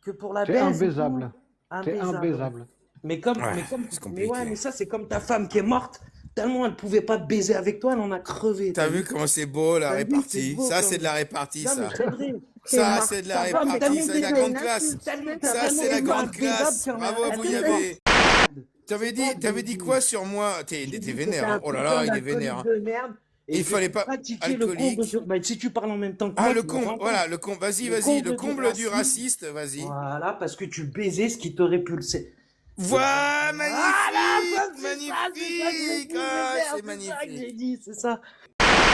Que pour la C'est baise et tout. imbaisable. C'est Imbaisable, ouais. imbaisable. Ouais, c'est Mais ouais, compliqué. mais ça, c'est comme ta femme qui est morte. Tellement elle pouvait pas baiser avec toi, elle en a crevé, T'as t'as vu vu? comment c'est beau la T'as vu, c'est répartie? beau Ça, quand c'est de même. la répartie, Non, mais ça. c'est vrai. Et Ça, Marc, c'est de la ta femme répartie, tellement ça, c'est de la déjà grande une classe. insulte, tellement, Ça, c'est la tellement grande imbaisable classe. qu'il y en a. Bravo, Elle vous y te fait avez. c'est pas T'avais dit quoi sur moi? j'ai T'es dit que t'étais vénère, hein? un Oh là putain là, il est vénère, d'alcoolique hein. de merde et Il que fallait tu pas pratiquais le comble alcoolique. sur. Bah, si tu parles en même temps que Ah, moi, le tu vas comble, t'entendre. voilà, le comble. Vas-y, Le vas-y, le comble du comble du racisme. raciste, vas-y. Voilà, parce que tu baisais ce qui te répulsait. Et Voilà, voilà, magnifique, c'est ça que j'ai magnifique. dit, Ah, Bébert, c'est c'est ça que j'ai magnifique. dit, c'est ça.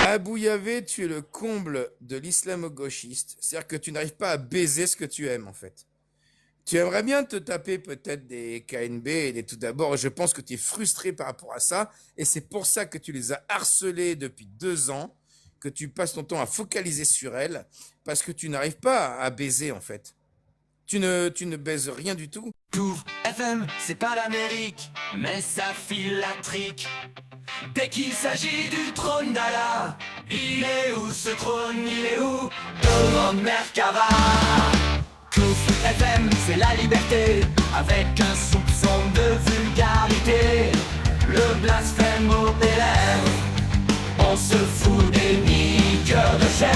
Abou Yavé, tu es le comble de l'islamo-gauchiste. C'est-à-dire que tu n'arrives pas à baiser ce que tu aimes, en fait. Tu aimerais bien te taper peut-être des KNB et des tout d'abord. Je pense que tu es frustré par rapport à ça. Et c'est pour ça que tu les as harcelés depuis 2 ans, que tu passes ton temps à focaliser sur elles, parce que tu n'arrives pas à baiser, en fait. Tu ne baises rien du tout. Couvre FM, c'est pas l'Amérique, mais ça file la trique. Dès qu'il s'agit du trône d'Allah, il est où ce trône, il est où Demande Merkava. Couvre FM, c'est la liberté, avec un soupçon de vulgarité. Le blasphème au lèvres, on se fout des niqueurs de chair.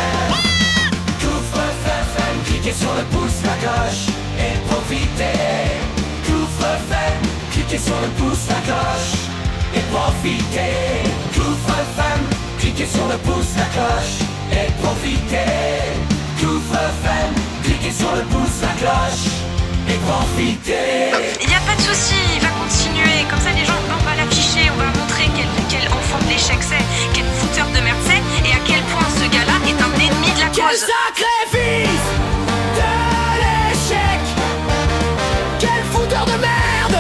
Couvre FM, cliquez sur le pouce, la cloche et profitez. Couvre FM, cliquez sur le pouce, la cloche et profitez. Couvre FM, cliquez sur le pouce, la cloche et profitez. Couvre FM, cliquez sur le pouce, la cloche et profitez. Il n'y a pas de souci, il va continuer. Comme ça, les gens, on va l'afficher, on va montrer quel enfant de l'échec c'est, quel fouteur de merde c'est, et à quel point ce gars-là est un ennemi de la Quel cause. sacrifice de l'échec. Quel fouteur de merde.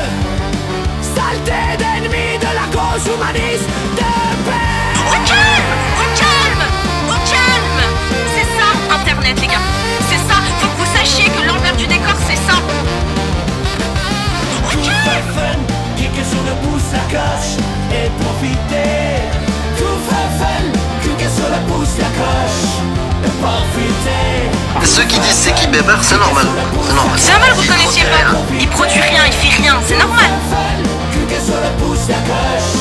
Saleté d'ennemi de la cause humaniste de paix. Au calme, au calme, au calme. C'est ça, Internet, les gars. C'est ça, faut que vous sachiez que l'envers du décor, c'est ça. Au calme. Fun, cliquez sur le pouce, la cloche et profitez. Tout fun, cliquez sur le pouce, la cloche et profitez. Ceux qui disent c'est qui Bébert, c'est normal. C'est normal. C'est normal, vous connaissiez pas. Il produit rien, il fait rien, c'est normal. Cliquez sur le pouce, la cloche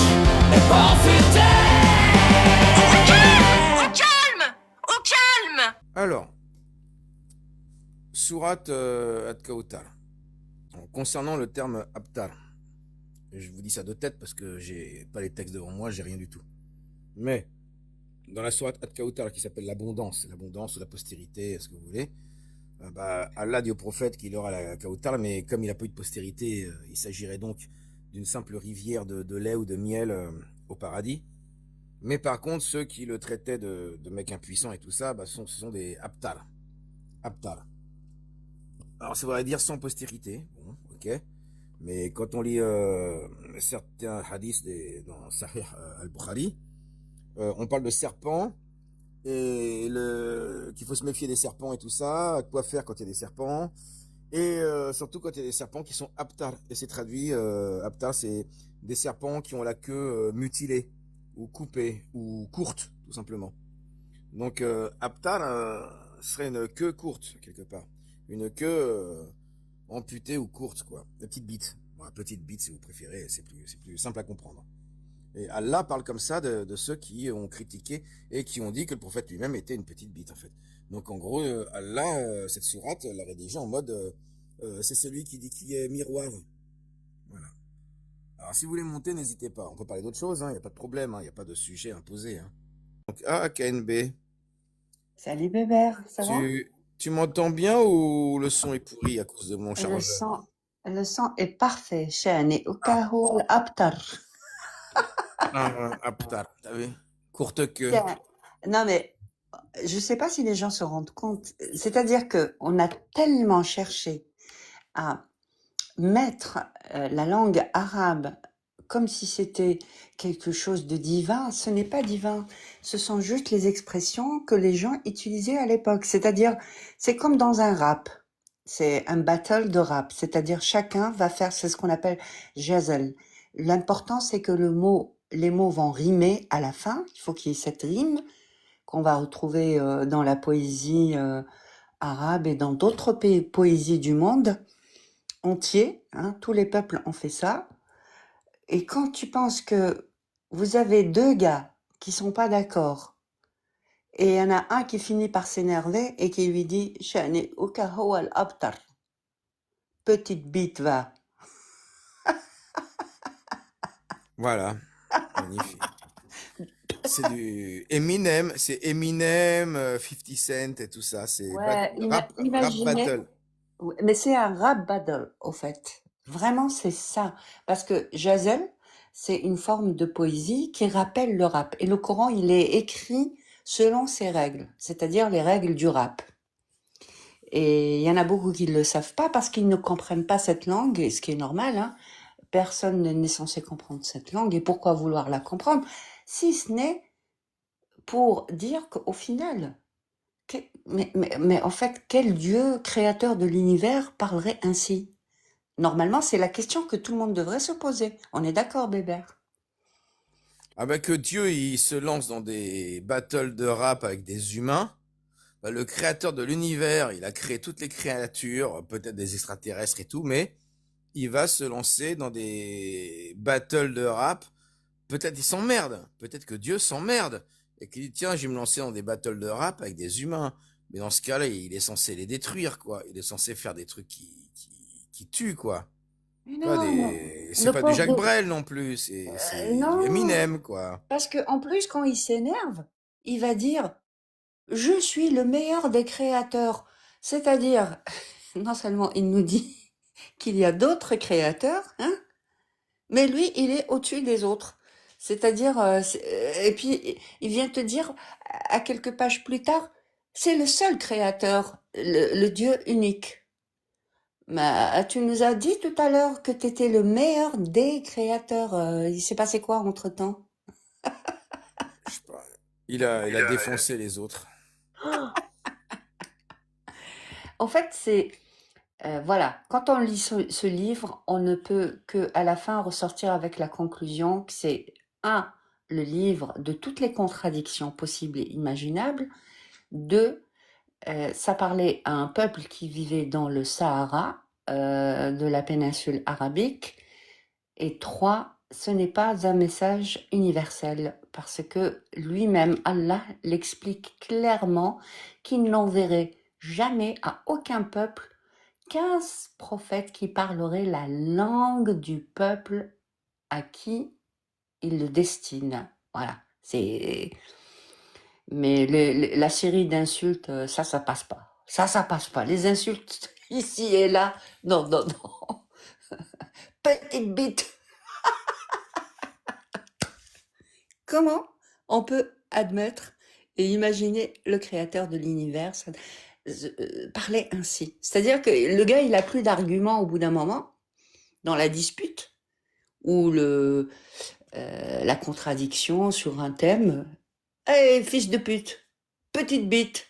et profitez. Au calme, au calme. Alors, Sourate At-Kawthar. Concernant le terme Abtar, je vous dis ça de tête parce que j'ai pas les textes devant moi, j'ai rien du tout. Mais dans la sourate At-Kawthar qui s'appelle l'abondance ou la postérité, ce que vous voulez, Allah dit au prophète qu'il aura la Kawthar, mais comme il n'a pas eu de postérité, il s'agirait donc d'une simple rivière de lait ou de miel au paradis. Mais par contre, ceux qui le traitaient de mec impuissant et tout ça, ce sont des Abtar. Abtar. Alors ça voudrait dire sans postérité, bon, ok. Mais quand on lit certains hadiths dans Sahih al-Bukhari, on parle de serpents et qu'il faut se méfier des serpents et tout ça, quoi faire quand il y a des serpents, et surtout quand il y a des serpents qui sont abtar. Et c'est traduit, abtar, c'est des serpents qui ont la queue mutilée, ou coupée, ou courte, tout simplement. Donc abtar serait une queue courte, quelque part. Une queue amputée ou courte, quoi. Une petite bite. Bon, une petite bite, si vous préférez, c'est plus simple à comprendre. Et Allah parle comme ça de ceux qui ont critiqué et qui ont dit que le prophète lui-même était une petite bite, en fait. Donc, en gros, Allah, cette sourate, l'a rédigée en mode c'est celui qui est miroir. Voilà. Alors, si vous voulez monter, n'hésitez pas. On peut parler d'autre chose, il n'y a pas de problème, il n'y a pas de sujet imposé. Donc, KNB. Salut Bébert, ça va? Tu m'entends bien ou le son est pourri à cause de mon Le chargeur? son est parfait. شاني أكاهو الأبتر. Abtar, t'as vu? Courte queue. Non mais je sais pas si les gens se rendent compte. C'est-à-dire que on a tellement cherché à mettre la langue arabe comme si c'était quelque chose de divin. Ce n'est pas divin. Ce sont juste les expressions que les gens utilisaient à l'époque. C'est-à-dire, c'est comme dans un rap. C'est un battle de rap. C'est-à-dire, chacun va faire, c'est ce qu'on appelle jazel. L'important, c'est que les mots vont rimer à la fin. Il faut qu'il y ait cette rime qu'on va retrouver dans la poésie arabe et dans d'autres poésies du monde entier, hein, tous les peuples ont fait ça. Et quand tu penses que vous avez deux gars qui sont pas d'accord, et il y en a un qui finit par s'énerver et qui lui dit Shani uka huwa al-abtar. Petite bite va. Voilà, magnifique. C'est du Eminem, c'est Eminem, 50 Cent et tout ça. C'est Ouais, rap imaginez. battle. Ouais, mais c'est un rap battle, au fait. Vraiment, c'est ça. Parce que Ghazal, c'est une forme de poésie qui rappelle le rap. Et le Coran, il est écrit selon ses règles, c'est-à-dire les règles du rap. Et il y en a beaucoup qui ne le savent pas parce qu'ils ne comprennent pas cette langue, et ce qui est normal, hein. Personne n'est censé comprendre cette langue. Et pourquoi vouloir la comprendre? Si ce n'est pour dire qu'au final, mais en fait, quel Dieu créateur de l'univers parlerait ainsi? Normalement, c'est la question que tout le monde devrait se poser. On est d'accord, Bébert? Ah ben que Dieu, il se lance dans des battles de rap avec des humains. Bah, le créateur de l'univers, il a créé toutes les créatures, peut-être des extraterrestres et tout, mais il va se lancer dans des battles de rap. Peut-être il s'emmerde. Peut-être que Dieu s'emmerde. Et qu'il dit, tiens, je vais me lancer dans des battles de rap avec des humains. Mais dans ce cas-là, il est censé les détruire, quoi. Il est censé faire des trucs qui tuent, quoi. Mais Pas non, c'est le pas du pauvre Jacques Brel non plus. C'est du non, Eminem, quoi. parce que en plus, quand il s'énerve, il va dire, je suis le meilleur des créateurs. C'est-à-dire, non seulement il nous dit qu'il y a d'autres créateurs, hein, mais lui, il est au-dessus des autres. C'est-à-dire, et puis il vient te dire à quelques pages plus tard, c'est le seul créateur, le Dieu unique. Tu nous as dit tout à l'heure que tu étais le meilleur des créateurs. Il s'est passé quoi entre-temps? Je sais pas. Il a défoncé les autres. En fait, c'est voilà, quand on lit ce livre, on ne peut que à la fin ressortir avec la conclusion que c'est un, le livre de toutes les contradictions possibles et imaginables. Deux, ça parlait à un peuple qui vivait dans le Sahara de la péninsule arabique. Et trois, ce n'est pas un message universel parce que lui-même, Allah, l'explique clairement qu'il n'enverrait jamais à aucun peuple 15 prophètes qui parleraient la langue du peuple à qui il le destine. Voilà, c'est... Mais la série d'insultes, ça passe pas. Ça passe pas. Les insultes ici et là, non, non, non. Petite bite. Comment on peut admettre et imaginer le créateur de l'univers parler ainsi? C'est-à-dire que le gars, il a plus d'arguments au bout d'un moment, dans la dispute, ou la contradiction sur un thème. Hey, fils de pute, petite bite.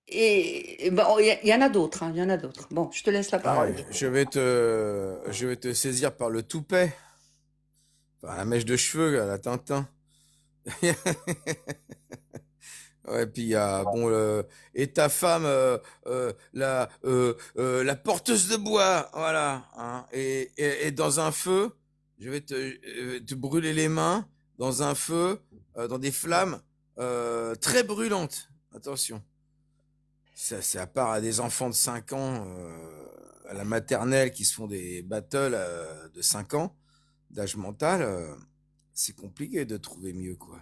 Et bon, il y en a d'autres, hein, il y en a d'autres. Bon, je te laisse la parole. Ouais, je vais te saisir par le toupet. Enfin, la mèche de cheveux, à la Tintin. Ouais, puis il y a, bon, et ta femme, la porteuse de bois, voilà, hein, et dans un feu, je vais te brûler les mains, dans un feu, dans des flammes, très brûlantes, attention. C'est à part à des enfants de 5 ans, à la maternelle, qui se font des battles, de 5 ans, d'âge mental, c'est compliqué de trouver mieux, quoi.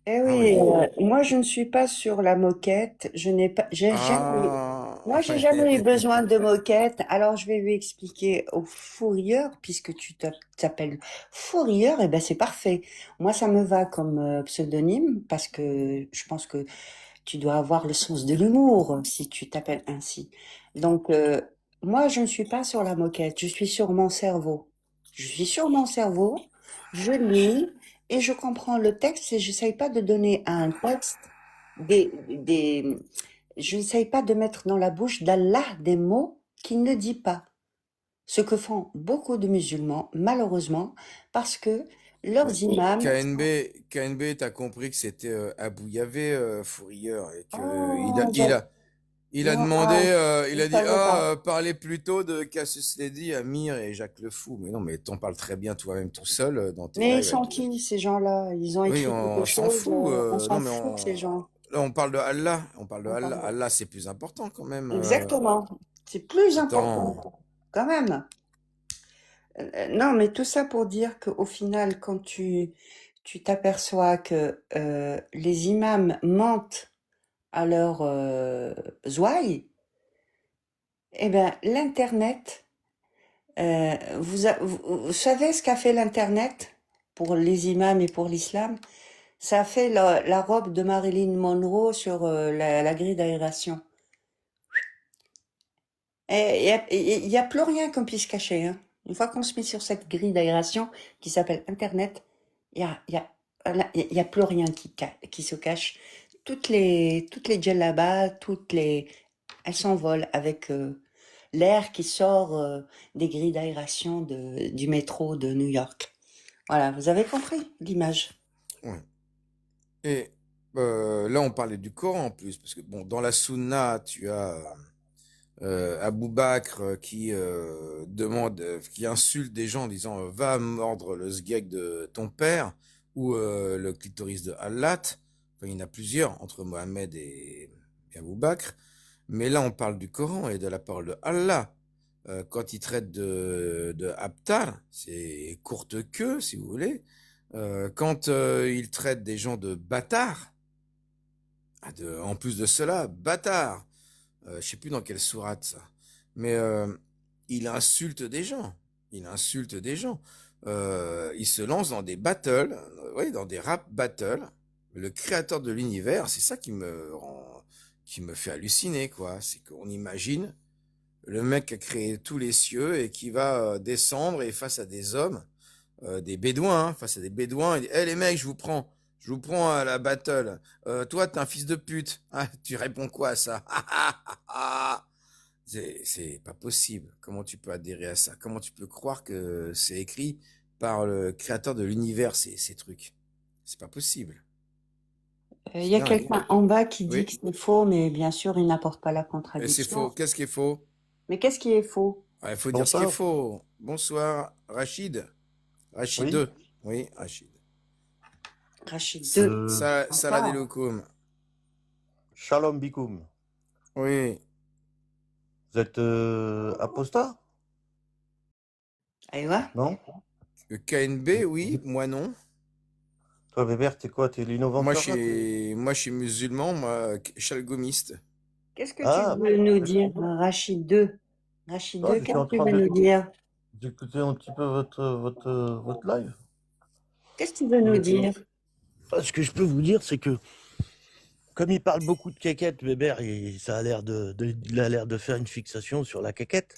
Eh Ah oui, oui. moi je ne suis pas sur la moquette. Je n'ai pas, j'ai jamais, Ah, moi j'ai ouais. jamais eu besoin de moquette. Alors je vais lui expliquer au fourrieur, puisque tu t'appelles fourrieur, et ben c'est parfait. Moi ça me va comme pseudonyme parce que je pense que tu dois avoir le sens de l'humour si tu t'appelles ainsi. Donc moi je ne suis pas sur la moquette. Je suis sur mon cerveau. Je suis sur mon cerveau. Je lis. Et je comprends le texte et j'essaye pas de donner à un texte je n'essaye pas de mettre dans la bouche d'Allah des mots qu'il ne dit pas. Ce que font beaucoup de musulmans, malheureusement, parce que Ouais. leurs imams KNB, t'as compris que c'était Abou Yavé, Fourrière, et que oh, Il a Non, demandé, il je a dit, savais pas. parlez plutôt de Cassius Lady, Amir et Jacques Le Fou. Mais non, mais t'en parles très bien toi-même tout seul dans tes Mais ils lives sont avec. qui, ces gens-là? Ils ont Oui, écrit quelque on s'en chose? fout. On Non, s'en mais fout, ces gens. là, on parle de Allah. On parle de On Allah. parle de- Allah, c'est plus important quand même. Exactement. C'est plus Attends. important, quand même. Non, mais tout ça pour dire qu'au final, quand tu t'aperçois que les imams mentent à leur zouaille, eh ben, l'Internet, vous savez ce qu'a fait l'Internet pour les imams et pour l'islam? Ça a fait la robe de Marilyn Monroe sur la grille d'aération. Et il y a plus rien qu'on puisse cacher, hein. Une fois qu'on se met sur cette grille d'aération qui s'appelle Internet, il y a plus rien qui se cache. Toutes les djellabas, elles s'envolent avec l'air qui sort des grilles d'aération du métro de New York. Voilà, vous avez compris l'image. Ouais. Et là, on parlait du Coran en plus, parce que bon, dans la Sunna, tu as Abou Bakr qui insulte des gens en disant va mordre le sgeg de ton père ou le clitoris de Allah. Enfin, il y en a plusieurs entre Mohammed et Abou Bakr. Mais là, on parle du Coran et de la parole de Allah. Quand il traite de Abtar, c'est courte queue, si vous voulez. Quand il traite des gens de bâtards, en plus de cela, bâtards. Je sais plus dans quelle sourate ça, mais il insulte des gens. Il insulte des gens. Il se lance dans des battles, oui, dans des rap battles. Le créateur de l'univers, c'est ça qui me fait halluciner, quoi. C'est qu'on imagine le mec qui a créé tous les cieux et qui va descendre et face à des hommes, des bédouins, hein, face à des bédouins, il dit, hé les mecs, je vous prends à la battle. Toi, t'es un fils de pute. Ah, tu réponds quoi à ça? C'est pas possible. Comment tu peux adhérer à ça? Comment tu peux croire que c'est écrit par le créateur de l'univers, ces trucs? C'est pas possible. Il y a Dingue. quelqu'un en bas qui dit Oui. que c'est faux, mais bien sûr, il n'apporte pas la Mais c'est contradiction. faux. Qu'est-ce qui est faux? Mais qu'est-ce qui est faux? Il faut dire ce qui est Bonsoir. faux. Bonsoir, Rachid. Rachid Oui. 2. Oui, Rachid. Rachid 2. Salam alaikum. Shalom Bikoum. Oui. Vous êtes apostat? Aïwa. Non? Le KNB, oui. Moi, non. Toi, Bébert, t'es quoi? T'es l'innovateur? Moi, là, je suis musulman, moi, chalgomiste. Qu'est-ce que Ah, tu veux nous dire, Rachid 2? Rachid Ah, 2, j'étais qu'est-ce en que tu train veux de- nous dire? J'écoutais un petit peu votre live. Qu'est-ce que tu veux nous dire? Ce que je peux vous dire, c'est que comme il parle beaucoup de caquette, Bébert, et ça a l'air il a l'air de faire une fixation sur la caquette.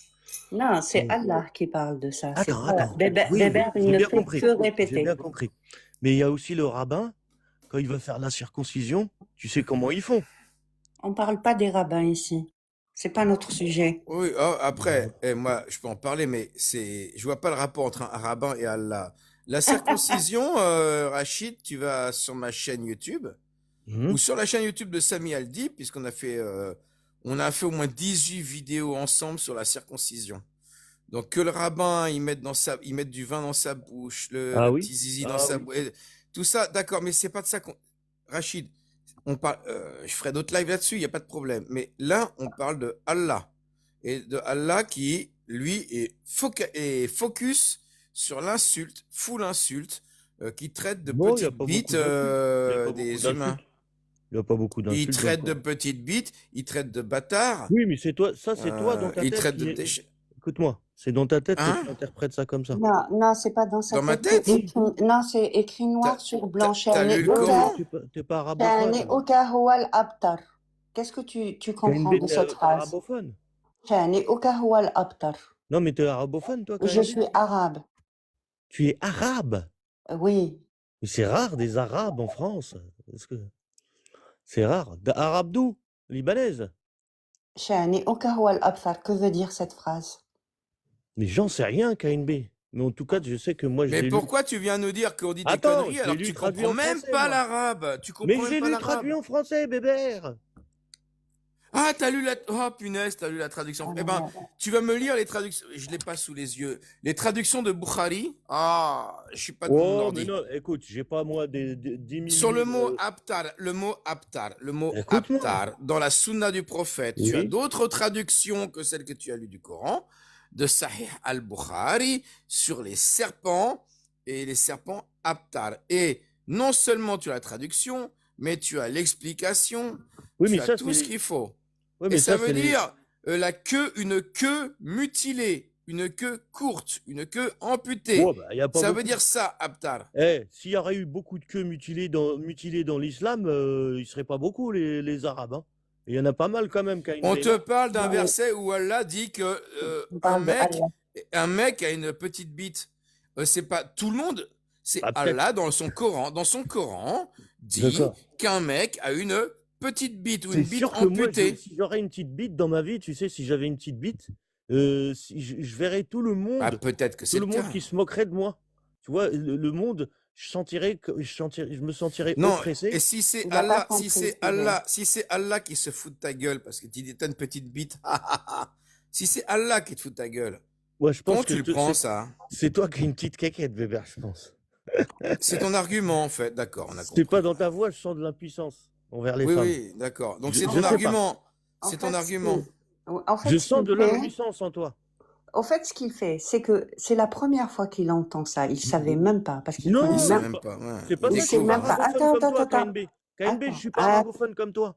Non, c'est Mm. Allah qui parle de ça. C'est Attends, pas- attends. Bébert, Oui, Bébert, il j'ai ne bien fait compris. que J'ai répéter. bien compris. Mais il y a aussi le rabbin, quand il va faire la circoncision, tu sais comment ils font. On parle pas des rabbins ici. C'est pas notre sujet. Oui, après, moi, je peux en parler, mais je vois pas le rapport entre un rabbin et Allah. La circoncision, Rachid, tu vas sur ma chaîne YouTube Mhm. ou sur la chaîne YouTube de Sami Aldi, puisqu'on on a fait au moins 18 vidéos ensemble sur la circoncision. Donc que le rabbin, il mette du vin dans sa bouche, Ah le oui? petit zizi Ah dans sa oui. bouche, tout ça, d'accord, mais c'est pas de ça Rachid, on parle, je ferai d'autres lives là-dessus, il n'y a pas de problème. Mais là, on parle de Allah. Et de Allah qui, lui, est focus sur l'insulte, full insulte, qui traite de Non, il n'y a petites pas bites beaucoup d'insultes. Il y a pas des beaucoup humains. d'insultes. Il n'y a pas beaucoup Il d'insultes. traite de petites bites, il traite de bâtards, Oui, mais c'est toi, ça c'est toi dans ta il tête traite qui de est... déchets. Écoute-moi, c'est dans ta tête Hein? que tu interprètes ça comme ça. Non, non, c'est pas dans sa Dans ma tête. tête? Non, c'est écrit noir sur blanc. T'as lu le Coran? T'es pas arabophone. Shani Oka Huwal Abtar. Qu'est-ce que tu comprends de cette T'es phrase? arabophone. Shani Oka Huwal Abtar. Non, mais t'es arabophone, toi, quand Je même. suis arabe. Tu es arabe. Oui. Mais c'est rare des arabes en France. C'est rare. Arabe d'où? Libanaise. Shani Oka Huwal Abtar. Que veut dire cette phrase? Mais j'en sais rien, KNB. Mais en tout cas, je sais que moi, je l'ai Mais lu. pourquoi tu viens nous dire qu'on dit des Attends, conneries je alors l'ai que lu tu traduit comprends en même français, pas moi. l'arabe? Tu comprends Mais même je l'ai pas lu l'arabe. traduit en français, Bébert. Ah, t'as lu la... Oh, punaise, t'as lu la traduction. Eh ben, tu vas me lire les traductions. Je l'ai pas sous les yeux. Les traductions de Bukhari. Ah, je suis pas de mon Oh, mais ordi. non, écoute, j'ai pas moi des 10 000 Sur le mot livres. aptar, le mot Écoute-moi. aptar, dans la sunna du prophète, tu as Oui. d'autres traductions que celles que tu as lues du Coran, de Sahih al-Bukhari, sur les serpents et les serpents aptar. Et non seulement tu as la traduction, mais tu as l'explication, Oui, tu mais as ça, tout ce c'est. qu'il faut. Oui, Et mais ça ça, veut c'est les. dire une queue mutilée, une queue courte, une queue Oh, amputée. bah, y a pas Ça veut beaucoup. dire ça, aptar. Eh, s'il y aurait eu beaucoup de queues mutilées dans l'islam, ils seraient pas beaucoup, les Arabes. Hein. Il y en a pas mal quand même, On KNB, te non? parle d'un Non, verset où Allah dit que on parle de Allah. un mec a une petite bite. C'est pas tout le monde. C'est Ah, peut-être. Allah dans son Coran dit D'accord. qu'un mec a une petite bite ou C'est une bite sûr que moi, amputée. si j'aurais une petite bite dans ma vie, tu sais, si j'avais une petite bite, si je verrais tout le Ah, monde, peut-être que c'est tout le le monde cas. qui se moquerait de moi. Tu vois, le monde, je me sentirais Non, oppressé. et si c'est Tu n'as pas Allah, compris, si c'est Allah qui se fout de ta gueule parce que tu dis t'as une petite bite, si c'est Allah qui te fout de ta gueule, Moi, je comment pense que tu le prends ça? c'est toi qui as une petite caquette, Bébert, je pense. C'est ton argument en fait, d'accord, on a C'est compris. pas dans ta voix, je sens de l'impuissance envers les Oui, femmes. oui, d'accord. Donc Je c'est sais ton pas. argument. En C'est ton fait, argument. En fait, Je ce sens qu'il de fait, l'impuissance en toi. au fait, ce qu'il fait, c'est que c'est la première fois qu'il entend ça. Il savait même pas, parce qu'il Non, connaît Il sait même même pas. Ouais. c'est pas Il il ça, je sait suis découvre. pas même pas. arabophone comme toi, Attends. KNB. KNB, je suis pas Attends, arabophone comme toi.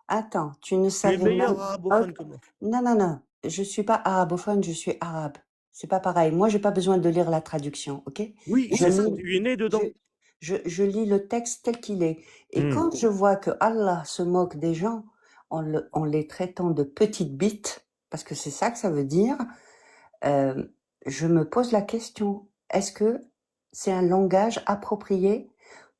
attends, tu ne Tu es savais meilleur même. arabophone que moi. Non. Je suis pas arabophone, je suis arabe. C'est pas pareil. Moi, j'ai pas besoin de lire la traduction, ok? Oui, Je c'est ça, lis, tu es né dedans. je lis le texte tel qu'il est. Et Hmm. quand je vois que Allah se moque des gens en les traitant de petites bites, parce que c'est ça que ça veut dire, je me pose la question, est-ce que c'est un langage approprié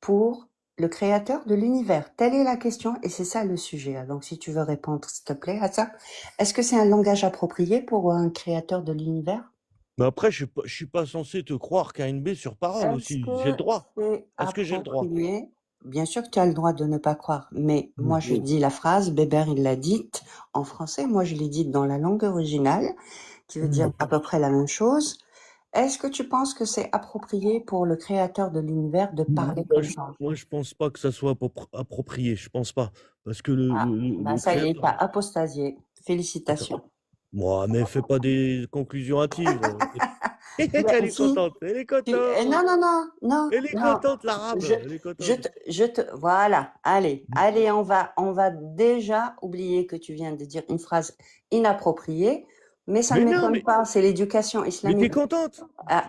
pour le créateur de l'univers? Telle est la question et c'est ça le sujet. Donc si tu veux répondre, s'il te plaît, à ça, est-ce que c'est un langage approprié pour un créateur de l'univers? Mais après, je suis pas censé te croire KNB sur parole Est-ce aussi. que J'ai le droit. c'est Est-ce que j'ai le droit? approprié? Bien sûr que tu as le droit de ne pas croire, mais moi je Hmm. dis la phrase, Bébert il l'a dite en français, moi je l'ai dite dans la langue originale, qui veut dire à peu près la même chose. Est-ce que tu penses que c'est approprié pour le créateur de l'univers de parler comme ça? Moi, je pense pas que ça soit approprié. Je pense pas. Parce que le, Ah, le- bah le ça y est, créateur. t'as apostasié. Félicitations. Moi, mais fais pas des conclusions hâtives. Elle est Si, contente. Elle est contente. non, Elle est non. contente, l'arabe. Je, Elle est contente. voilà. Allez, on va déjà oublier que tu viens de dire une phrase inappropriée, mais ça Mais ne non, m'étonne mais, pas, c'est l'éducation mais t'es islamique. contente.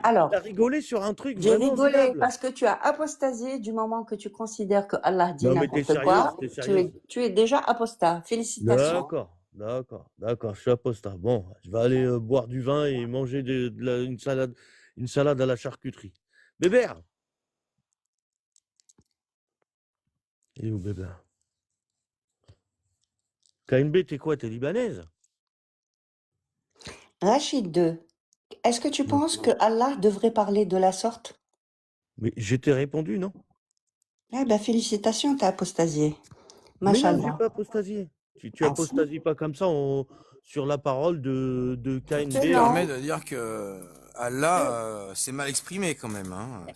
Alors, T'as rigolé sur un truc j'ai vraiment rigolé minable. parce que tu as apostasié du moment que tu considères que Allah dit Non, mais t'es n'importe quoi. sérieuse, t'es sérieuse. Tu es déjà apostat. Félicitations. D'accord, je suis apostat. Bon, je vais aller boire du vin et manger une salade à la charcuterie. Bébert, il est où Bébert? KNB, t'es quoi? T'es libanaise? Rachid 2, est-ce que tu penses que Allah devrait parler de la sorte? Mais je t'ai répondu, non? Eh ben, félicitations, t'as apostasié. Mais non, j'ai Machallah. pas apostasié. Tu Ah, si. apostasies pas comme ça sur la parole de Ça KNB. te Non. permet de dire que Allah c'est mal exprimé quand même. Hein. C'est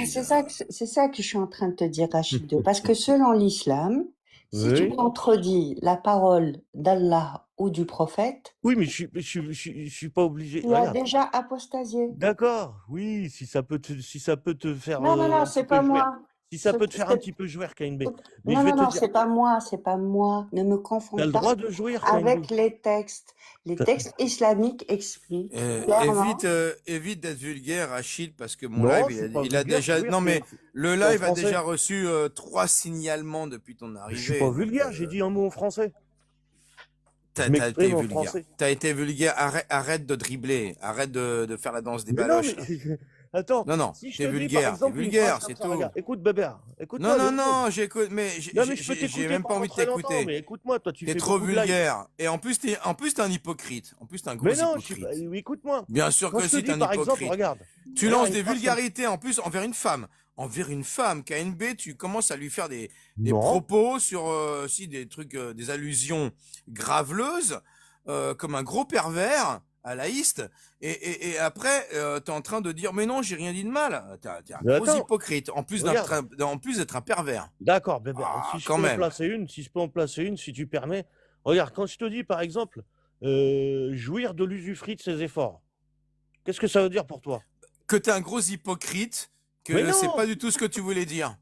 ce que tu as dit, C'est ça que je suis en train de te dire, Rachid 2. Parce que selon l'islam, si tu Oui. contredis la parole d'Allah ou du prophète, Oui, mais je suis pas obligé. tu as Regarde. déjà apostasié. D'accord, oui, si ça peut te faire Non, un c'est petit pas peu jouer. moi. Si ça peut te faire un C'est- petit peu jouer, KNB. Mais Non, je vais non, te dire, c'est pas moi. Ne me confonds t'as le pas droit de jouer, avec KNB. les textes. Les T'as- textes islamiques expliquent clairement. Évite d'être vulgaire, Rachid, parce que mon Non, live, je suis pas il a vulgaire, déjà. c'est Non, mais c'est- le c'est en live a français. déjà reçu 3 signalements depuis ton Je suis arrivée. pas donc, vulgaire, j'ai dit un mot en français. T'as Je été m'exprime en vulgaire. français. T'as été vulgaire. Arrête de dribbler. Arrête de faire la danse des Mais non, baloches. mais attends, Non, si je t'es te dis par vulgaire. T'es exemple une vulgaire, phrase c'est comme ça, tout. regarde, écoute Bébert, écoute-moi Non, deux secondes. non, j'écoute, mais Non, mais je peux j'ai t'écouter même pas pendant envie de très longtemps, t'écouter. mais écoute-moi, toi tu T'es fais trop beaucoup de live. vulgaire. Et en plus, t'es un hypocrite. En plus, t'es un gros Mais non, hypocrite. écoute-moi. Bien sûr Quand que je te si, t'es dis un par exemple, hypocrite. regarde, Tu regarde lances une des phrase comme vulgarités en plus envers une femme. envers une femme. KNB, tu commences à lui faire des Non. propos sur aussi des trucs, des allusions graveleuses, comme un gros pervers alaïste. Et après, t'es en train de dire, mais non, j'ai rien dit de mal. T'es un Mais gros attends, hypocrite, en plus regarde. d'être un pervers. D'accord, Bébert. Ah, Si je quand peux en même. placer une, si tu permets. Regarde, quand je te dis, par exemple, jouir de l'usufruit de ses efforts, qu'est-ce que ça veut dire pour toi? Que t'es un gros hypocrite, Mais que c'est non! pas du tout ce que tu voulais dire.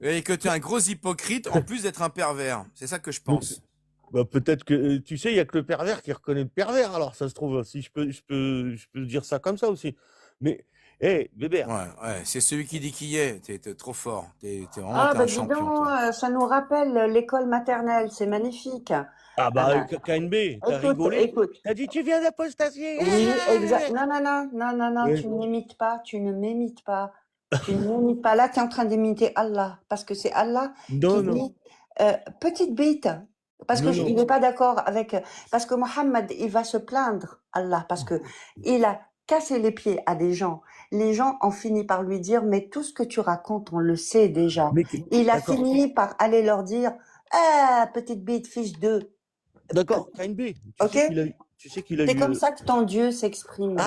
Et que t'es un gros hypocrite, en plus d'être un pervers. C'est ça que je Mais- pense. Bah, peut-être que, tu sais, il y a que le pervers qui reconnaît le pervers, alors ça se trouve, si je peux dire ça comme ça aussi. Mais, hé, Bébert, Ouais, c'est celui qui dit qui est. T'es trop fort. T'es vraiment Ah, t'es bah un dis champion, donc, toi. ça nous rappelle l'école maternelle, c'est magnifique. ah Ah bah, bah, KNB, t'as écoute, rigolé? écoute. T'as dit, tu viens d'apostasier? Oui, exact. Non, non, non, non, non, non, Ouais. tu ne m'imites pas, tu ne m'imites pas. Tu ne m'imites pas. Là, tu es en train d'imiter Allah, parce que c'est Allah Non, qui non, dit petite bite. Parce que non, il non. n'est pas d'accord avec. Parce que Mohammed, il va se plaindre, Allah, parce que il a cassé les pieds à des gens. Les gens ont fini par lui dire, mais tout ce que tu racontes, on le sait déjà. Mais, Il a d'accord, fini par aller leur dire, ah, petite bite, fiche d'eux. d'accord, KNB, Ok? tu sais qu'il a C'est eu. comme ça que ton Dieu s'exprime.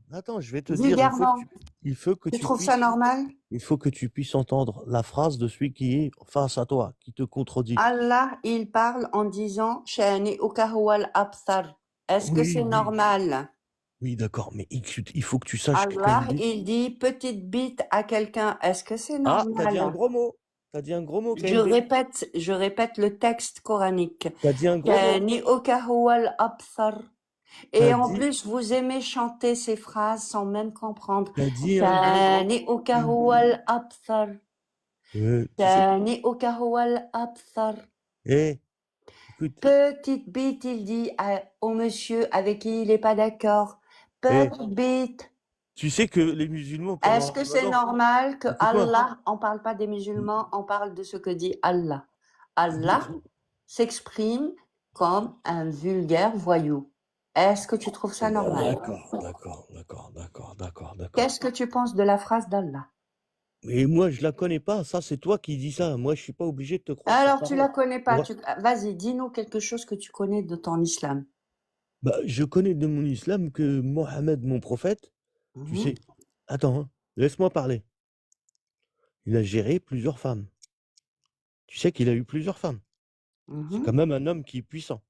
Attends, je vais te dire, Vulgairement. il faut que Tu tu trouves ça puisses, normal? il faut que tu puisses entendre la phrase de celui qui est face à toi, qui te contredit. Allah, il parle en disant, Shani'uka huwal absar. Est-ce que Oui, c'est oui. normal? Oui, d'accord, mais il faut que tu saches que Allah, KNB. il dit petite bite à quelqu'un. Est-ce que c'est Ah, t'as dit un normal? gros mot. T'as dit un gros mot, Je KNB. répète le texte coranique. T'as dit un gros mot. Shani'uka huwal absar. Et T'as en dit, plus, vous aimez chanter ces phrases sans même comprendre. t'as dit un gros mot. Shani'uka huwal absar. Tu sais, Shani'uka huwal absar. écoute, Petite bite, il dit au monsieur avec qui il n'est pas d'accord. Petite bite. tu sais que les musulmans, pendant Est-ce que c'est Ramadan, normal que c'est quoi? Allah, on parle pas des musulmans, on parle de ce que dit Allah. Allah s'exprime comme un vulgaire voyou. Est-ce que tu trouves ça normal? D'accord. Qu'est-ce que tu penses de la phrase d'Allah? Mais moi, je la connais pas. Ça, c'est toi qui dis ça. Moi, je suis pas obligé de te croire. Alors, sur tu parole. la connais pas. Ouais. Vas-y, dis-nous quelque chose que tu connais de ton islam. Bah, je connais de mon islam que Mohammed, mon prophète, tu Mhm. sais, attends, hein, laisse-moi parler. Il a géré plusieurs femmes. Tu sais qu'il a eu plusieurs femmes. C'est Mhm. quand même un homme qui est puissant.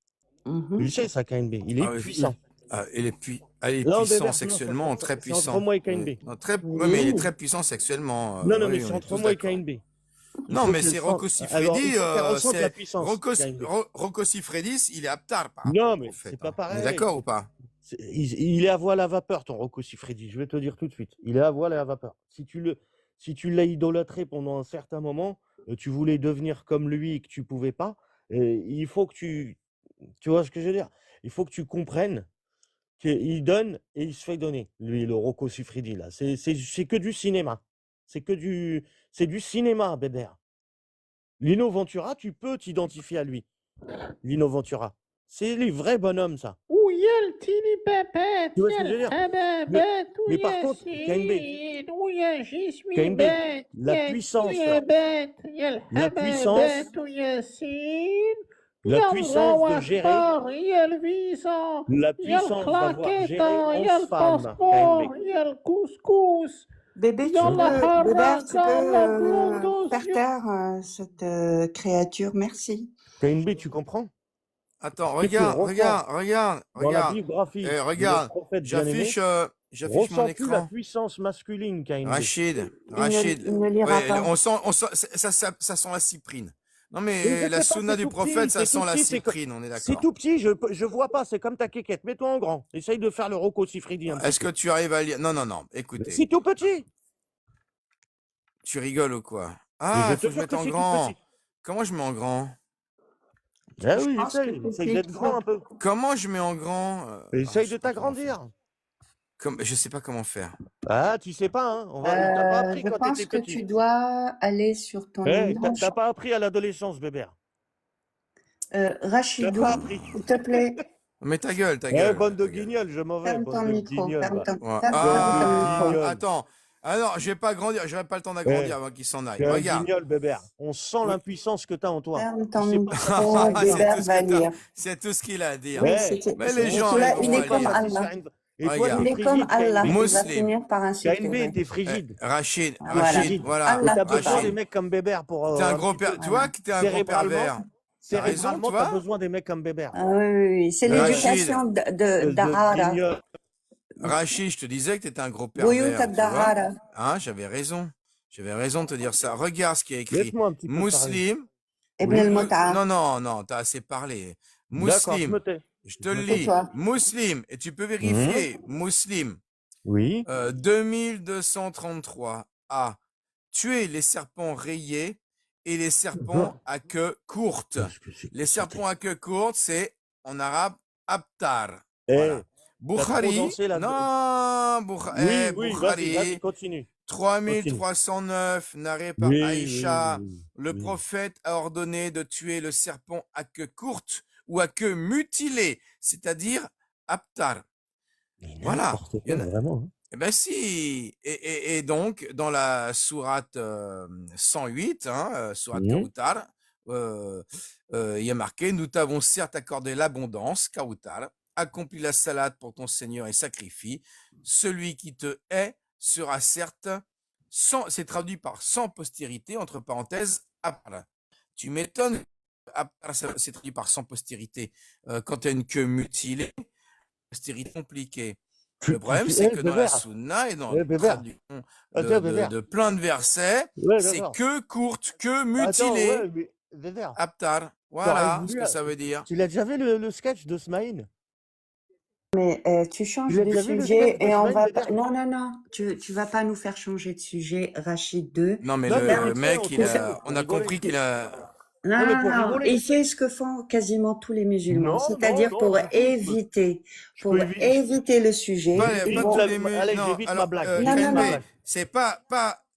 Mhm. Tu sais ça, KNB. Il est Ah oui, puissant. il est Non, puissant Bébert, sexuellement, non, très c'est entre puissant. moi et Oui. KNB. Non, ouais, mais il est Oui. très puissant sexuellement. Non, Oui, mais on c'est est entre tous moi et d'accord. KNB. Il Non, faut mais qu'elle c'est sente- Rocco Alors, il Siffredi. faut qu'elle ressente la puissance, KNB. Rocco Siffredis, il est aptar par Non, rapport au mais prophète, c'est pas hein. On pareil. est d'accord ou pas? Il est à voile à vapeur, ton Rocco Siffredi. Je vais te dire tout de suite. Il est à voile et à vapeur. Si tu l'as idolâtré pendant un certain moment, tu voulais devenir comme lui et que tu pouvais pas, il faut que tu vois ce que je veux dire? Il faut que tu comprennes qu'il donne et il se fait donner. Lui, le Rocco Siffredi, là. C'est que du cinéma. C'est du cinéma, Bébert. Lino Ventura, tu peux t'identifier à lui. Lino Ventura. C'est les vrais bonhommes, ça. Où y a le tini pépette, Tu vois y ce a que je veux le dire? hababette, où mais y par a contre, KNB, où y a j'y suis KNB, bête, la y a puissance, y a bête, y a le la puissance, hababette, où y a Cine, y la a puissance de gérer, y a le vison, la y a le puissance d'avoir géré claquetant, y a le 11 femmes, passeport, KNB. y a le couscous, Bébé, y a la Bébert, tu la peux blonde aux faire yeux. taire cette créature, merci. KNB, tu comprends? Attends, Ce que tu ressens regarde. dans la biographie de Regarde, notre prophète bien-aimé, j'affiche mon ressens-tu la écran. puissance masculine, KNB? Rachid, Il ne lira ouais, pas. on sent, ça sent la cyprine. Non Mais mais je la sais pas, sunna c'est du tout prophète, petit, ça c'est sent tout la petit, cyprine, on est c'est d'accord. tout petit, je vois pas, c'est comme ta quéquette. Mets-toi en grand. Essaye de faire le Rocco Siffredi un petit Est-ce que peu. tu arrives à lire? Non, Mais écoutez, c'est tout petit. tu rigoles ou quoi? Mais Ah, je il faut te que je jure mette que en c'est tout grand. petit. Comment je mets en grand? Ah Je oui, pense que essaye c'est d'être grand un peu. Comment je mets en grand? Essaye je de sais pas comment faire. t'agrandir. Je sais pas comment faire. Ah, tu sais pas, hein. On t'a pas appris Je quand pense t'étais que tu petit. dois aller sur ton image. T'as pas appris à l'adolescence, Bébert. T'as Rachidou, pas appris. s'il te plaît, Mais ta gueule, ta Eh, gueule. bande de ta gueule. guignols, je m'en vais, ferme ton bande de micro, guignols, va. Ouais. ferme ton micro. Ah, guignols. attends. Ah non, je vais pas grandir, j'aurai pas le temps Eh, d'agrandir avant qu'il s'en aille. tu es un Regarde. guignol, Bébert. On sent Oui. l'impuissance que tu as en toi. Ferme Tu ton sais pas micro, faire C'est Bébert tout ce va que t'as, lire. c'est tout ce qu'il a à dire. Oui, Ouais, Mais les gens celui-là, arriveront il est à comme lire. Allah. Et toi, Regarde. Il t'es est comme frigide, Allah. KNB. Il va Muslim. finir par insulter. KNB, t'es Eh, frigide. Rachid, T'es Voilà. Rachid, frigide. voilà. Et Allah t'as qui besoin Rachid, des parle. mecs comme Bébert pour t'es un un gros petit peu. père. Tu vois Voilà. que t'es un gros Cérébralement, pervers. T'as raison, cérébralement, tu t'as vois. besoin des mecs comme Bébert. Ah oui, oui, oui. C'est Ouais, Rachid, l'éducation espèce de d'Ahara. guignol. Rachid, je te disais que t'étais un gros Buyut pervers, tu vois. d'Ahara. Hein, j'avais raison. J'avais raison de te dire ça. Regarde ce qui est écrit. Laisse-moi un petit peu parler. Muslim. Ibn Oui, al-Mut'a. Non, non, non, t'as assez parlé. d'accord, je Muslim. me tais. Je te Je le me tais. lis. Tais-toi. Muslim. Et tu peux Mhm. vérifier. Muslim. Oui. 2233 a tué les serpents rayés et les serpents à queue courte. Qu'est-ce que c'est que Les ce serpents texte? à queue courte, c'est en arabe Abtar. Eh, Voilà. t'as trop Bukhari. dansé là. Non, Oui, oui, vas-y, vas-y, Bukhari. continue. Continue. 3309, narré par Oui, oui, Aïcha. oui, Le oui. prophète a ordonné de tuer le serpent à queue courte ou à queue mutilée, c'est-à-dire Abtar. Mais Voilà. n'importe Il y quoi, en a. vraiment. Hein. Eh ben si. Et donc, dans la sourate 108, sourate Mhm. Kawthar, il y a marqué, nous t'avons certes accordé l'abondance, Kawthar, accomplis la salade pour ton Seigneur et sacrifie. Celui qui te hait sera certes, sans, c'est traduit par sans postérité, entre parenthèses, Abtar. Tu m'étonnes, Abtar, c'est traduit par sans postérité. Quand tu as une queue mutilée, postérité compliquée. Le problème, c'est que dans la Bébert. Sunna et dans Eh, la Bébert. traduction Attends, Bébert. de plein de versets, Ouais, c'est d'accord. queue courte, queue Attends, mutilée, ouais, mais Bébert. Abtar. T'aurais Voilà ce voulu. que ça veut dire. Tu l'as déjà vu le sketch de Smaïn? Mais tu Tu changes l'as de déjà vu le sujet sketch de et on Smaïn, va Bébert? pas. Non, non, non. Tu vas pas nous faire changer de sujet, Rachid 2. Non, mais Non, mais le vite fait, mec, on il s'en a, fout, on pour a rigoler. compris qu'il a. Non, Non, mais non, pour non. rigoler. Il fait ce que font quasiment tous les musulmans, Non, c'est-à-dire non, pour non, je peux éviter, je peux éviter. éviter le sujet, Pas, ils pas vont. tous les Allez, non, j'évite ma alors, blague. Non, J'évite non, ma non. blague. c'est pas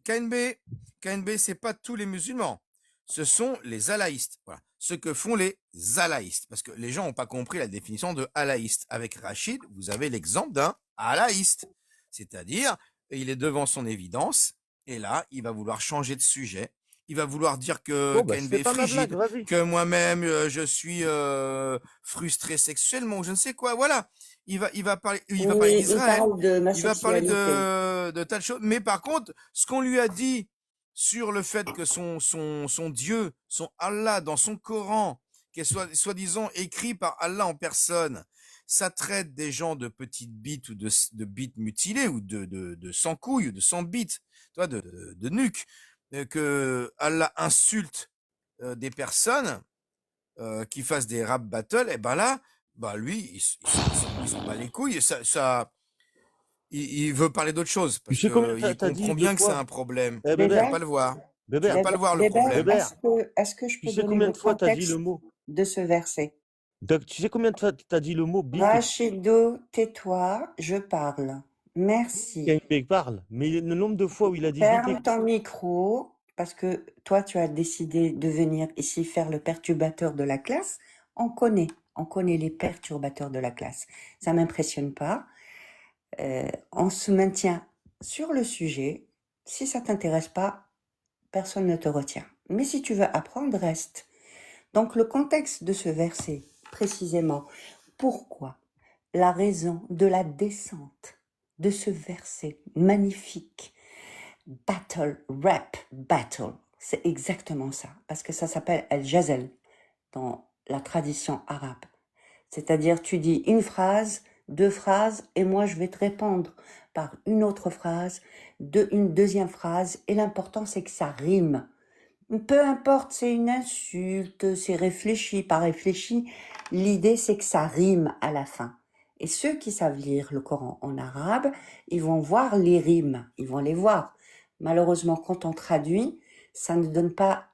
KNB, c'est pas tous les musulmans. Ce sont les alaïstes. Voilà. Ce que font les alaïstes. Parce que les gens n'ont pas compris la définition de alaïste. Avec Rachid, vous avez l'exemple d'un alaïste. C'est-à-dire, il est devant son évidence, et là, il va vouloir changer de sujet. Il va vouloir dire que Bon, bah, je KNB fais est pas ma blague, frigide, vas-y. que moi-même, je suis frustré sexuellement, ou je ne sais quoi. Voilà. Il va parler Oui, il d'Israël. parle de ma Il va parler sexualité. de telle chose. Mais par contre, ce qu'on lui a dit sur le fait que son Dieu, son Allah dans son Coran, qui est soi-disant écrit par Allah en personne, ça traite des gens de petites bites ou de bites mutilées ou de sans couilles ou de sans bites, toi, de nuque, que Allah insulte des personnes qui fassent des rap battles, et ben là, bah lui, il s'en bat les couilles. Il veut parler d'autre chose Tu parce sais combien que il t'as dit comprend de bien que c'est fois? un problème. Eh, Tu peux Bébert, pas le voir. Tu Bébert, peux pas le voir le Bébert, problème. Bébert, est-ce que je tu peux sais donner combien le de fois t'as dit contexte le mot? de ce verset? Tu sais combien de fois t'as dit le mot bite? Rachido, tais-toi, je parle. Merci. KNB parle, mais le nombre de fois où il a dit bite Ferme et... ton micro, parce que toi, tu as décidé de venir ici faire le perturbateur de la classe. On connaît les perturbateurs de la classe. Ça m'impressionne pas. On se maintient sur le sujet. Si ça t'intéresse pas, personne ne te retient. Mais si tu veux apprendre, reste. Donc le contexte de ce verset, précisément, pourquoi la raison de la descente de ce verset magnifique, battle, rap, battle, c'est exactement ça, parce que ça s'appelle al-jazal dans la tradition arabe. C'est-à-dire, tu dis une phrase, deux phrases, et moi je vais te répondre par une autre phrase, une deuxième phrase, et l'important c'est que ça rime. Peu importe, c'est une insulte, c'est réfléchi, pas réfléchi, l'idée c'est que ça rime à la fin. Et ceux qui savent lire le Coran en arabe, ils vont voir les rimes, ils vont les voir. Malheureusement, quand on traduit, ça ne donne pas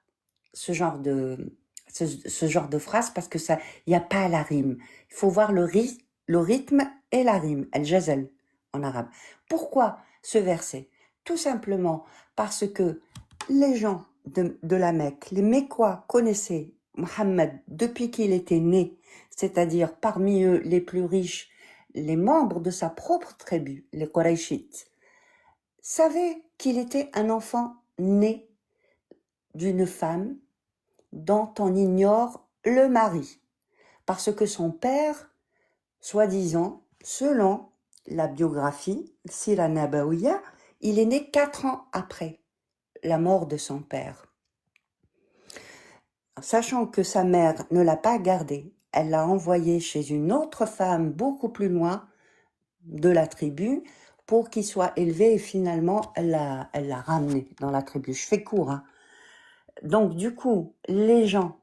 ce genre de phrase parce que ça, il n'y a pas la rime. Il faut voir le rythme et la rime, al-jazal en arabe. Pourquoi ce verset? Tout simplement parce que les gens de la Mecque, les Mécois connaissaient Mohammed depuis qu'il était né, c'est-à-dire parmi eux les plus riches, les membres de sa propre tribu, les Qurayshites. savait qu'il était un enfant né d'une femme dont on ignore le mari, parce que son père, soi-disant, selon la biographie, Sira Nabawiya, il est né 4 ans après la mort de son père. Sachant que sa mère ne l'a pas gardé, elle l'a envoyé chez une autre femme beaucoup plus loin de la tribu pour qu'il soit élevé et finalement elle l'a ramené dans la tribu. Je fais court, hein. Donc du coup, les gens,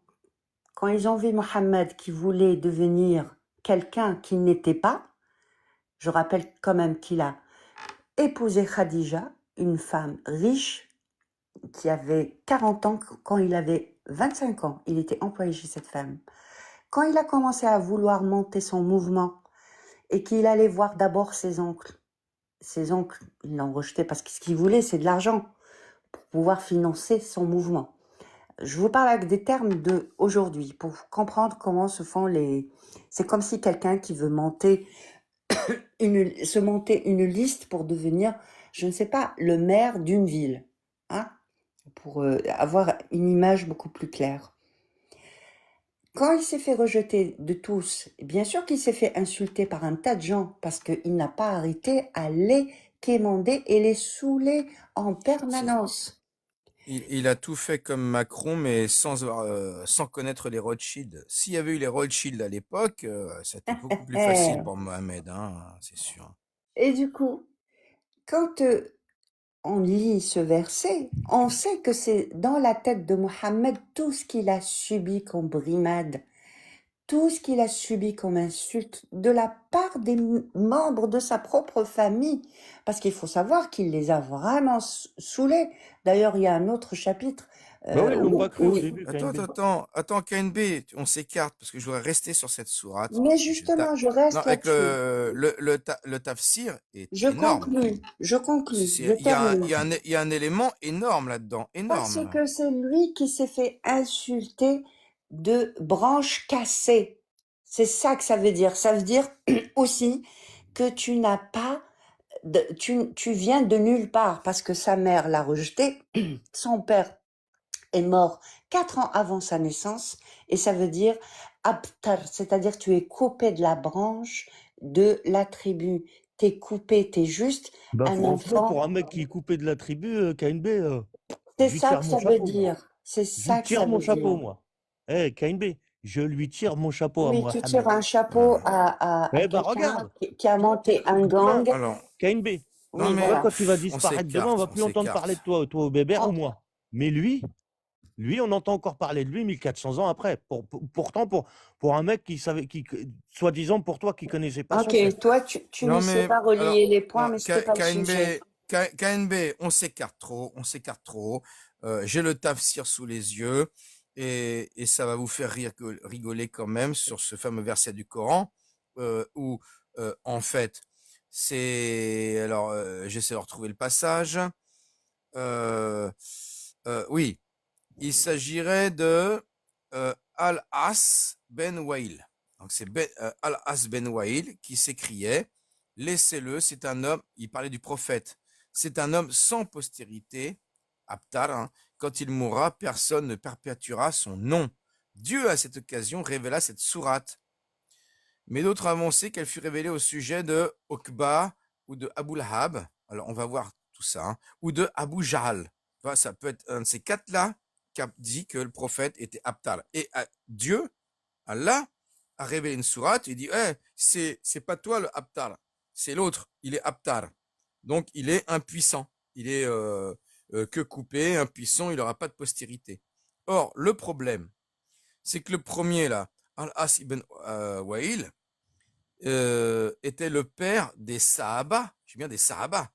quand ils ont vu Mohammed qui voulait devenir quelqu'un qu'il n'était pas, je rappelle quand même qu'il a épousé Khadija, une femme riche qui avait 40 ans quand il avait 25 ans. Il était employé chez cette femme. Quand il a commencé à vouloir monter son mouvement et qu'il allait voir d'abord ses oncles, ils l'ont rejeté parce que ce qu'il voulait, c'est de l'argent pour pouvoir financer son mouvement. Je vous parle avec des termes d'aujourd'hui pour comprendre comment se font les... C'est comme si quelqu'un qui veut monter se monter une liste pour devenir, je ne sais pas, le maire d'une ville, hein, pour avoir une image beaucoup plus claire. Quand il s'est fait rejeter de tous, bien sûr qu'il s'est fait insulter par un tas de gens parce qu'il n'a pas arrêté à les quémander et les saouler en permanence. Il a tout fait comme Macron, mais sans connaître les Rothschild. S'il y avait eu les Rothschild à l'époque, ça a été beaucoup plus facile pour Mohamed, hein, c'est sûr. Et du coup, quand on lit ce verset, on sait que c'est dans la tête de Mohammed tout ce qu'il a subi comme brimade, tout ce qu'il a subi comme insulte de la part des membres de sa propre famille. Parce qu'il faut savoir qu'il les a vraiment saoulés. D'ailleurs, il y a un autre chapitre. Bah oui, ils l'ont pas cru au début. Attends, KNB, on s'écarte parce que je voudrais rester sur cette sourate. Mais justement, je reste avec là-dessus. le tafsir est Je énorme. conclus. Il y a un élément énorme là-dedans, énorme. Parce que c'est lui qui s'est fait insulter de branches cassées. C'est ça que ça veut dire. Ça veut dire aussi que tu n'as pas, tu viens de nulle part parce que sa mère l'a rejeté, son père est mort 4 ans avant sa naissance et ça veut dire abtar, c'est-à-dire tu es coupé de la branche de la tribu. T'es coupé, t'es juste Bah un franchement, enfant. pour un mec qui est coupé de la tribu, KNB, C'est je lui ça tire que mon ça veut chapeau, moi. dire. C'est Je lui ça que tire ça mon veut chapeau, dire. moi. Eh, KNB, je lui tire mon chapeau à Oui, tu Mohamed. tires un chapeau à Eh ben quelqu'un regarde, qui a monté un gang. Alors, KNB, non, Oui, mais toi, voilà. quand tu vas on disparaître demain, on s'écarte, va plus entendre parler de toi au Bébert Oh. ou moi. Mais lui, on entend encore parler de lui 1400 ans après. Pourtant, pour un mec qui savait, soi-disant pour toi, qui connaissait pas son Ok, père. toi, tu Non, ne sais mais pas relier alors, les points, non, mais c'était pas le sujet. KNB, on s'écarte trop. J'ai le tafsir sous les yeux et ça va vous faire rigoler quand même sur ce fameux verset du Coran où en fait c'est alors j'essaie de retrouver le passage. Oui, il s'agirait de Al-As ben Wail. Donc c'est Al-As ben Wail qui s'écriait laissez-le, c'est un homme, il parlait du prophète, c'est un homme sans postérité, Abtar, hein, quand il mourra, personne ne perpétuera son nom. Dieu, à cette occasion, révéla cette sourate. Mais d'autres annonçaient qu'elle fut révélée au sujet de Okba ou de Abu Lahab, alors on va voir tout ça, hein, ou de Abu Jahl. Enfin, ça peut être un de ces quatre-là qui a dit que le prophète était Abtar. Et Dieu, Allah, a révélé une sourate, il dit c'est pas toi le Abtar, c'est l'autre, il est Abtar. Donc il est impuissant, il est que coupé, impuissant, il n'aura pas de postérité. Or, le problème, c'est que le premier là, Al-As ibn Wa'il, était le père des Sahaba, je dis bien des Sahaba,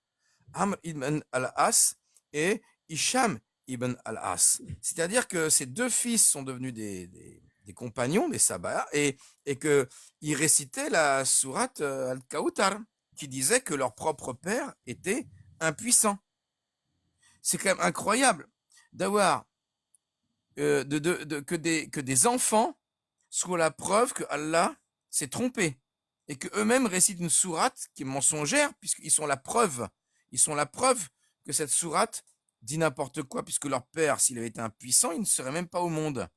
Amr ibn al-As et Hisham ibn al-As. C'est-à-dire que ces deux fils sont devenus des compagnons, des Sahaba, et qu'ils récitaient la sourate Al-Kawthar, qui disait que leur propre père était impuissant. C'est quand même incroyable d'avoir que des enfants soient la preuve que Allah s'est trompé et qu'eux-mêmes récitent une sourate qui est mensongère puisqu'ils sont la preuve. Ils sont la preuve que cette sourate dit n'importe quoi, puisque leur père, s'il avait été impuissant, il ne serait même pas au monde.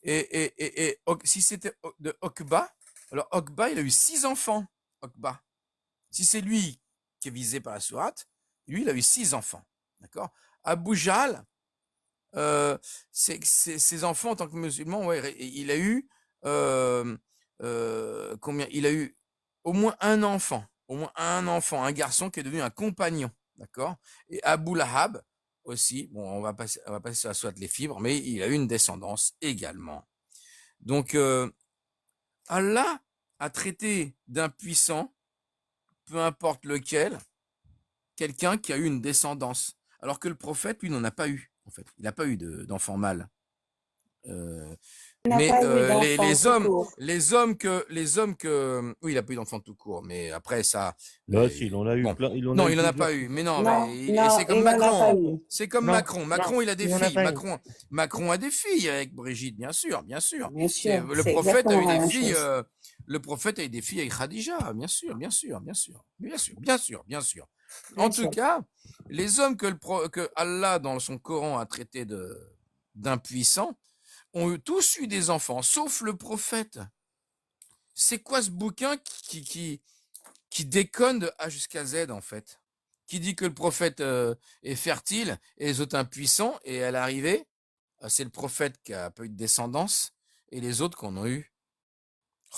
Si c'était de Okba, alors Okba, il a eu 6 enfants. Okba. Si c'est lui qui est visé par la sourate, lui, il a eu 6 enfants. D'accord? Abu Jahl, ses enfants en tant que musulman, ouais, il a eu combien? Il a eu au moins un enfant, un garçon qui est devenu un compagnon, d'accord? Et Abu Lahab aussi, bon, on va passer sur la sourate les fibres, mais il a eu une descendance également. Donc Allah a traité d'impuissant, peu importe lequel, quelqu'un qui a eu une descendance, alors que le prophète, lui, n'en a pas eu. En fait, il n'a pas eu d'enfant mâle. Il n'a Mais pas eu d'enfant les tout hommes, court. oui, il a pas eu d'enfant tout court, mais après ça, Là, si, il en a eu bon, plein. Il en non, a eu il en a plusieurs. pas eu, mais non, Non, mais non, c'est comme il n'en a pas Macron, eu. c'est comme Non, Macron. non, Macron, il a des il en a filles. pas eu. Macron a des filles avec Brigitte, bien sûr, bien sûr. Bien sûr, Le c'est prophète a eu exactement la des même filles, chose. le prophète a eu des filles avec Khadija, bien sûr, bien sûr, bien sûr, bien sûr, bien sûr, bien sûr. Bien En tout sûr. cas, les hommes que Allah dans son Coran a traités d'impuissants ont tous eu des enfants, sauf le prophète. C'est quoi ce bouquin qui déconne de A jusqu'à Z, en fait? Qui dit que le prophète est fertile et les autres impuissants, et à l'arrivée, c'est le prophète qui a pas eu de descendance, et les autres qu'on a eu.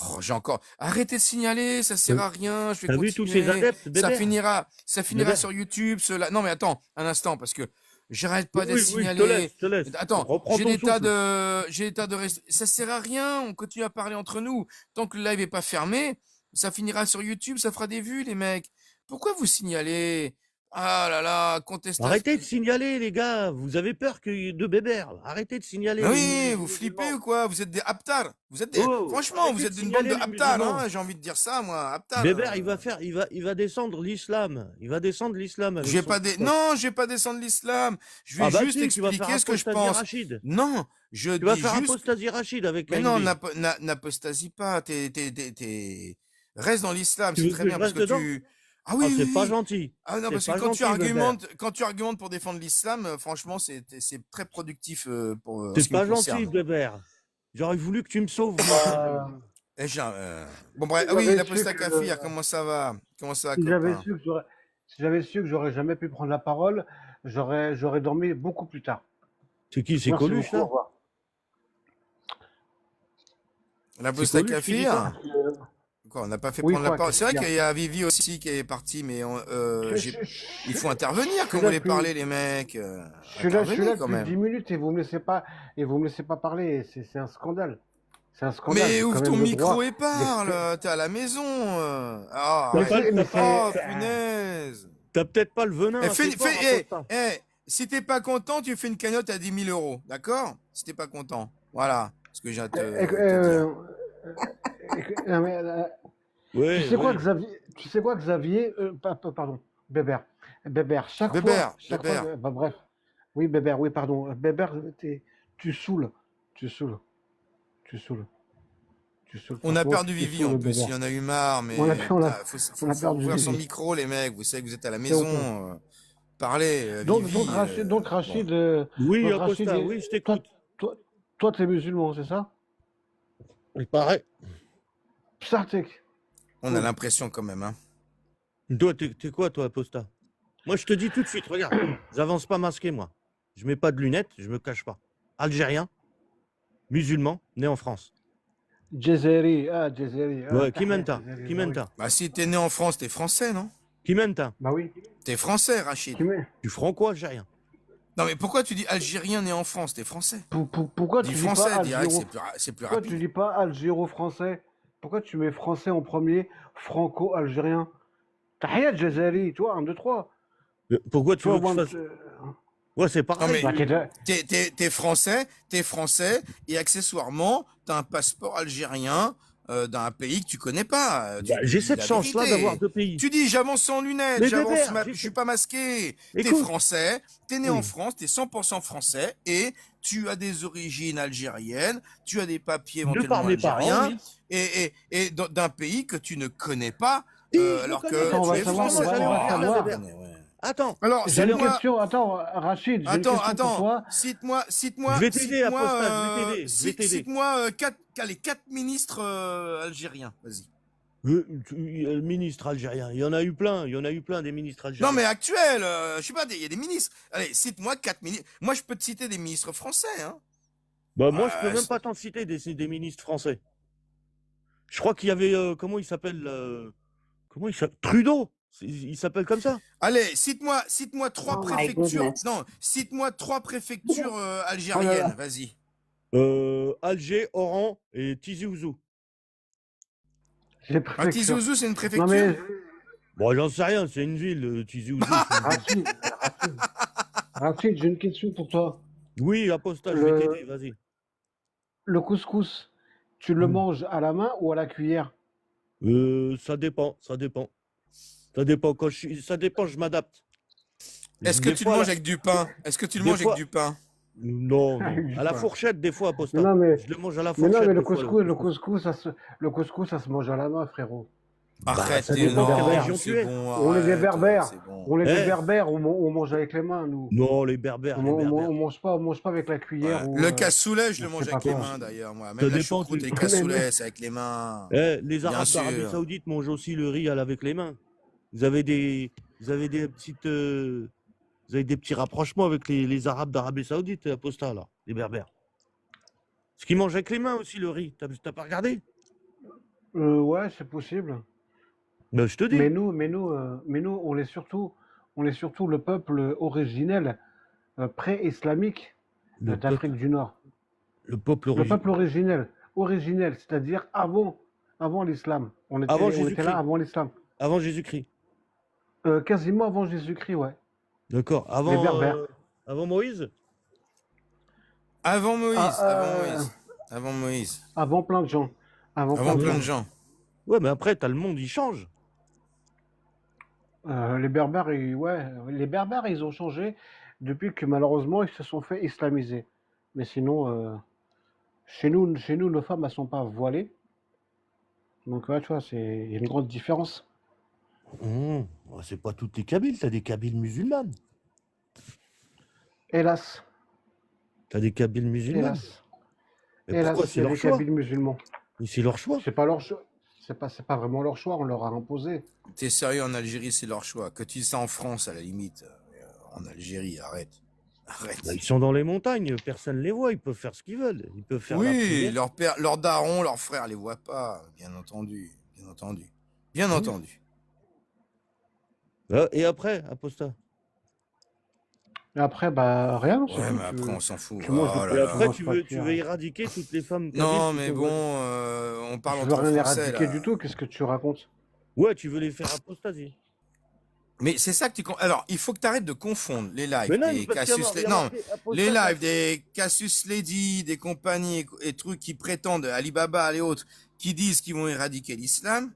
Oh, j'ai encore. Arrêtez de signaler, ça sert à rien, je vais T'as vu tous ces continuer. adeptes, Ça Bébert? finira Bébert? sur YouTube, cela. Non, mais attends, un instant, parce que j'arrête pas d'être Oui, oui, je te laisse, signalé. je te laisse. Attends, Reprends ton souffle. ça sert à rien, on continue à parler entre nous. Tant que le live est pas fermé, ça finira sur YouTube, ça fera des vues, les mecs. Pourquoi vous signalez? Ah là là, contestation. Arrêtez de signaler, les gars. Vous avez peur de Bébert. Arrêtez de signaler Mais les oui, vous musulmans. flippez ou quoi? Vous êtes des aptars. Vous êtes des, Oh, franchement, vous arrêtez êtes de une bande de signaler les aptars, musulmans. hein. J'ai envie de dire ça, moi, aptars. Bébert, il va descendre l'islam. Il va descendre l'islam avec son podcast. Non, je vais pas descendre l'islam. Je vais Ah bah juste si, tu vas faire expliquer ce que je apostasie pense. Rachid. Non, je Tu vas dis faire juste. apostasie Rachid avec Mais non, AMD. n'apostasie pas. Reste dans l'islam, Tu c'est veux très que bien je parce reste que dedans? tu. Ah Ah, oui, c'est oui, pas oui. gentil. Ah non, C'est parce que pas gentil, Bébert. quand tu argumentes pour défendre l'islam, franchement, c'est très productif pour en C'est ce qui me pas gentil, concerne. Bébert. J'aurais voulu que tu me sauves, moi. Et bon, bref, ah oui, J'avais la su posta que Kafir, comment ça va? Comment ça va, si j'avais copain? su que j'aurais si j'avais su que j'aurais jamais pu prendre la parole, j'aurais dormi beaucoup plus tard. C'est qui? C'est Merci Coluche, beaucoup. Au là? revoir. La C'est posta Coluche qui dit ça? Kafir? Quoi, on n'a pas fait Oui, prendre la quoi, parole. qu'est-ce C'est vrai qu'il y a? qu'il y a Vivi aussi qui est parti, mais il faut intervenir Je quand suis vous là voulez depuis, parler, les mecs. je suis là Intervenez quand depuis même. 10 minutes et vous me laissez pas parler. C'est un scandale. C'est un scandale. Mais J'ai ouvre quand ton même le micro droit et parle, t'es à la maison. Ah, T'as arrête. pas, t'as Oh, punaise. t'as peut-être pas le venin assez fort, Apostat. Si t'es pas content, tu fais une cagnotte à 10 000 euros, d'accord? Si t'es pas content. Voilà ce que j'ai à te dire. Non, mais, Oui, tu sais quoi, oui. Xavier, pardon, Bébert, chaque fois, Bébert. bah, bref, oui, Bébert, oui, pardon, Bébert, tu saoules, tu saoules, tu saoules, tu saoules, On a franchement, perdu tu Vivi en saoules, plus, Bébert. il y en a eu marre, mais On a putain, faut perdu ouvrir son Vivi. micro, les mecs. Vous savez que vous êtes à la C'est maison. honteux. Parlez, Donc, Vivi. Rachid, Bon. Oui, donc, Rachid, Apostat, oui, je t'écoute. toi, t'es musulman, c'est ça? Il paraît. Psartek. On a l'impression quand même, hein. Toi, t'es quoi, toi, Apostat? Moi, je te dis tout de suite, regarde. J'avance pas masqué, moi. Je mets pas de lunettes, je me cache pas. Algérien, musulman, né en France. Jezeri, Ouais, qui menta? Qui menta? Bah, si t'es né en France, t'es français, non? Qui menta? Bah oui. T'es français, Rachid. Du franco-algérien. Non, mais pourquoi tu dis Algérien né en France? T'es français. Pourquoi Dis tu dis français, pas direct, Algéro? c'est plus Pourquoi tu rapide. dis pas algéro-français? Pourquoi tu mets français en premier, franco-algérien? Tahiyat Jazari, tu vois, 1, 2, 3. Pourquoi tu Tu vois, veux que je one, fasse... Ouais, c'est Non, pareil. mais t'es français, et accessoirement, t'as un passeport algérien d'un pays que tu connais pas. Bah, j'ai dis cette la chance-là vérité. d'avoir deux pays. Tu dis, j'avance sans lunettes, Mais j'avance, Bébert, je suis pas masqué. T'es Écoute. français, t'es né Oui. en France, t'es 100% français, et tu as des origines algériennes, tu as des papiers De par éventuellement mes parents, algériens, oui. et d'un pays que tu ne connais pas, Si, je alors connais. que Attends, on tu va es savoir, français. Justement, j'allais en on va parler, savoir. Bébert. Ouais. Attends, Alors, J'ai j'allais une en... question. Attends, Rachid, j'ai une question pour toi. Cite-moi, Je vais t'aider, Apostat, je vais t'aider. cite-moi les quatre ministres algériens. Vas-y. Le ministre algérien, il y en a eu plein, des ministres algériens. Non, mais actuel, je sais pas, il y a des ministres. Allez, cite-moi 4 ministres. Moi, je peux te citer des ministres français, hein. Bah, moi, je peux même c'est- pas t'en citer des ministres français. Je crois qu'il y avait, comment il s'appelle Trudeau, il s'appelle comme ça. Allez, cite-moi 3 Oh my préfectures. goodness. Non, cite-moi 3 préfectures Oh là algériennes. là. Vas-y. Alger, Oran et Tizi Ouzou. J'ai Ah, préfecture. Tizi Ouzou, c'est une Non préfecture. mais Bon, j'en sais rien, c'est une ville, Tizi Ouzou. Rachid, j'ai une question pour toi. Oui, Apostat, je vais Le, t'aider, vas-y. le couscous, tu le manges à la main ou à la cuillère? Ça dépend. Ça dépend, ça dépend, je m'adapte. Est-ce que Des tu fois, le manges là, avec du pain? Est-ce que tu le des manges avec fois, du pain? non, Avec du à la pain. fourchette, des fois, Apostat. Non mais, Je le mange à la mais non, fourchette, mais le des fois, couscous, le couscous. le couscous, ça se mange à la main, frérot. Bah, Arrête, ça t'es dépend quelle non, région tu c'est es. bon, On est des arrête, berbères. c'est bon. On est des Eh, berbères, on mange avec les mains, nous. non, les berbères, On mange pas avec la cuillère Ouais. ou Le cassoulet, je le je mange sais pas avec les quoi. mains d'ailleurs, moi. ça Même la dépend, choucroute et le Mais, cassoulet, c'est avec les mains. les Bien Arabes d'Arabie sûr. Saoudite mangent aussi le riz avec les mains. Vous avez des petites, vous avez des petits rapprochements avec les Arabes d'Arabie Saoudite, Apostat, là, les berbères. Parce qu'ils mangent avec les mains aussi le riz. T'as pas regardé? ouais, c'est possible. Ben, je te dis. Mais nous, on est surtout le peuple originel, pré-islamique Le d'Afrique peuple, du Nord. le peuple Le peuple originel. originel, c'est-à-dire avant l'islam. On Avant était là Jésus-Christ. avant l'islam. Avant Jésus-Christ. Quasiment avant Jésus-Christ, ouais. D'accord. Les Berbères. Avant Moïse? Avant Moïse, Ah, avant Moïse, avant Moïse, avant plein de gens. Avant plein avant de plein gens. de gens. Ouais, mais après, t'as le monde, il change. Les Berbères, les Berbères, ils ont changé depuis que malheureusement ils se sont fait islamiser. Mais sinon, chez nous, nos femmes, elles sont pas voilées. Donc ouais, tu vois, il y a une grande différence. Ouais, c'est pas toutes les Kabyles, t'as des Kabyles musulmanes. Hélas, T'as des Kabyles musulmanes. hélas, Mais pourquoi hélas, il c'est y a leur des choix? Kabyles musulmans. Mais c'est leur choix. C'est pas leur choix. C'est pas vraiment leur choix, on leur a imposé. T'es sérieux, en Algérie, c'est leur choix. Que tu dis ça en France, à la limite. En Algérie, arrête. Arrête. Bah, ils sont dans les montagnes, personne ne les voit, ils peuvent faire ce qu'ils veulent. Ils peuvent faire la Oui, prière. leur père, leur daron, leur frère les voient pas, bien entendu. Bien entendu. Bien Oui. entendu. Et après, Apostat. Et après, bah rien, c'est Ouais, tout. mais après, on s'en fout. tu manges Oh du là Et là. après, mange tu pas de veux cuillère. éradiquer toutes les femmes kabyles Non, qui mais te bon, voient. on parle Je veux entre rien Français, éradiquer là. du tout, qu'est-ce que tu racontes? Ouais, tu veux les faire apostasier. Mais c'est ça que tu... Alors, il faut que tu arrêtes de confondre les lives Mais non, des parce qu'il y a Cassius... il y a Non, marqué les apostat. lives des Cassius Lady, des compagnies et trucs qui prétendent, Alibaba et autres, qui disent qu'ils vont éradiquer l'islam,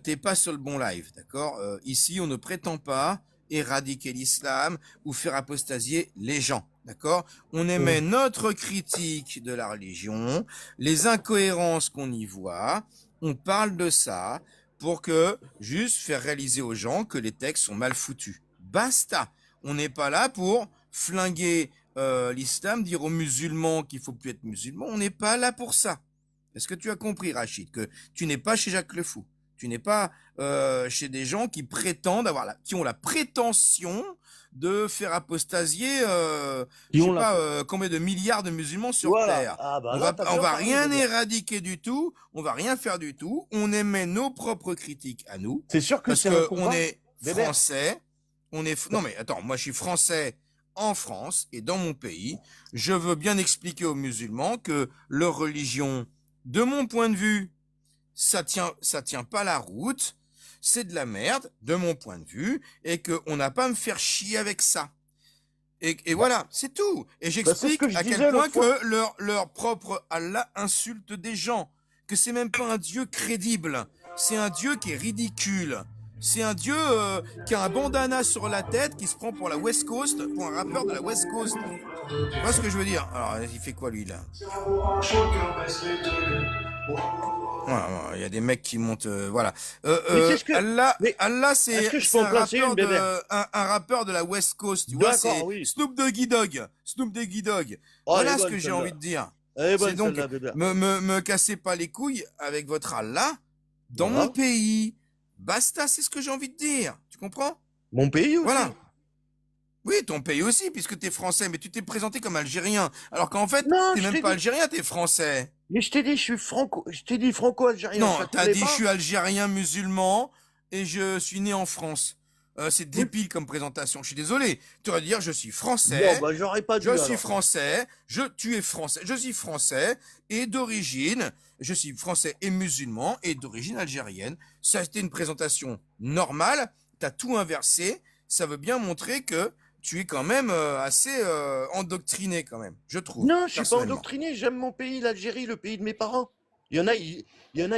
t'es pas sur le bon live, d'accord? Ici, on ne prétend pas éradiquer l'islam ou faire apostasier les gens, d'accord? On émet notre critique de la religion, les incohérences qu'on y voit, on parle de ça pour que juste faire réaliser aux gens que les textes sont mal foutus. Basta. On n'est pas là pour flinguer l'islam, dire aux musulmans qu'il faut plus être musulman. On n'est pas là pour ça. Est-ce que tu as compris, Rachid, que tu n'es pas chez Jacques le Fou? Tu n'es pas chez des gens qui prétendent qui ont la prétention de faire apostasier, je sais pas, combien de milliards de musulmans sur Terre. Ah, bah, On va rien éradiquer du tout, on va rien faire du tout, on émet nos propres critiques à nous. C'est sûr que parce c'est un que combat, on est Bébert. français, non mais attends, moi je suis français en France et dans mon pays, je veux bien expliquer aux musulmans que leur religion, de mon point de vue, ça tient pas la route, c'est de la merde, de mon point de vue, et qu'on n'a pas à me faire chier avec ça. Et voilà, c'est tout. Et j'explique à quel point que leur propre Allah insulte des gens, que c'est même pas un Dieu crédible, c'est un Dieu qui est ridicule. C'est un Dieu qui a un bandana sur la tête, qui se prend pour la West Coast, pour un rappeur de la West Coast. Tu vois ce que je veux dire? Alors, il fait quoi lui là? Voilà, il y a des mecs qui montent, voilà. Mais c'est ce que. Allah, Mais Allah, est-ce que je c'est peux en placer une, bébé? un rappeur de la West Coast, tu vois, c'est D'accord, oui. Snoop Doggy Dogg. Snoop Doggy Dogg. Oh, elle est Voilà ce bonne que j'ai envie celle-là. de dire. Elle est C'est bonne donc, celle-là, bébé. me cassez pas les couilles avec votre Allah dans mon Voilà. pays. Basta, c'est ce que j'ai envie de dire. Tu comprends? Mon pays aussi. Voilà. Oui, ton pays aussi, puisque t'es français, mais tu t'es présenté comme algérien. Alors qu'en fait, Non, t'es je même t'ai pas dit. algérien, t'es français. Mais je t'ai dit, je t'ai dit franco-algérien. Non, Ça te t'as plaît dit je pas? suis algérien musulman et je suis né en France. C'est Oui. débile comme présentation. Je suis désolé. Tu aurais dû dire je suis Bon, français, bah, j'aurais pas dû je suis alors. français, tu es français, je suis français et d'origine, je suis français et musulman et d'origine algérienne. Ça a été une présentation normale. T'as tout inversé. Ça veut bien montrer que tu es quand même assez endoctriné quand même, je trouve, Non, je suis pas personnellement. endoctriné. J'aime mon pays, l'Algérie, le pays de mes parents. Il y en a,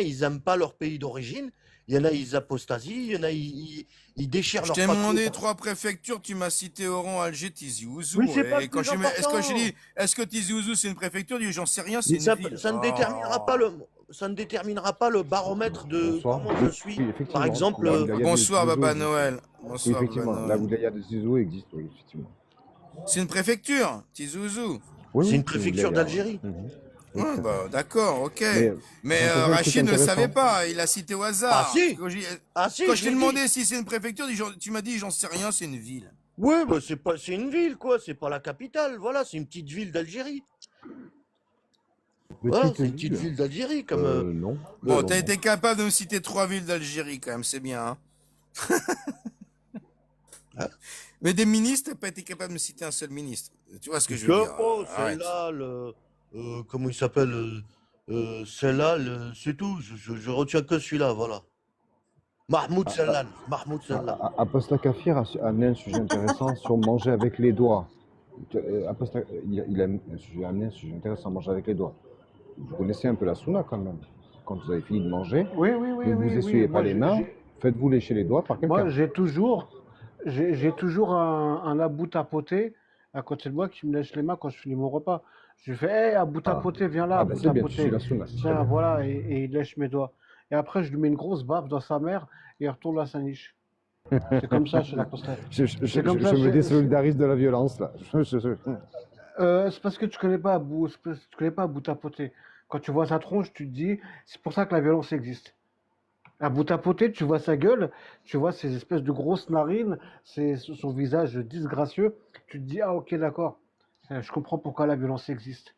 ils aiment pas leur pays d'origine. Il y en a, ils apostasient. Il y en a, ils déchirent Je leur t'ai demandé papier. 3 préfectures, tu m'as cité Oran, Alger, Tizi Ouzou. Mais c'est pas Et le quand plus je important. dis, est-ce que Tizi Ouzou c'est une préfecture, je dis, j'en sais rien, c'est Mais une ça, ville. ça ne déterminera pas le baromètre de Bonsoir. comment je suis. Oui, Par effectivement. exemple, La wilaya de Bonsoir, Tizi Ouzou Baba existe. Noël. Oui, Bonsoir, Baba effectivement. La Noël. wilaya de Tizi Ouzou existe, oui, effectivement. C'est une préfecture, Tizi Ouzou. Oui, c'est oui, une préfecture wilaya, d'Algérie. Oui, Ouais, tout à fait. bah, d'accord, ok. Mais j'ai entendu un truc Rachid ne le savait intéressant. pas, il a cité au Ah hasard. si, Quand ah si, je je t'ai l'ai dit. demandé si c'est une préfecture, tu m'as dit, j'en sais rien, c'est une ville. Ouais, bah c'est une ville quoi. C'est pas la capitale. Voilà, c'est une petite ville d'Algérie. Voilà, Petite c'est une petite ville. ville d'Algérie comme. Non. Bon, Non, t'as non. été capable de me citer 3 villes d'Algérie quand même, c'est bien, hein. Hein? Mais des ministres, t'as pas été capable de me citer un seul ministre. Tu vois ce que je Je veux sais dire? pas, Arrête. celle-là, comment il s'appelle celle-là, c'est tout. Je retiens que celui-là, voilà. Mahmoud Sallan. Mahmoud Sallan. Apostat Kafir a amené un sujet intéressant sur manger avec les doigts. Il a amené un sujet intéressant, manger avec les doigts. Vous connaissez un peu la sunna quand même. Quand vous avez fini de manger, Oui, ne vous essuyez pas Moi, les mains, faites-vous lécher les doigts par moi, quelqu'un. j'ai toujours un abou tapoté à côté de moi qui me lèche les mains quand je finis mon repas. Je lui fais, hé, abou tapoté, viens là, abou C'est bien, tu suis tapoté. la sunna, c'est très Tiens, bien. voilà, et il lèche mes doigts. Et après, je lui mets une grosse baffe dans sa mère et il retourne à sa niche. C'est comme ça chez l'apostat. C'est comme ça Je me chez- désolidarise de la violence là. C'est parce que tu connais pas Abou Tapoté. Quand tu vois sa tronche, tu te dis, c'est pour ça que la violence existe. Abou Tapoté, tu vois sa gueule, tu vois ces espèces de grosses narines, son visage disgracieux, tu te dis, ah ok, d'accord, je comprends pourquoi la violence existe.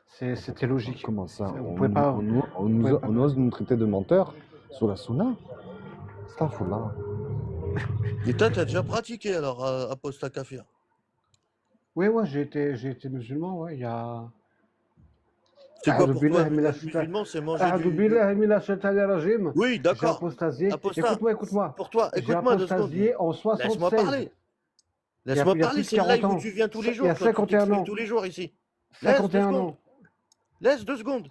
C'était logique. Comment ça? Vous pouvez pas. On ose nous traiter de menteurs sur la sunna? Astaghfirullah. Et toi, t'as déjà pratiqué alors apostat kafir? Oui, j'ai été musulman, ouais, il y a. C'est quoi pour toi, A'udhu billahi être musulman, c'est manger A'udhu du... billahi minash shaitanir rajim. Oui, J'ai d'accord. apostasié. Apostat. Écoute-moi. Pour toi, J'ai écoute-moi 2 secondes. apostasié en Laisse-moi 76. parler. Laisse-moi il y a parler, plus de c'est le 40 live où ans. tu viens tous les Il jours. y a toi, tu 51 t'exprimes ans. tous les jours ici. Laisse 2 51 secondes. ans. Laisse 2 secondes.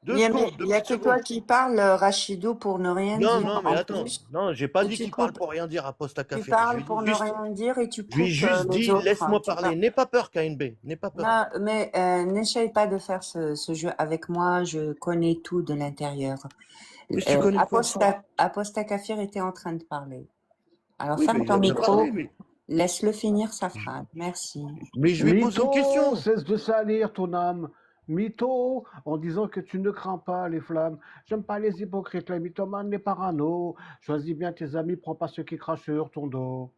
2 Il y a, secondes, il 2 y a petites que toi secondes. qui parles, Rachidou, pour ne rien Non, dire. non, mais En attends. plus, Non, j'ai pas et dit tu qu'il parle coupes. pour rien dire apostat Tu kafir. Je parles lui ai pour dit ne juste... rien dire et tu Je lui ai coupes juste les dit, autres. laisse-moi Tu parler. parles. N'aie pas peur, KNB. N'aie pas peur. Non, mais n'essaye pas de faire ce jeu avec moi. Je connais tout de l'intérieur. Oui, tu connais quoi? Apostat Kafir était en train de parler. Alors Oui, mais ferme il a ton déjà micro, parlé, mais... laisse-le finir sa phrase. Merci. Mais je lui pose une question. Mytho, cesse de salir ton âme. Mytho, en disant que tu ne crains pas les flammes. J'aime pas les hypocrites, les mythomanes, les parano. Choisis bien tes amis, prends pas ceux qui crachent sur ton dos.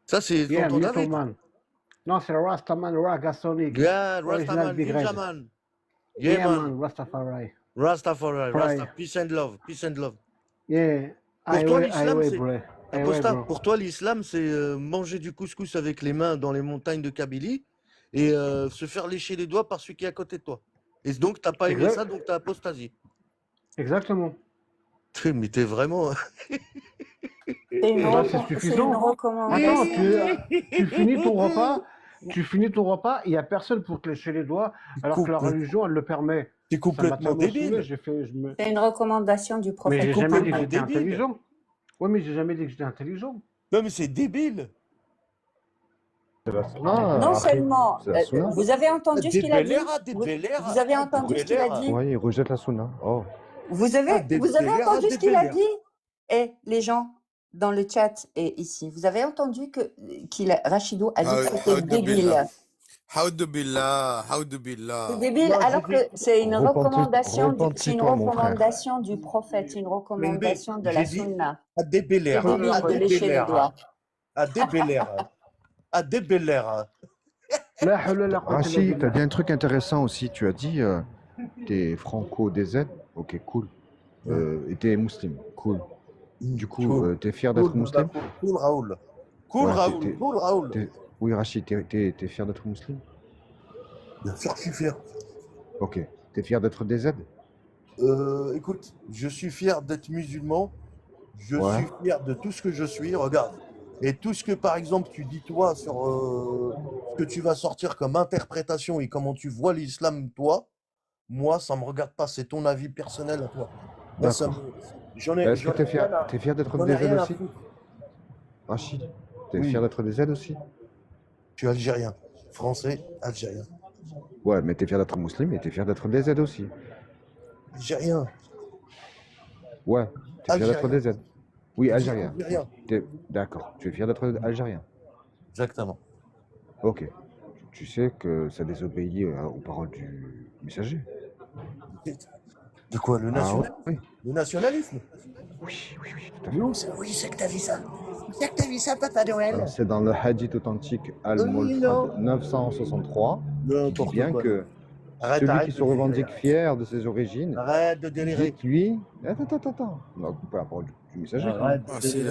Ça, c'est Yeah, tonton David. mythoman. Non, c'est le Rastaman Ragasonic. Yeah, Original Rastaman, Big Red. Ninja Man. Yeah, Yeah, man. man, Rastafari. Rastafari, Fry. Rasta, peace and love, peace and love. Yeah. Pour toi, Highway, l'islam, highway, c'est... bro. Highway, Apostat, bro. pour toi, l'islam, c'est manger du couscous avec les mains dans les montagnes de Kabylie et se faire lécher les doigts par celui qui est à côté de toi. Et donc, t'as pas aimé Exact. ça, donc t'as apostasié. Exactement. Mais t'es vraiment... C'est une, Eh ben, c'est c'est une suffisant. recommandation. Attends, tu finis ton repas, il n'y a personne pour te lécher les doigts, alors que la religion, elle le permet. C'est Ça m'a complètement tellement saoulé, débile. C'est une recommandation du Mais prophète. j'ai jamais dit que complètement j'étais débile. intelligent. Oui, mais j'ai jamais dit que j'étais intelligent. Non, mais c'est débile. C'est la sunna. Non après, seulement, c'est la sunna. vous avez entendu ce qu'il a dit? Des bellairs, Vous avez entendu ce qu'il a dit? Oui, il rejette la sunna. Oh. Vous Ah, avez, des vous avez Bel Air, ah, entendu des ce qu'il Bel a Air. dit? Et les gens dans le chat et ici, vous avez entendu Rachidou a dit que c'était How do débile. billah. How do billah. How do C'est billah. débile Non, j'ai alors dit, que c'est une recommandation Repentis-toi, mon frère. du prophète, une Bébé, recommandation de j'ai la dit sunna. à des Bel C'est Air, débile à de des lécher Bel les Air, doigts. à des Bel Air, à des Bel Air. La hawla la quwwata illa Rachid, tu as billah. dit un truc intéressant aussi. Tu as dit, t'es franco-DZ. Ok, cool. Et t'es musulman. Cool. Du coup, Cool. t'es fier Cool, d'être Baba, musulman? cool, Raoul. Cool, Ouais, Raoul, cool, Raoul. Oui, Rachid, t'es fier d'être musulman? Bien sûr que je suis fier. Ok. T'es fier d'être DZ? Écoute, je suis fier d'être musulman. Je Ouais. suis fier de tout ce que je suis. Regarde. Et tout ce que, par exemple, tu dis toi sur ce que tu vas sortir comme interprétation et comment tu vois l'islam, toi, moi, ça me regarde pas. C'est ton avis personnel à toi. Moi, ça me... D'accord. J'en ai, Est-ce que j'en ai t'es rien à... fier, fier d'être j'en ai DZ rien à aussi? foutre. Rachid, t'es Oui. fier d'être DZ aussi? Je suis algérien. Français, algérien. Ouais, mais t'es fier d'être musulman et t'es fier d'être DZ aussi. Algérien. Ouais, t'es fier d'être Algérien. DZ. Oui, J'ai dit algérien. algérien. D'accord, tu es fier d'être algérien. Exactement. Ok. Tu sais que ça désobéit aux paroles du messager. De quoi? Le Ah nationalisme? oui. Le nationalisme? Oui, tout à fait. Oui, c'est que t'as vu ça. C'est que t'as vu ça, Papa Noël. Alors, c'est dans le hadith authentique Oui, Al-Mulfad 963 qui dit N'importe bien quoi. que Arrête, celui arrête qui de se revendique délirer. fier de ses origines, Arrête de délirer. dites-lui. Attends. On va couper la parole du messager. quand même. Arrête Ah, de c'est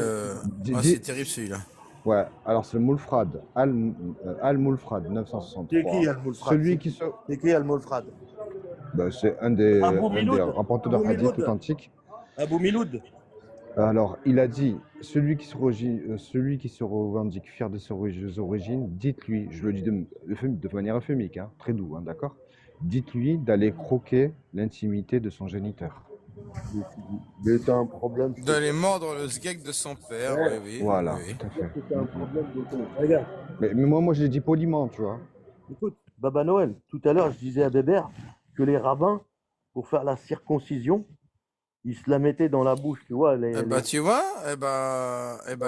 délirer. c'est terrible celui-là. Ouais, alors c'est le Mulfrad, Al-Mulfrad 963. C'est qui Al-Mulfrad? Celui qui se. C'est qui Al-Mulfrad? Ben, c'est un des Miloud. rapporteurs de Abou hadith Miloud. authentiques. Abou Miloud. Alors, il a dit, celui qui se revendique fier de ses origines, dites-lui, je le dis de manière euphémique, hein, très doux, hein, d'accord? Dites-lui d'aller croquer l'intimité de son géniteur. Mais t'as un problème. D'aller mordre le sgeg de son père, Ouais. oui. Voilà, oui. tout à fait. T'as un problème de con. Regarde. Mais moi, je l'ai dit poliment, tu vois. Écoute, Baba Noël, tout à l'heure, je disais à Bébert que les rabbins, pour faire la circoncision, ils se la mettaient dans la bouche, tu vois. Tu vois,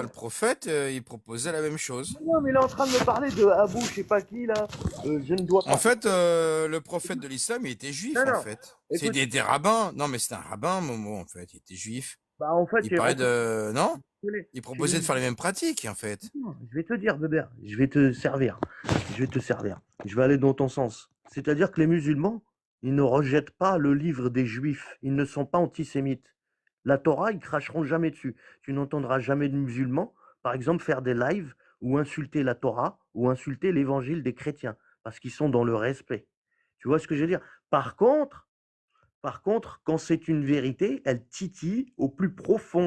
le prophète, il proposait la même chose. Non, mais il est en train de me parler de Abou, je sais pas qui, là. Je ne dois pas. En fait, le prophète de l'islam, il était juif, Non, en non. fait. Écoute. C'est des rabbins. Non, mais c'était un rabbin, Momo, en fait. Il était juif. Bah, en fait, Il parlait de... Non? rencontré- Il proposait de faire les mêmes pratiques, en fait. Non, je vais te dire, Bébert, je vais te servir. Je vais te servir. Je vais aller dans ton sens. C'est-à-dire que les musulmans, ils ne rejettent pas le livre des juifs. Ils ne sont pas antisémites. La Torah, ils cracheront jamais dessus. Tu n'entendras jamais de musulmans, par exemple, faire des lives ou insulter la Torah ou insulter l'évangile des chrétiens, parce qu'ils sont dans le respect. Tu vois ce que je veux dire? Par contre, quand c'est une vérité, elle titille au plus profond,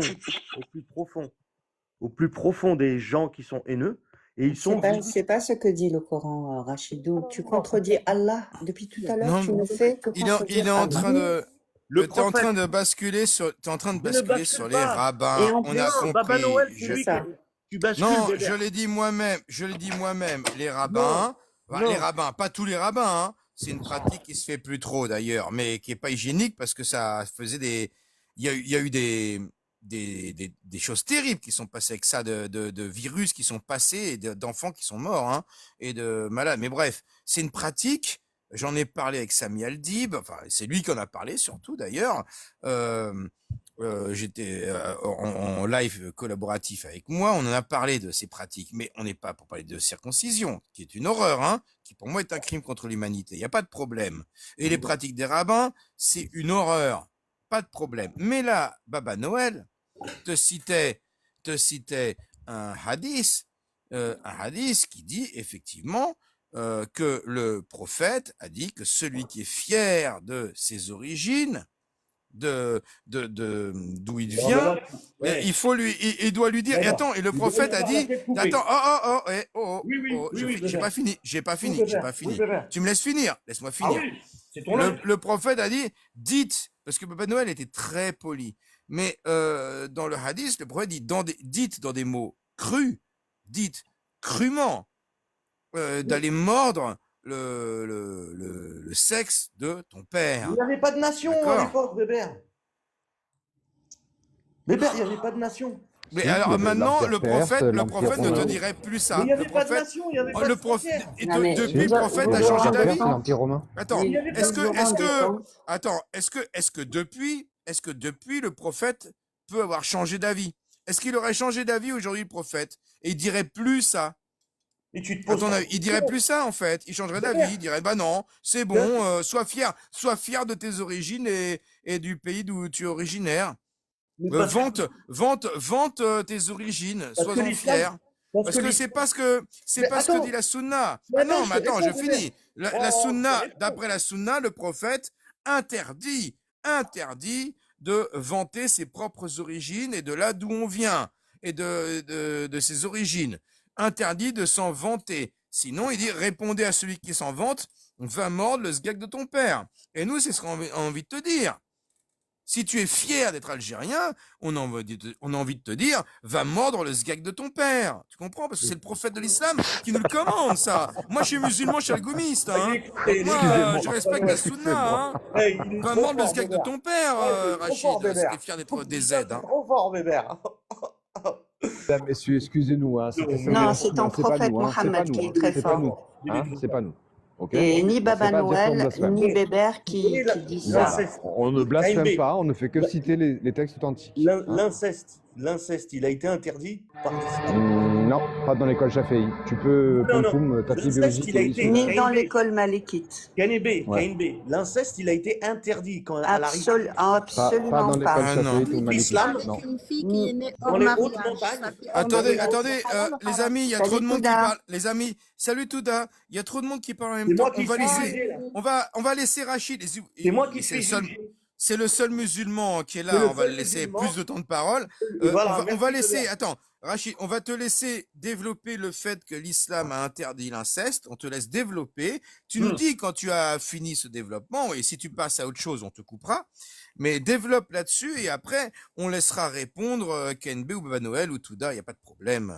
au plus profond des gens qui sont haineux, et ils sont C'est pas ce que dit le Coran, Rachidou. Tu contredis Allah depuis tout à l'heure. Non, Tu ne fais que Il est contredire en Allah. train de... Le T'es en train prophète. de basculer sur, t'es en train de Je ne basculer bascule sur les pas. rabbins. Et en On a plus, Baba compris. Noël, Je- c'est lui ça. qui... Tu bascules, Non, Bébert. je l'ai dit moi-même, les rabbins, Non. les rabbins, pas tous les rabbins, hein. C'est une pratique qui se fait plus trop d'ailleurs, mais qui est pas hygiénique parce que ça faisait il y a eu des choses terribles qui sont passées avec ça, de virus qui sont passés, et d'enfants qui sont morts, hein, et de malades. Mais bref, c'est une pratique. J'en ai parlé avec Sami Aldib, enfin, c'est lui qui en a parlé surtout d'ailleurs. J'étais en live collaboratif avec moi, on en a parlé de ces pratiques, mais on n'est pas pour parler de circoncision, qui est une horreur, hein, qui pour moi est un crime contre l'humanité, il n'y a pas de problème. Et les pratiques des rabbins, c'est une horreur, pas de problème. Mais là, Baba Noël te citait un hadith qui dit effectivement que le prophète a dit que celui qui est fier de ses origines, d'où il vient, Ouais. il doit lui dire. Et attends, et le prophète a dit, attends, Oui, j'ai pas fini. Bébert. Tu me laisses finir, laisse-moi finir. C'est ton live. Le prophète a dit, dites, parce que Papa Noël était très poli, mais dans le hadith, le prophète dit, dites dans des mots crus, dites crûment, d'aller mordre le sexe de ton père. Il n'y avait pas de nation à D'accord. l'époque, Bébert. Bébert, il n'y avait pas de nation. Mais Si, il y alors avait maintenant, l'Empire perse, le l'Empire prophète ne te romain. dirait plus Mais ça. il n'y Le avait pas de prophète, nation, il n'y avait pas le de prophète, frontières. et Non, mais depuis, le Si, prophète vous a vous changé rendez l'Empire perse, c'est d'avis. l'Empire romain. Attends, Il n'y avait pas est-ce de vous vous que, est-ce rendez que, compte attends, est-ce que depuis le prophète peut avoir changé d'avis? Est-ce qu'il aurait changé d'avis aujourd'hui, le prophète? Et il dirait plus ça? Et tu te À poses ton pas avis, de il dirait questions. plus ça, en fait. Il changerait Bébert, d'avis. Il dirait, bah non, c'est bon, Bébert. sois fier de tes origines et du pays d'où tu es originaire. Mais parce que, Vante tes origines, parce que sois-en l'islam, fier. parce Parce que que c'est l'islam. pas ce que, c'est Mais pas ce que dit attends, la sunna. mais Ah attends, non, je mais te attends, je réponds, Bébert. finis. La Oh, je te sunna, réponds. d'après la sunna, le prophète interdit de vanter ses propres origines et de là d'où on vient et de ses origines. Interdit de s'en vanter. Sinon, il dit, répondez à celui qui s'en vante, va mordre le sgeg de ton père. Et nous, c'est ce qu'on a envie de te dire. Si tu es fier d'être algérien, on a envie de te dire, va mordre le sgeg de ton père. Tu comprends? Parce que c'est le prophète de l'islam qui nous le commande, ça. Moi, je suis musulman, je suis algomiste, hein. Donc moi, je respecte la sunna, hein. Hey, il est Va trop mordre le fort, sgeg de Bébert. ton père, Ouais, il est trop Rachid, fort, si t'es Bébert. fier d'être des Z, Putain, c'est hein. trop fort, Bébert. Mesdames, messieurs, excusez-nous, hein, c'était Non, Non, la c'est sunna, ton c'est pas prophète nous, hein, c'est pas Mohammed nous, qui hein, est très c'est pas fort. nous, il est hein, trop c'est fort. pas nous, ok? Et ni C'est Baba pas dire qu'on Noël, blasphème. ni Bébert Vous voyez qui dit Voilà, ça. l'inceste. on ne blasphème KNB. pas, on ne fait que citer les textes authentiques. Hein? L'inceste, il a été interdit par l'islam. Non, pas dans l'école Chafi'i. Tu peux, Non, non. Poum, ta L'inceste, biologique il a est été issue. Ni dans KNB. l'école malékite. KNB. L'inceste, il a été interdit quand à l'arrivée. Pas Absolument dans l'école pas. Ah non. Chafi'i ou Maliki. L'islam, Non. Une fille qui Ni- est née dans hors les hautes mariage, montagnes, ça fait Attendez, halal, attendez, c'est halal ou les haram? amis, il y a Salut trop de monde qui Touda. parle. Les amis, salut Touda. Il y a trop de monde qui parle en même c'est temps. moi qui On va suis laisser, jugé, là. on va laisser Rachid. C'est moi qui C'est le suis seul, jugé. c'est le seul musulman qui est C'est là. le On va seul le laisser musulman. plus de temps de parole. Voilà, On va merci, laisser, Bébert. attends, Rachid, on va te laisser développer le fait que l'islam a interdit l'inceste. On te laisse développer. Tu nous dis quand tu as fini ce développement et si tu passes à autre chose, on te coupera. Mais développe là-dessus et après, on laissera répondre KNB ou Baba Noël ou Touda. Il n'y a pas de problème.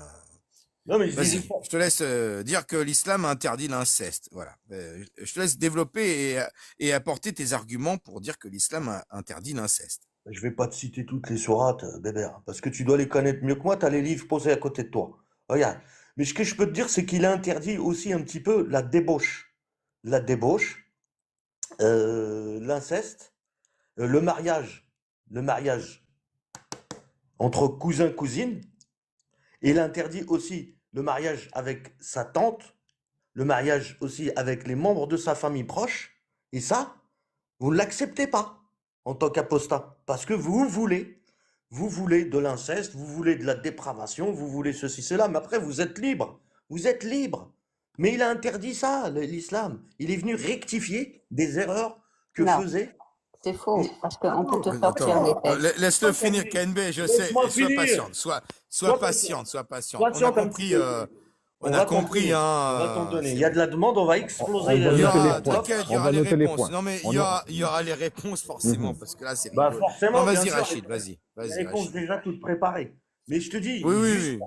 Non, mais je dis Vas-y, juste je te laisse dire que l'islam interdit l'inceste. Voilà. Je te laisse développer et apporter tes arguments pour dire que l'islam interdit l'inceste. je vais pas te citer toutes les sourates, Bébert, parce que tu dois les connaître mieux que moi, tu as les livres posés à côté de toi. Regarde. Mais ce que je peux te dire, c'est qu'il a interdit aussi un petit peu la débauche. La débauche, l'inceste, le mariage entre cousins-cousines. Et il interdit aussi le mariage avec sa tante, le mariage aussi avec les membres de sa famille proche. Et ça, vous ne l'acceptez pas en tant qu'apostat. Parce que vous voulez de l'inceste, vous voulez de la dépravation, vous voulez ceci, cela. Mais après, vous êtes libre. Vous êtes libre. Mais il a interdit ça, l'islam. Il est venu rectifier des erreurs que Non, faisait. c'est faux, parce qu'on peut te sortir Attends, des textes. laisse-le finir, KNB, je sais. Laisse-moi Sois finir. patiente, sois Sois patiente, sois patiente. Sois On a patiente un compris, petit peu. on On a va t'en compris, donner. hein. On va t'en donner. Il c'est y a bon. de la demande, on va exploser On va Il y noter les aura, points. t'inquiète, il y On aura va les noter les réponses. points. Non, mais On il y aura les réponses forcément, parce que là, c'est Bah rigolo. forcément, Non, bien vas-y, sûr. Rachid, vas-y, Les vas-y, réponses Rachid. déjà toutes préparées. Mais je te dis, Oui, oui, juste,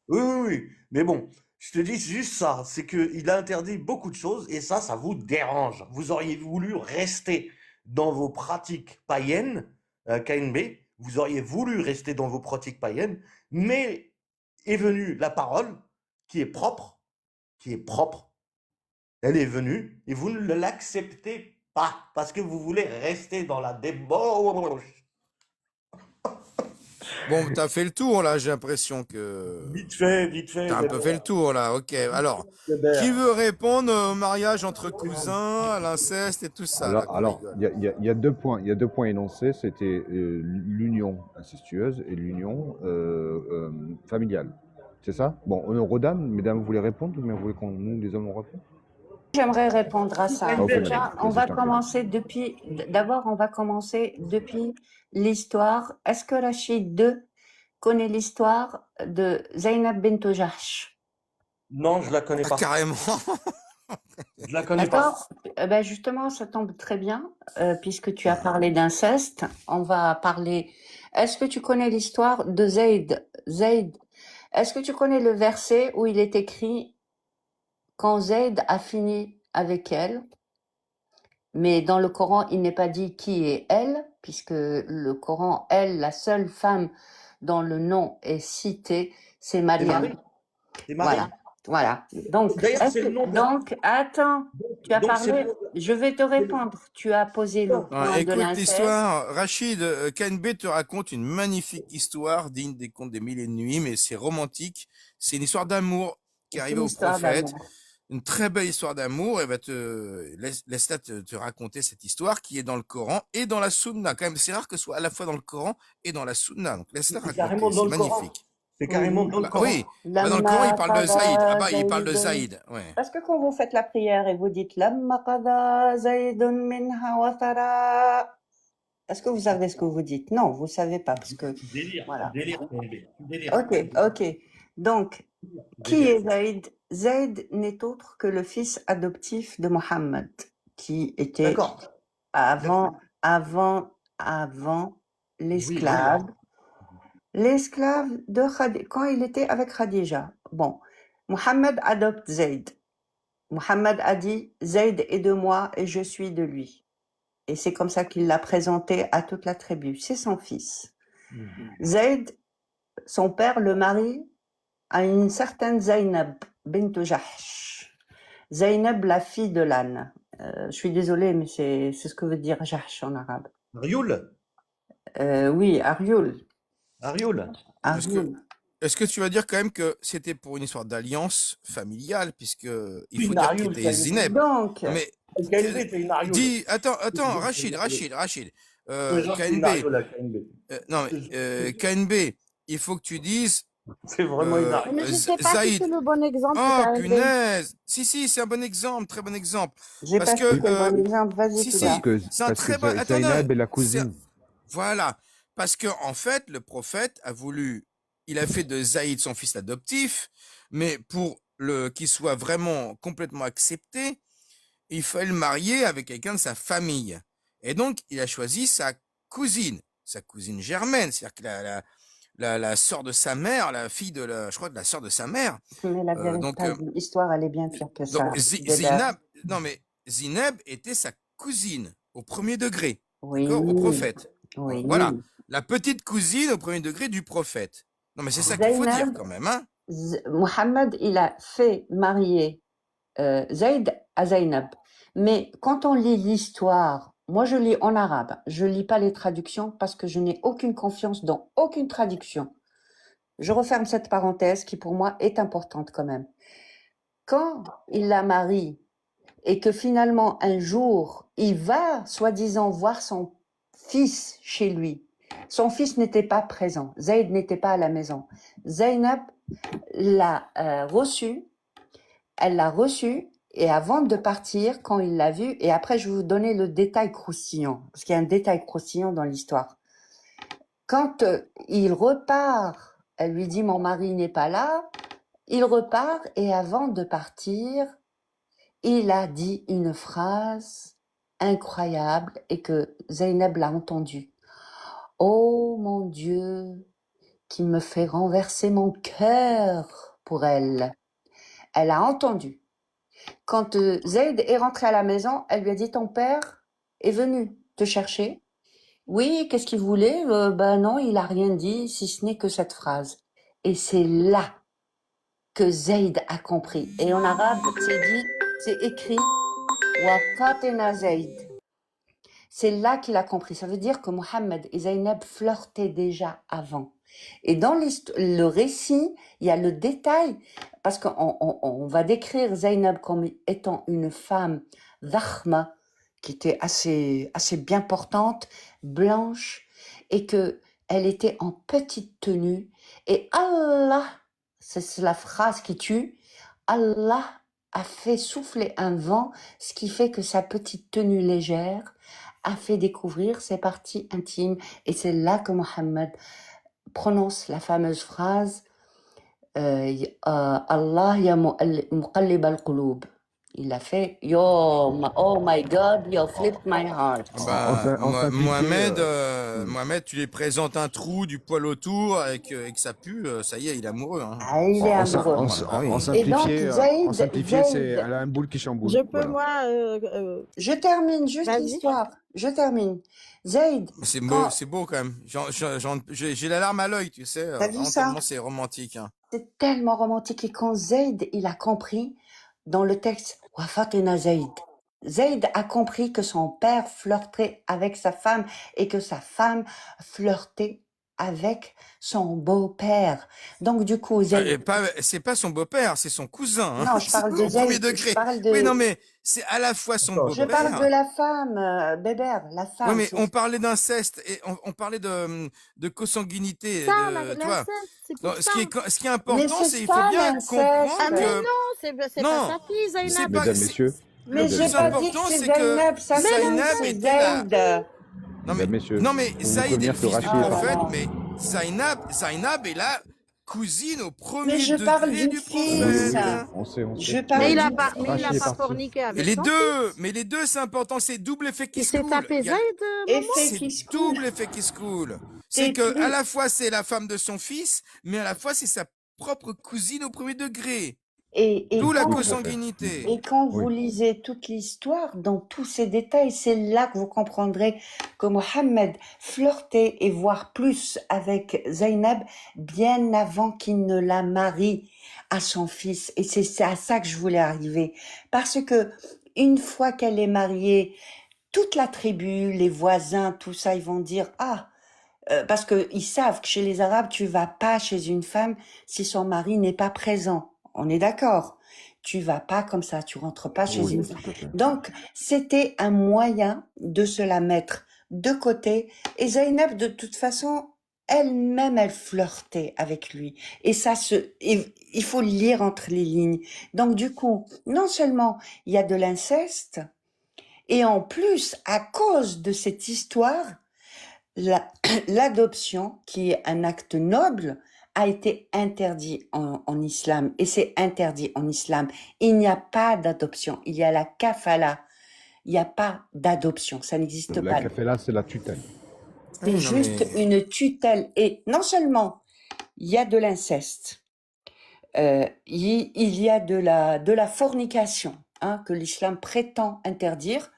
oui. oui. Mais bon, je te dis juste ça, c'est qu'il a interdit beaucoup de choses et ça vous dérange. Vous auriez voulu rester dans vos pratiques païennes, KNB, vous auriez voulu rester dans vos pratiques païennes, mais est venue la parole qui est propre, elle est venue et vous ne l'acceptez pas parce que vous voulez rester dans la débauche. Bon, t'as fait le tour, là, j'ai l'impression que... Vite fait, T'as un peu fait le tour, là, ok. Alors, Bébert. qui veut répondre au mariage entre cousins, à l'inceste et tout ça, là, qu'on Alors, rigole? il y a 2 points énoncés, c'était l'union incestueuse et l'union familiale. C'est ça? Bon, honneur aux dames, mesdames, vous voulez répondre ou bien vous voulez qu'on nous, les hommes, on réponde? J'aimerais répondre à ça. Ok, Déjà, madame, on vas-y, va je t'en prie. commencer depuis. D'abord, on va commencer depuis l'histoire. Est-ce que Rachid II connaît l'histoire de Zainab bint Jahsh? Non, je la connais Ah, pas. carrément. Je la connais pas. D'accord? Ben justement, ça tombe très bien, puisque tu as parlé d'inceste. On va parler. Est-ce que tu connais l'histoire de Zayd? Est-ce que tu connais le verset où il est écrit quand Zayd a fini avec elle, Mais dans le Coran, il n'est pas dit qui est elle, puisque le Coran, elle, la seule femme dont le nom est cité, c'est C'est Maryam. Marie. C'est Marie. Voilà, voilà. Donc, D'ailleurs, c'est le nom de la... donc, attends, tu as Donc, c'est parlé, le... je vais te répondre. Tu as posé le Non, point de écoute l'inceste. l'histoire. Rachid, KNB te raconte une magnifique histoire digne des contes des mille et une nuits, mais c'est romantique. C'est une histoire d'amour qui est C'est arrivée une au histoire prophète. d'amour. Une très belle histoire d'amour. Et laisse-la te raconter cette histoire qui est dans le Coran et dans la Sunna. Quand même, c'est rare que ce soit à la fois dans le Coran et dans la Sunna. Donc laisse-la C'est carrément raconter. dans C'est le Coran. magnifique. C'est carrément Oui. dans le Bah, Coran. oui. Bah, dans le Coran, il parle de Zaïd. Ah bah, il parle de Zaïd. Ouais. Parce que quand vous faites la prière et vous dites Lamma qada Zaydun minha watara, est-ce que vous savez ce que vous dites? Non, vous savez pas parce que Délire. voilà. Délire. Délire. Ok. Donc, qui est Zayd? Zayd n'est autre que le fils adoptif de Mohammed, qui était D'accord. avant l'esclave. L'esclave de Khadija, quand il était avec Khadija. Bon, Mohammed adopte Zayd. Mohammed a dit Zayd est de moi et je suis de lui. Et c'est comme ça qu'il l'a présenté à toute la tribu. C'est son fils. Zayd, son père le marie à une certaine Zaynab bint Jahsh. Zaynab, la fille de l'âne. Je suis désolée, mais c'est ce que veut dire Jahsh en arabe. Rioul. Oui, Arioul. Arioul. Est-ce que tu vas dire quand même que c'était pour une histoire d'alliance familiale, puisque il faut Une dire Arioul, qu'il était Zineb. Donc, Non, mais KNB, c'est une Arioul. dis, attends, Rachid. KNB. Non, mais KNB, il faut que tu dises. C'est vraiment une Arioul. Mais je sais pas si Zaïd. c'est le bon exemple. Oh, KNB. punaise. Si, c'est un bon exemple, très bon exemple. J'ai Parce pas que, cité le bon exemple. Vas-y, si, Touba. c'est un très bon. Attends, Zaynab est la cousine. voilà. Parce que, en fait, le prophète il a fait de Zaïd son fils adoptif, mais pour qu'il soit vraiment complètement accepté, il fallait le marier avec quelqu'un de sa famille. Et donc, il a choisi sa cousine germaine, c'est-à-dire que la sœur de sa mère, la fille je crois de la sœur de sa mère. Mais la véritable histoire, elle est bien pire que ça. Donc, Zineb était sa cousine au premier degré, Oui. d'accord, au prophète. Oui. Voilà, la petite cousine au premier degré du prophète. Non, mais c'est ça qu'il faut dire quand même, hein. Mohammed, il a fait marier Zayd à Zaynab. Mais quand on lit l'histoire, moi je lis en arabe, je lis pas les traductions parce que je n'ai aucune confiance dans aucune traduction. Je referme cette parenthèse qui pour moi est importante quand même. Quand il la marie et que finalement un jour il va soi-disant voir son fils chez lui, son fils n'était pas présent, Zayd n'était pas à la maison. Zaynab l'a reçu, elle l'a reçu et avant de partir, quand il l'a vu, et après je vais vous donner le détail croustillant, parce qu'il y a un détail croustillant dans l'histoire. Quand il repart, elle lui dit mon mari n'est pas là, il repart et avant de partir, il a dit une phrase incroyable et que Zaynab l'a entendue. Oh mon Dieu, qui me fait renverser mon cœur pour elle. Elle a entendu. Quand Zayd est rentré à la maison, elle lui a dit ton père est venu te chercher. Oui, qu'est-ce qu'il voulait? Ben non, il a rien dit, si ce n'est que cette phrase. Et c'est là que Zayd a compris. Et en arabe, c'est écrit Waqatina Zayd. C'est là qu'il a compris. Ça veut dire que Mohammed et Zaynab flirtaient déjà avant. Et dans le récit, il y a le détail, parce qu'on va décrire Zaynab comme étant une femme dhakhma, qui était assez bien portante, blanche, et que elle était en petite tenue. Et Allah, c'est la phrase qui tue, Allah a fait souffler un vent, ce qui fait que sa petite tenue légère a fait découvrir ses parties intimes. Et c'est là que Mohammed prononce la fameuse phrase Allah ya muqallib al-qulub, Il a fait oh my God, you flipped my heart. Bah, Mohamed, hmm. Mohamed, tu lui présentes un trou, du poil autour, et que ça pue, ça y est, il est amoureux. Hein. Ah, il est amoureux. Ah oui. En Et donc, simplifié, c'est Zayd, elle a un boule qui chamboule. Je peux, Voilà. moi, je termine juste vas-y. l'histoire. Je termine. Zayd, C'est beau, quand c'est beau quand même. J'ai la larme à l'œil, tu sais, t'as vu vraiment ça? tellement c'est romantique. Hein. C'est tellement romantique. Et quand Zayd, il a compris dans le texte, Wafatina Zayd. Zayd a compris que son père flirtait avec sa femme et que sa femme flirtait avec son beau-père. Donc du coup, Zayd, C'est pas son beau-père, c'est son cousin. Hein. non, je parle de Au premier Zayd, degré. je parle Oui, non, de, mais c'est à la fois son Attends, je parle de beau-père. la femme, Bébert, la Oui, femme. mais C'est on parlait d'inceste et on parlait de consanguinité, Ça, tu vois. l'inceste, c'est Donc, pour ce ça. qui est mais important, c'est c'est il faut ça bien l'inceste. comprendre Ah, mais que non, c'est pas non, sa fille, c'est Zainab. pas Mesdames, c'est- messieurs, le Mais j'ai plus pas dit que important, c'est c'est que Zaynab, sa fille, Zainab c'est était là. Zayd. mesdames, messieurs, Non mais pour vous Saïd est prévenir le que fils du Rachid est Oh là prophète, parti. là. mais Zainab est la cousine au Mais premier je parle degré du du Oui, oui, fils. prophète. on sait. Je Mais Mais parle il a du pas, mais il a Rachid est pas parti. forniqué Mais avec les son deux, fils. mais les deux, c'est important, c'est double effet qui Il se s'est coule. tapé Il y a- Zayd, maman. effet C'est qui se coule. double effet qui se coule. T'es C'est que à plus, la fois c'est la femme de son fils, mais à la fois c'est sa propre cousine au premier degré. et D'où la quand Oui, vous, tout à fait. consanguinité. et quand vous Oui. lisez toute l'histoire, dans tous ces détails, c'est là que vous comprendrez que Mohammed flirtait et voire plus avec Zaynab bien avant qu'il ne la marie à son fils. Et c'est à ça que je voulais arriver. Parce que une fois qu'elle est mariée, toute la tribu, les voisins, tout ça, ils vont dire, ah, parce qu'ils savent que chez les Arabes, tu vas pas chez une femme si son mari n'est pas présent. On est d'accord. Tu vas pas comme ça, tu rentres pas chez Oui, une tout femme. à fait. Donc, c'était un moyen de se la mettre de côté. Et Zaynab, de toute façon, elle-même, elle flirtait avec lui. Et il faut lire entre les lignes. Donc, du coup, non seulement il y a de l'inceste, et en plus, à cause de cette histoire, l'adoption, qui est un acte noble, a été interdit en islam. Et c'est interdit en islam. Il n'y a pas d'adoption. Il y a la kafala. Il n'y a pas d'adoption. Ça n'existe La pas. kafala, c'est la tutelle. C'est Oui, non juste mais une tutelle. Et non seulement il y a de l'inceste, il y a de la fornication, hein, que l'islam prétend interdire.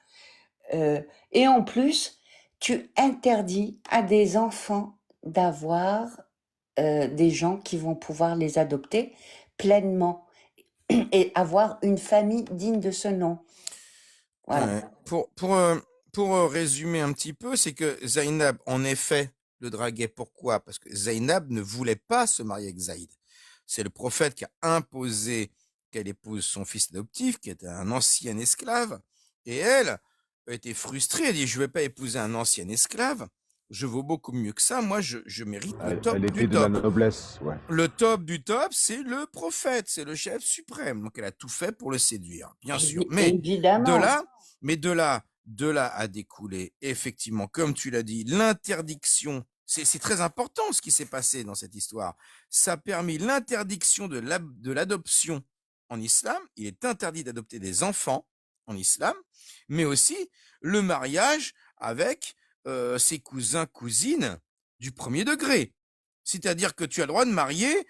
Et en plus, tu interdis à des enfants d'avoir des gens qui vont pouvoir les adopter pleinement et avoir une famille digne de ce nom. Voilà. ouais. Pour résumer un petit peu, c'est que Zainab, en effet, le draguait. Pourquoi? Parce que Zainab ne voulait pas se marier avec Zaïd. C'est le prophète qui a imposé qu'elle épouse son fils adoptif, qui était un ancien esclave. Et elle était frustrée. Elle dit, je ne vais pas épouser un ancien esclave. Je vaux beaucoup mieux que ça. Moi, je mérite le top Elle était du de la top. noblesse, ouais. Le top du top, c'est le prophète, c'est le chef suprême. Donc, elle a tout fait pour le séduire, bien sûr. Mais Évidemment. de là a découlé, effectivement, comme tu l'as dit, l'interdiction. C'est très important ce qui s'est passé dans cette histoire. Ça a permis l'interdiction de l'adoption en islam. Il est interdit d'adopter des enfants en islam, mais aussi le mariage avec ses cousins, cousines du premier degré. C'est-à-dire que tu as le droit de marier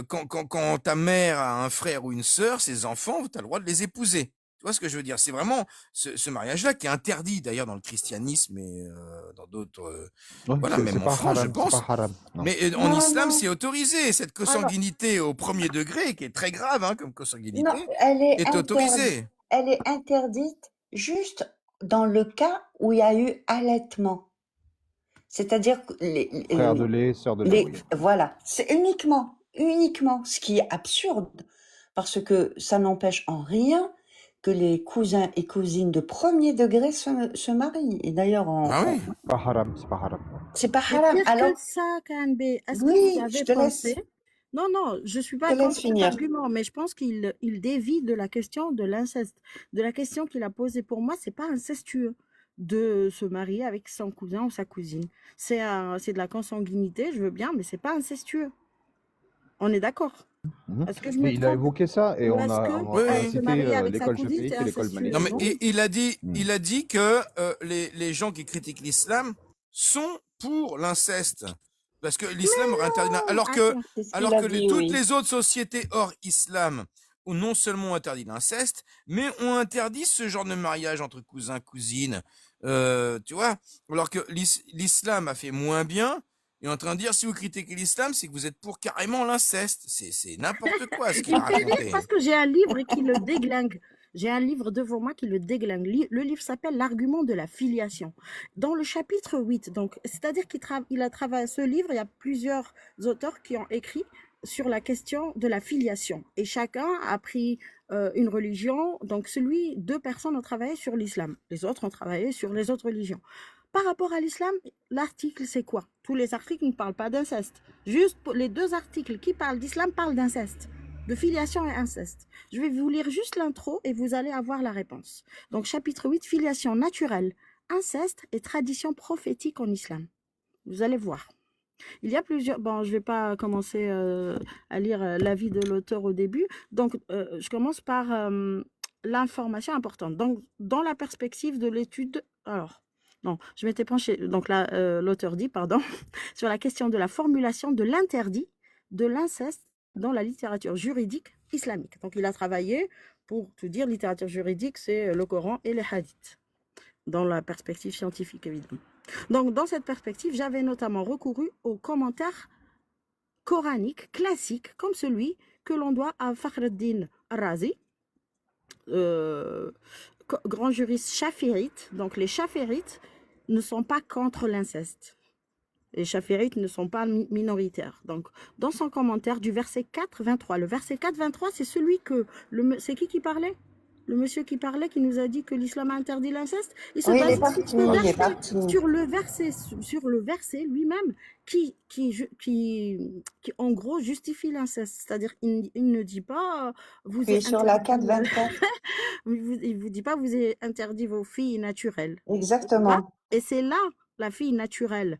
quand ta mère a un frère ou une sœur, ses enfants, tu as le droit de les épouser. Tu vois ce que je veux dire? C'est vraiment ce mariage-là qui est interdit d'ailleurs dans le christianisme et dans d'autres, Ouais, voilà, c'est même en pas France, je haram, c'est pense. pas haram. Non. Mais en Non, islam, non. c'est autorisé. Cette consanguinité au premier degré, qui est très grave hein, comme Non, consanguinité, elle est est interdite. autorisée. Elle est interdite juste dans le cas où il y a eu allaitement. C'est-à-dire que Frère de lait, sœur de lait, oui. voilà, c'est uniquement, ce qui est absurde, parce que ça n'empêche en rien que les cousins et cousines de premier degré se marient. Et d'ailleurs, Ah oui. Pas haram, c'est pas haram. c'est pas Mais haram. pire Alors, que ça, KNB, est-ce que oui, vous je avez te laisse, pensé... Non, non, je suis je pas te laisse contre cet finir. argument, mais je pense qu'il dévie de la question de l'inceste. De la question qu'il a posée pour moi, c'est pas incestueux de se marier avec son cousin ou sa cousine. C'est de la consanguinité, je veux bien, mais c'est pas incestueux. On est d'accord. Est-ce que je me Mais il a trompe? évoqué ça et Ou on est-ce a, que on Oui, a, on a oui. se cité marier avec sa l'école cousine, chaféite c'est et l'école incestueux, Non, mais malikite. non? il a dit que les gens qui critiquent l'islam sont pour l'inceste. Parce que Mais l'islam aurait interdit... non! Alors que, C'est ce qu'il alors a que dit, toutes oui. les autres sociétés hors islam ont non seulement interdit l'inceste, mais ont interdit ce genre de mariage entre cousins, cousines. Tu vois? Alors que l'islam a fait moins bien. Et en train de dire, si vous critiquez l'islam, c'est que vous êtes pour carrément l'inceste. C'est n'importe quoi ce qu'il Il a fait rire raconté. parce que j'ai un livre qui le déglingue. J'ai un livre devant moi qui le déglingue. Le livre s'appelle L'argument de la filiation. Dans le chapitre 8, donc, c'est-à-dire qu'il a travaillé ce livre, il y a plusieurs auteurs qui ont écrit sur la question de la filiation. Et chacun a pris une religion. Donc, deux personnes ont travaillé sur l'islam. Les autres ont travaillé sur les autres religions. Par rapport à l'islam, l'article, c'est quoi? Tous les articles ne parlent pas d'inceste. Juste les deux articles qui parlent d'islam parlent d'inceste, de filiation et inceste. Je vais vous lire juste l'intro et vous allez avoir la réponse. Donc, chapitre 8, filiation naturelle, inceste et tradition prophétique en islam. Vous allez voir. Il y a plusieurs... Bon, je ne vais pas commencer à lire l'avis de l'auteur au début. Donc, je commence par l'information importante. Donc, dans la perspective de l'étude... Alors... Non, je m'étais penchée, donc là, l'auteur dit, pardon, sur la question de la formulation de l'interdit de l'inceste dans la littérature juridique islamique. Donc, il a travaillé, pour tout dire, littérature juridique, c'est le Coran et les hadiths, dans la perspective scientifique, évidemment. Donc, dans cette perspective, j'avais notamment recouru aux commentaires coraniques classiques, comme celui que l'on doit à Fakhreddin Razi, grand juriste chaférite. Donc les chaférites ne sont pas contre l'inceste. Les chaférites ne sont pas minoritaires. Donc dans son commentaire du verset 4-23, le verset 4-23, c'est celui que... C'est qui parlait? Le monsieur qui parlait, qui nous a dit que l'islam a interdit l'inceste. Il se Oui, il base est parti. sur le verset lui-même qui en gros justifie l'inceste. C'est-à-dire il ne dit pas vous Et êtes sur la interdit 4-24. il vous dit pas vous avez interdit vos filles naturelles. Exactement. Et c'est là la fille naturelle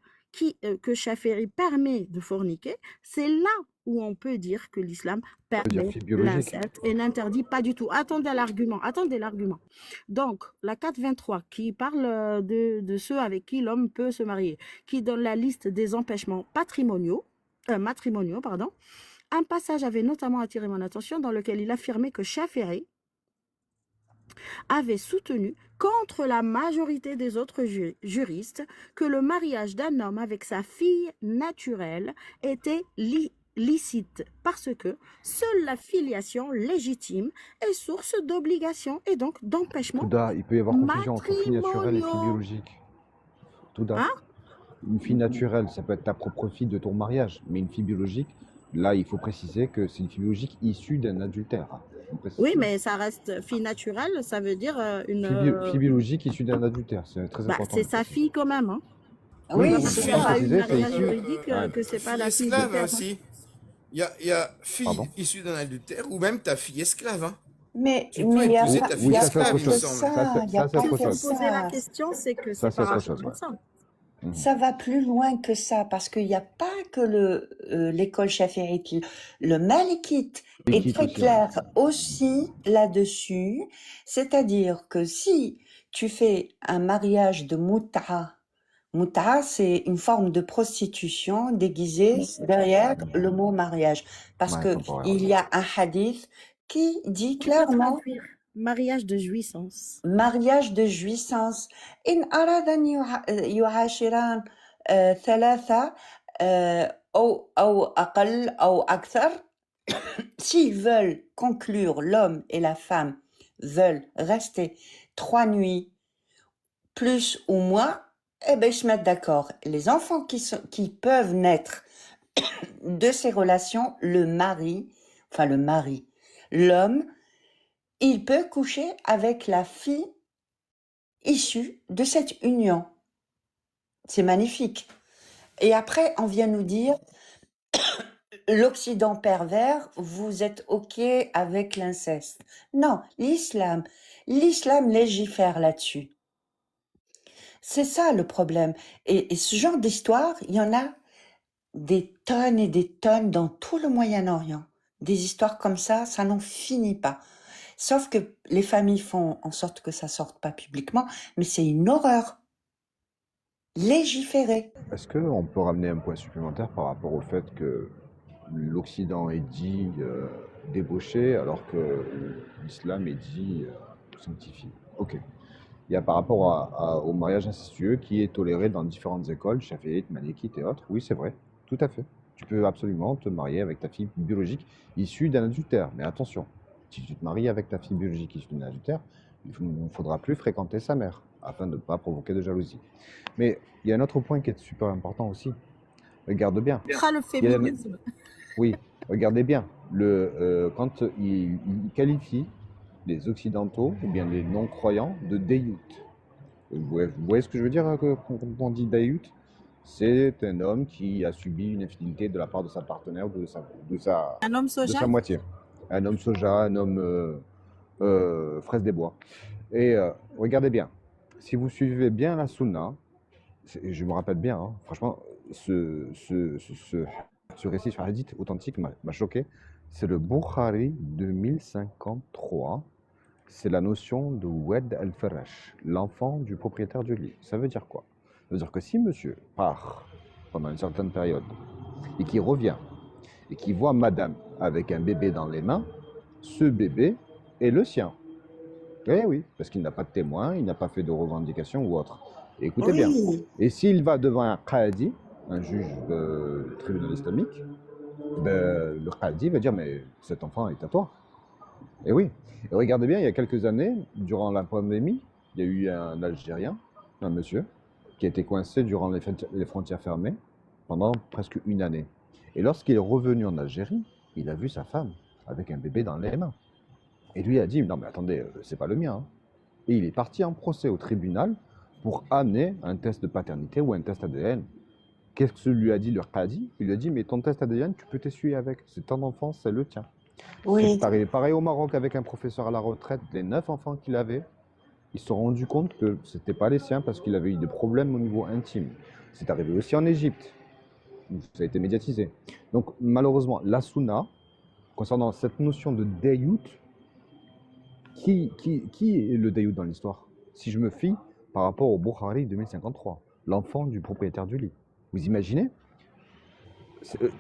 que Chaféry permet de forniquer, c'est là où on peut dire que l'islam permet l'inceste et n'interdit pas du tout. Attendez l'argument. Donc, la 423 qui parle de ceux avec qui l'homme peut se marier, qui donne la liste des empêchements matrimoniaux, un passage avait notamment attiré mon attention dans lequel il affirmait que Chaféry avait soutenu contre la majorité des autres juristes que le mariage d'un homme avec sa fille naturelle était licite parce que seule la filiation légitime est source d'obligation et donc d'empêchement Touda, il peut y avoir confusion entre fille naturelle et fille biologique. Touda. Hein? Une fille naturelle, ça peut être ta propre fille de ton mariage, mais une fille biologique, là, il faut préciser que c'est une fille biologique issue d'un adultère. Oui, mais ça reste fille naturelle, ça veut dire une... Fille biologique issue d'un adultère, c'est très important. C'est sa fille quand même, hein. Oui, c'est ça. Pas une mariage juridique que c'est pas la fille esclave du aussi. Il y a fille issue d'un adultère ou même ta fille esclave. Hein. Mais tu peux épouser ta fille esclave, il me semble. Ça, c'est autre chose. Poser la question, c'est que c'est par rapport à ça. Ça va plus loin que ça, parce qu'il n'y a pas que l'école chaférite. Le malikite est très clair aussi là-dessus. C'est-à-dire que si tu fais un mariage de mut'a, c'est une forme de prostitution déguisée derrière le mot mariage. Parce que il y a un hadith qui dit clairement... Mariage de jouissance. mariage de jouissance. إن أراد أن يعاشران ثلاثة أو أقل أو أكثر, s'ils veulent conclure, l'homme et la femme veulent rester 3 nuits plus ou moins, eh ben ils se mettent d'accord. Les enfants qui peuvent naître de ces relations, l'homme, il peut coucher avec la fille issue de cette union. C'est magnifique. Et après, on vient nous dire, l'Occident pervers, vous êtes OK avec l'inceste. Non, l'islam légifère là-dessus. C'est ça le problème. Et ce genre d'histoire, il y en a des tonnes et des tonnes dans tout le Moyen-Orient. des histoires comme ça n'en finit pas. Sauf que les familles font en sorte que ça sorte pas publiquement, mais c'est une horreur. Légiférer. Est-ce qu'on peut ramener un point supplémentaire par rapport au fait que l'Occident est dit débauché alors que l'islam est dit sanctifié? Ok. Il y a par rapport au mariage incestueux qui est toléré dans différentes écoles, chafiïtes, malikite et autres. Oui, c'est vrai, tout à fait. Tu peux absolument te marier avec ta fille biologique issue d'un adultère. Mais attention, si tu te maries avec ta fille biologique issue d'un adultère, il ne faudra plus fréquenter sa mère afin de ne pas provoquer de jalousie. Mais il y a un autre point qui est super important aussi. Regarde bien. Ah, le Il y a la- féminisme. Oui, regardez bien. Quand il qualifie les Occidentaux ou bien les non-croyants de déyout. Vous voyez ce que je veux dire quand on dit déyout? C'est un homme qui a subi une infidélité de la part de sa partenaire ou Un homme de soja? sa moitié. Un homme soja, un homme fraise des bois. Et regardez bien, si vous suivez bien la sunna, je me rappelle bien, hein, franchement, ce récit sur hadith authentique m'a choqué. C'est le Bukhari 2053. C'est la notion de Wed al-Farash, l'enfant du propriétaire du lit. Ça veut dire quoi? Ça veut dire que si monsieur part pendant une certaine période et qu'il revient et qu'il voit madame avec un bébé dans les mains, ce bébé est le sien. Eh oui, parce qu'il n'a pas de témoin, il n'a pas fait de revendication ou autre. Et écoutez bien, Oui. et s'il va devant un qadi, un juge du tribunal islamique, ben, le qadi va dire mais cet enfant est à toi. Et oui, et regardez bien, il y a quelques années, durant la pandémie, il y a eu un Algérien, un monsieur, qui a été coincé durant les frontières fermées pendant presque une année. Et lorsqu'il est revenu en Algérie, il a vu sa femme avec un bébé dans les mains. Et lui a dit, non mais attendez, c'est pas le mien, hein. Et il est parti en procès au tribunal pour amener un test de paternité ou un test ADN. Qu'est-ce que lui a dit le qadi? Il lui a dit, mais ton test ADN, tu peux t'essuyer avec. C'est ton enfant, c'est le tien. C'est Oui. pareil au Maroc avec un professeur à la retraite, les 9 enfants qu'il avait, ils se sont rendus compte que c'était pas les siens parce qu'il avait eu des problèmes au niveau intime. C'est arrivé aussi en Égypte, où ça a été médiatisé. Donc malheureusement, la sunna, concernant cette notion de dayout, qui est le dayout dans l'histoire? Si je me fie par rapport au Bukhari 2053, l'enfant du propriétaire du lit. Vous imaginez?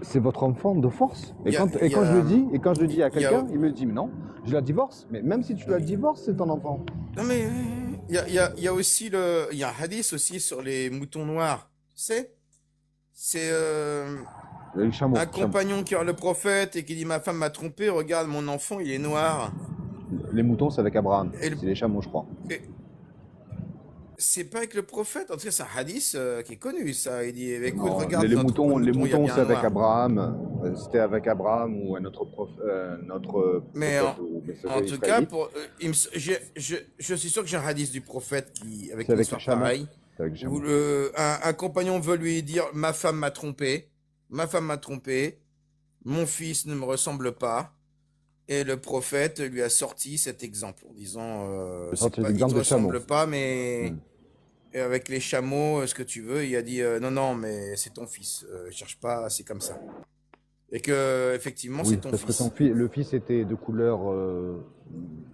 C'est votre enfant de force. Et quand je le dis à quelqu'un, il me dit mais non, je la divorce. Mais même si tu la divorces, c'est ton enfant. Non mais il y a aussi il y a un hadith aussi sur les moutons noirs. Tu sais, c'est Les chameaux. un compagnon qui a le prophète et qui dit ma femme m'a trompé, regarde mon enfant il est noir. Les moutons, c'est avec Abraham. Et le- C'est les chameaux, je crois. et c'est pas avec le prophète, en tout cas c'est un hadith qui est connu ça. Il dit écoute Non, regarde les notre moutons, mouton, il y a c'est bien un avec noir. Abraham. C'était avec Abraham ou un autre Mais prophète ou messager en tout cas, israélite. pour, je suis sûr que j'ai un hadith du prophète avec C'est une avec les histoire chameaux. pareille, C'est avec les où chameaux. un compagnon veut lui dire ma femme m'a trompé, mon fils ne me ressemble pas, et le prophète lui a sorti cet exemple en disant C'est c'est sorti pas, il l'exemple te des chameaux. ressemble pas, mais Hmm. et avec les chameaux, ce que tu veux, il a dit non, mais c'est ton fils, cherche pas, c'est comme ça. Et que effectivement, Oui, c'est ton parce que fils. le fils était de couleur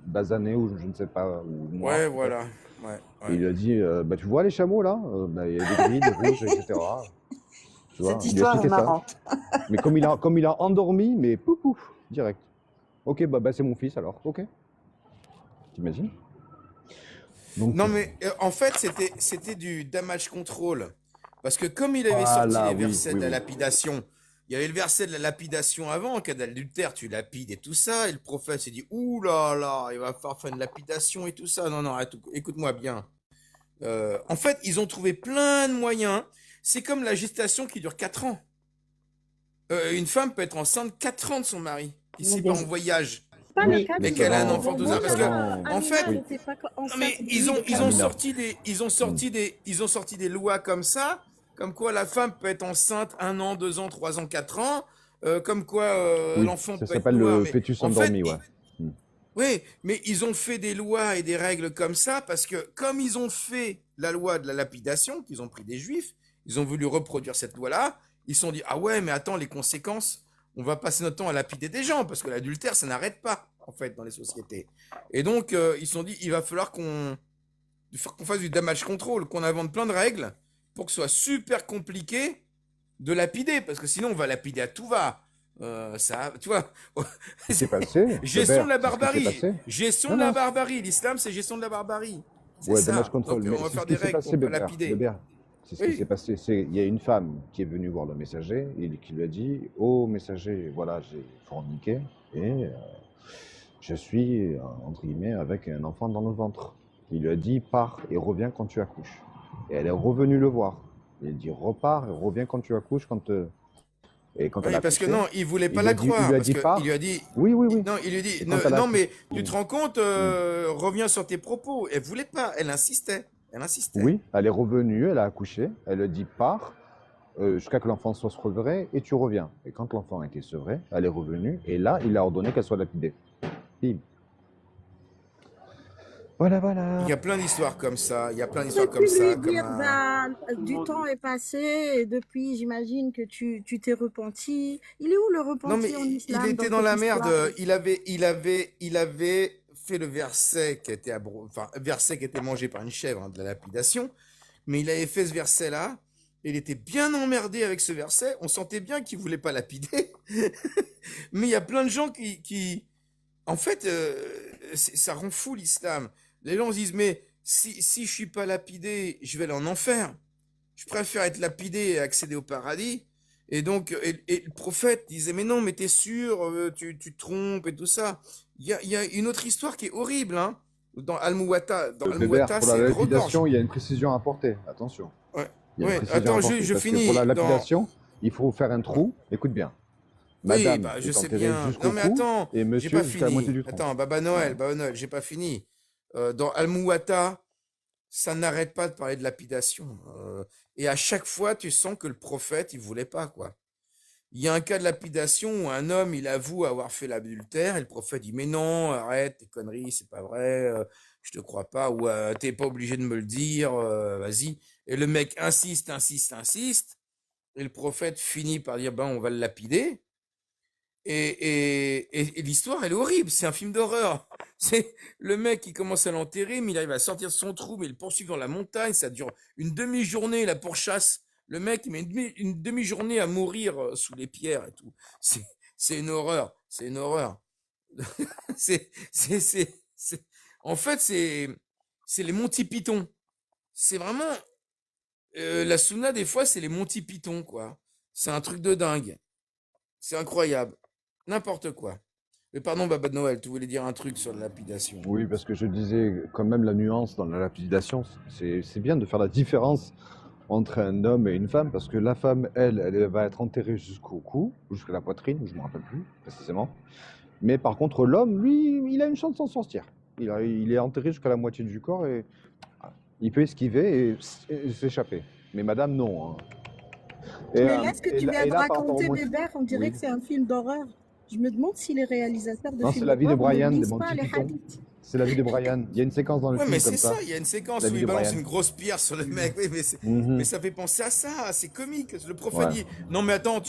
basanée ou je ne sais pas, ou noir Ouais, peut-être. voilà. Ouais, Et ouais. il a dit, bah, tu vois les chameaux là? Bah, il y a des gris, des rouges, etc. Tu vois, Cette il lui a histoire est expliqué ça. marrante. Mais comme il a endormi, mais pouf, pouf, direct. Ok, bah c'est mon fils alors. Ok. T'imagines? Donc, Non, mais en fait, c'était du damage control. Parce que comme il avait sorti voilà, les oui, versets oui, de la oui. lapidation, il y avait le verset de la lapidation avant, en cas d'adultère, tu lapides et tout ça, et le prophète s'est dit, ouh là là, il va falloir faire une lapidation et tout ça. Non, non, arrête, écoute-moi bien. En fait, ils ont trouvé plein de moyens. C'est comme la gestation qui dure 4 ans. Une femme peut être enceinte 4 ans de son mari, qui Mais part en des- voyage, Pas le Oui, cas et de qu'elle a un selon- enfant Bon, 12 ans. Parce que, selon- en fait, Amina n'était pas non enceinte mais de lui de 4 Amina. ans. ils ont sorti des lois comme ça, comme quoi la femme peut être enceinte 1 an, 2 ans, 3 ans, 4 ans, comme quoi Oui, l'enfant ça peut être s'appelle noir. le Mais fœtus en fait, endormi, ouais. oui, mais ils ont fait des lois et des règles comme ça parce que comme ils ont fait la loi de la lapidation, qu'ils ont pris des juifs, ils ont voulu reproduire cette loi-là, ils se sont dit ah ouais mais attends les conséquences, on va passer notre temps à lapider des gens, parce que l'adultère, ça n'arrête pas, en fait, dans les sociétés. Et donc, ils se sont dit, il va falloir qu'on fasse du damage control, qu'on invente plein de règles pour que ce soit super compliqué de lapider, parce que sinon, on va lapider à tout va. Ça, tu vois, Ce qui s'est passé, gestion de la Weber, c'est ce qui s'est barbarie. passé. Gestion Non, de la non, barbarie. L'islam, c'est gestion de la barbarie. C'est ouais, damage ça. control. Donc, Mais on va c'est faire ce des qui s'est règles passé, pour pas Weber. lapider. Weber, c'est ce qui s'est Oui. passé. Il y a une femme qui est venue voir le messager et qui lui a dit, oh messager, voilà, j'ai forniqué et je suis, entre guillemets, avec un enfant dans le ventre. Il lui a dit, pars et reviens quand tu accouches. Et elle est revenue le voir. Il a dit, repars et reviens quand tu accouches. Et quand elle Oui, a parce que accouché, non, il voulait pas il lui la a dit, il croire. lui a Parce dit, que pars. il lui a dit, Oui, oui, oui. non, il lui a dit, Et quand elle a non, mais accouché, tu te rends compte, reviens sur tes propos. Elle voulait pas, elle insistait. Elle insistait. oui, elle est revenue, elle a accouché. Elle a dit, pars jusqu'à que l'enfant soit sevré et tu reviens. Et quand l'enfant a été sevré, elle est revenue et là, il a ordonné qu'elle soit lapidée. Bim. Voilà, Il voilà. y a plein d'histoires comme ça. Il y a plein J'ai d'histoires pu comme ça. lui Comme dire, un... du temps est passé et depuis, j'imagine que tu t'es repenti. Il est où le Non, mais repenti en il islam dans était dans cette la merde. histoire? Il avait fait le verset qui était, enfin, verset qui était mangé par une chèvre, hein, de la lapidation. Mais il avait fait ce verset-là. Il était bien emmerdé avec ce verset. On sentait bien qu'il voulait pas lapider. Mais il y a plein de gens qui... En fait, ça rend fou l'islam. Les gens se disent, mais si je suis pas lapidé, je vais aller en enfer. Je préfère être lapidé et accéder au paradis. Et donc, et le prophète disait, mais non, mais t'es sûr, tu te trompes et tout ça. Il y a une autre histoire qui est horrible, hein. Dans Al-Muwatta, Weber, pour la c'est regorge. lapidation, il y a une précision à apporter. Attention. Ouais, Il y a une ouais. précision à Attends, apporter. je Parce que pour finis. la Dans... lapidation, il faut faire un trou. Écoute bien. Oui, Madame bah, je est sais enterrée bien. jusqu'au Non, mais cou attends, et j'ai monsieur pas jusqu'à la moitié fini. du tronc. Attends, Baba Noël, j'ai pas fini. Dans Al-Muwatta, ça n'arrête pas de parler de lapidation. Et à chaque fois, tu sens que le prophète, il voulait pas, quoi. Il y a un cas de lapidation où un homme, il avoue avoir fait l'adultère et le prophète dit, mais non, arrête tes conneries, c'est pas vrai, je te crois pas, ou t'es pas obligé de me le dire, vas-y. Et le mec insiste, et le prophète finit par dire, ben, on va le lapider. Et l'histoire, elle est horrible, c'est un film d'horreur. C'est le mec qui commence à l'enterrer, mais il arrive à sortir de son trou, mais il le poursuit dans la montagne, ça dure une demi-journée, la pourchasse. Le mec, il met une demi-journée à mourir sous les pierres et tout. C'est une horreur, c'est une horreur. c'est, En fait, c'est les Monty Python. C'est vraiment, la Sunna, des fois, c'est les Monty Python, quoi. C'est un truc de dingue. C'est incroyable. N'importe quoi. Mais pardon, Baba Noël, tu voulais dire un truc sur la lapidation. Oui, parce que je disais quand même la nuance dans la lapidation, c'est bien de faire la différence entre un homme et une femme, parce que la femme, elle va être enterrée jusqu'au cou, ou jusqu'à la poitrine, je ne me rappelle plus précisément. Mais par contre, l'homme, lui, il a une chance de s'en sortir. Il est enterré jusqu'à la moitié du corps et il peut esquiver et s'échapper. Mais madame, non. Hein. Mais là, ce que tu viens de par rapport au raconter, Monty- Bébert, on dirait Oui. que c'est un film d'horreur. Je me demande si les réalisateurs de Non, c'est films la vie de d'horreur ne Brian, des lisent pas Monty les Python. hadiths. C'est la vie de Brian. Il y a une séquence dans le Ouais, film mais comme c'est ça. ça, il y a une séquence La où vie il de balance Brian. une grosse pierre sur le mec. Oui, Mhm. mais ça fait penser à ça, c'est comique. Le prophète Ouais. dit, non mais attends,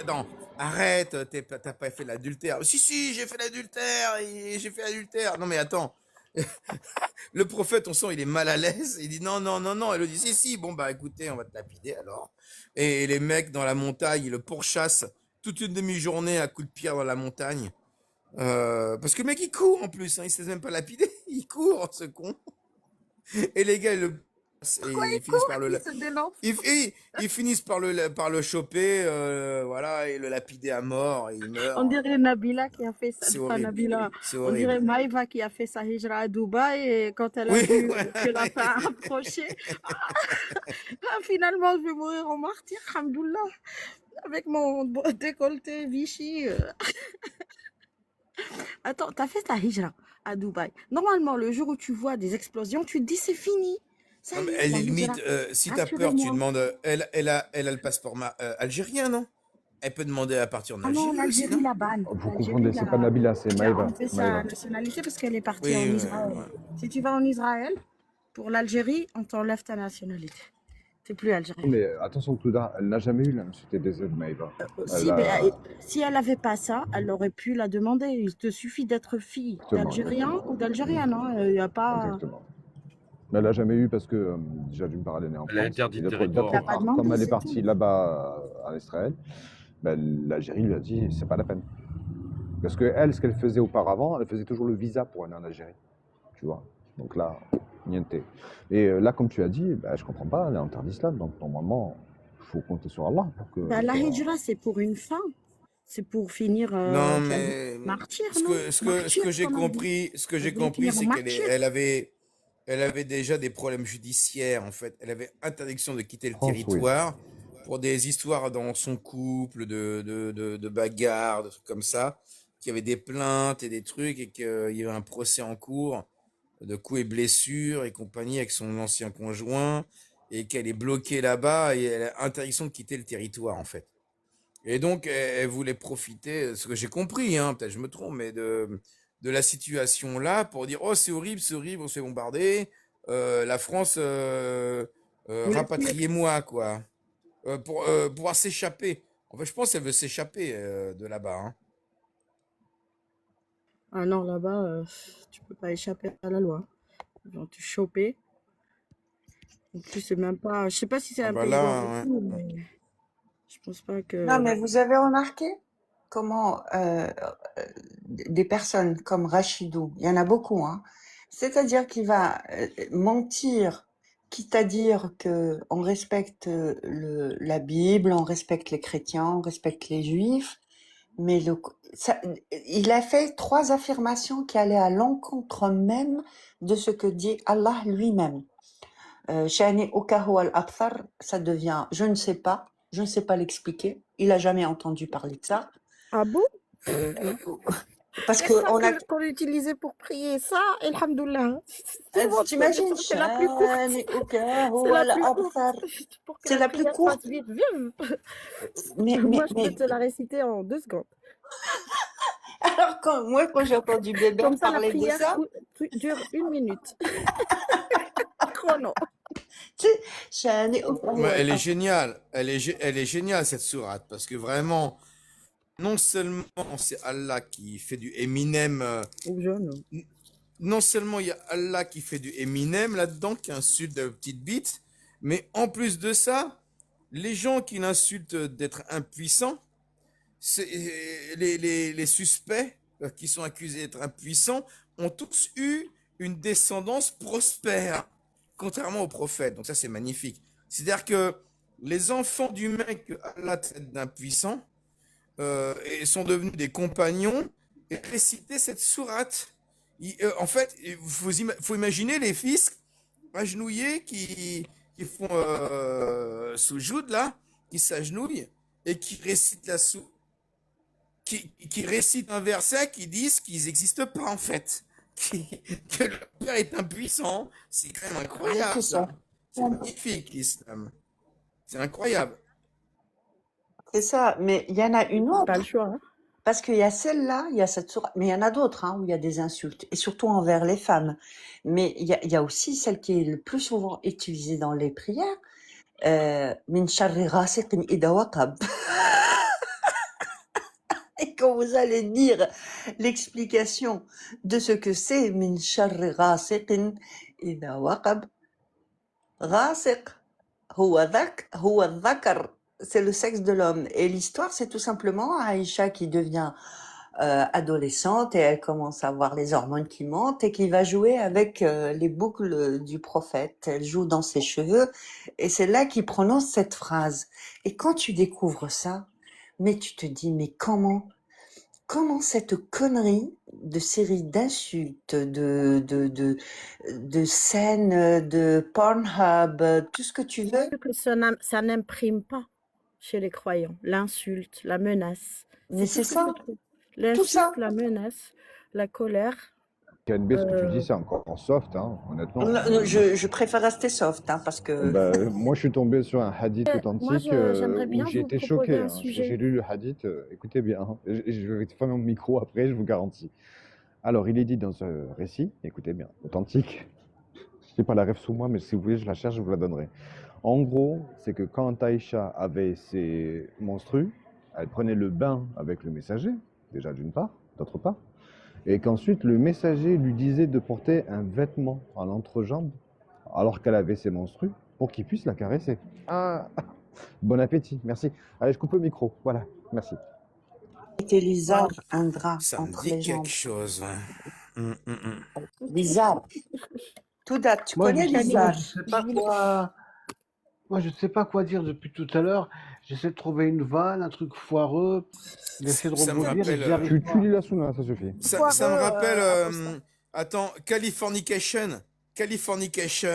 non, arrête, t'as pas fait l'adultère. Si, j'ai fait l'adultère, Non mais attends. Le prophète, on sent, il est mal à l'aise. Il dit non. Elle lui dit si. Bon bah écoutez, on va te lapider alors. Et les mecs dans la montagne, ils le pourchassent toute une demi-journée à coups de pierre dans la montagne. Parce que le mec il court en plus, hein, il se laisse même pas lapider, il court, ce con. Et les gars, Pourquoi ils il finissent court? par Il se dénonce. ils finissent par le choper, voilà, et le lapider à mort, et il On meurt. dirait Nabila qui a fait ça. C'est Pas horrible, Nabila. c'est On dirait horrible. Maïva qui a fait sa hijra à Dubaï et quand elle a Oui, vu ouais. que la fin a approché, finalement je vais mourir en martyr, alhamdoulilah, avec mon décolleté Vichy. Attends, t'as fait ta hijra à Dubaï. Normalement, le jour où tu vois des explosions, tu te dis c'est fini. Ça Non, y mais est, elle la est hijra. limite, si t'as peur, tu Rassurez-moi. demandes, elle a le passeport algérien, non? Elle peut demander à partir en Ah non, Algérie aussi, l'Algérie non? la banne. Vous L'Algérie confondez, c'est pas Nabila, c'est qui a Maïva. enlevé sa Maïva. nationalité parce qu'elle est partie Oui, en ouais. Israël. Si tu vas en Israël, pour l'Algérie, on t'enlève ta nationalité. C'est plus algérienne. Mais attention, Clouda, elle n'a jamais eu l'insulté des aides, Maïva. Si, mais si elle n'avait pas ça, elle aurait pu la demander. Il te suffit d'être fille d'Algérien ou d'Algérienne. Il n'y a pas. Exactement. Mais elle n'a jamais eu parce que, déjà, d'une part, elle est née en Elle a France. interdit Et de d'autre territoire. Elle a pas part, demandé, comme elle est c'est partie tout. là-bas en Israël, ben, l'Algérie lui a dit c'est pas la peine. Parce que elle, ce qu'elle faisait auparavant, elle faisait toujours le visa pour aller en Algérie. Tu vois. Donc là, niente. Et là, comme tu as dit, ben, je comprends pas, elle est en terre d'islam. Donc normalement, il faut compter sur Allah pour que. La hijra, c'est pour une fin. C'est pour finir Non, mais martyr, ce non? que Martyr, j'ai comme on dit. compris, ce que Elle j'ai voulait compris, finir c'est martyr. elle avait déjà des problèmes judiciaires, en fait. Elle avait interdiction de quitter le France, oui. territoire pour des histoires dans son couple, de bagarres, de trucs comme ça, qu'il y avait des plaintes et des trucs, et qu'il y avait un procès en cours de coups et blessures et compagnie avec son ancien conjoint, et qu'elle est bloquée là-bas, et elle a interdiction de quitter le territoire, en fait. Et donc, elle voulait profiter, ce que j'ai compris, hein, peut-être je me trompe, mais de la situation là pour dire, oh, c'est horrible, on se fait bombarder, la France, rapatriez-moi, quoi, pour pouvoir s'échapper. En fait, je pense qu'elle veut s'échapper de là-bas. Hein. Ah non, là-bas, tu peux pas échapper à la loi. Ils vont te choper. En plus, c'est même pas. Je sais pas si c'est Ah un bah pays là, d'origine, ouais. mais je pense pas Non, que. mais vous avez remarqué comment des personnes comme Rachidou, il y en a beaucoup, hein, c'est-à-dire qu'il va mentir, quitte à dire que on respecte la Bible, on respecte les chrétiens, on respecte les juifs, mais il a fait 3 affirmations qui allaient à l'encontre même de ce que dit Allah lui-même. Shani Okahu al-Abthar, ça devient je ne sais pas l'expliquer. Il a jamais entendu parler de ça. Ah bon? Parce C'est que ça on a. qu'on utilisait pour prier ça, et alhamdoulilah. Tout le monde T'imagines, connaît ça, c'est la plus courte. Shani Okahu C'est la plus courte. al-Abthar. Pour que C'est la la plus prière courte. fasse vite, vive. Mais Moi, je peux te la réciter en 2 secondes. alors quand j'ai entendu Bébert Comme ça, la parler de prière ça, dure 1 minute. Chrono. tu sais, Shani Okahu Mais elle est al-Abthar. géniale, elle est géniale cette sourate, parce que vraiment, non seulement c'est Allah qui fait du Eminem, Ou jeune. non seulement il y a Allah qui fait du Eminem là-dedans, qui insulte de petites bites, mais en plus de ça, les gens qui l'insultent d'être impuissants, les suspects qui sont accusés d'être impuissants ont tous eu une descendance prospère, contrairement aux prophètes. Donc ça, c'est magnifique. C'est-à-dire que les enfants d'humains que Allah traite d'impuissants et sont devenus des compagnons et récitaient cette sourate. En fait, il faut imaginer les fils agenouillés qui font soujoud là, qui s'agenouillent et qui récitent qui récitent un verset qui disent qu'ils n'existent pas en fait, que le Père est impuissant. C'est quand même incroyable C'est ça. ça. C'est magnifique l'islam. C'est incroyable. C'est ça. Mais il y en a une Pas le autre. choix. Hein. Parce qu'il y a celle-là, il y a cette sourate, mais il y en a d'autres hein, où il y a des insultes, et surtout envers les femmes. Mais il y a aussi celle qui est le plus souvent utilisée dans les prières, min sharri ghasiqin idha waqab. Et quand vous allez dire l'explication de ce que c'est min sharri ghasiqin idha waqab, ghasiq huwa dhakar, c'est le sexe de l'homme. Et l'histoire, c'est tout simplement Aïcha qui devient adolescente et elle commence à avoir les hormones qui montent et qui va jouer avec les boucles du prophète. Elle joue dans ses cheveux et c'est là qu'il prononce cette phrase. Et quand tu découvres ça, mais tu te dis, mais comment cette connerie de série d'insultes, de scènes, de Pornhub, tout ce que tu veux. Que ça n'imprime pas chez les croyants. L'insulte, la menace. Mais c'est tout ce que ça. tu trouves. Tout ça. L'insulte, la menace, la colère. KNB, ce que tu dis, c'est encore soft, hein, honnêtement. Non, je préfère rester soft, hein, parce que. Bah, moi, je suis tombé sur un hadith authentique j'aimerais bien où j'ai vous été proposer choqué. un Hein. sujet. J'ai lu le hadith, écoutez bien, hein, je vais fermer mon micro après, je vous garantis. Alors, il est dit dans ce récit, écoutez bien, authentique. Je n'ai pas la rêve sous moi, mais si vous voulez, je la cherche, je vous la donnerai. En gros, c'est que quand Aïcha avait ses menstrues, elle prenait le bain avec le messager, déjà d'une part, d'autre part, et qu'ensuite le messager lui disait de porter un vêtement à l'entrejambe alors qu'elle avait ses menstrues pour qu'il puisse la caresser. Ah, bon appétit, merci. Allez, je coupe le micro, voilà, merci. C'était Lisa, un drap Ça me entre dit les jambes. quelque chose. Lisa, tout date, tu Moi, connais je Lisa? sais pas quoi. Moi, je sais pas quoi dire depuis tout à l'heure. J'essaie de trouver une vanne, un truc foireux, d'essayer de Ça me rebondir et rappelle. j'y arrive Tu pas. lis la Sunna, ça suffit. Ça me rappelle. Apostat. Attends, Californication. Californication,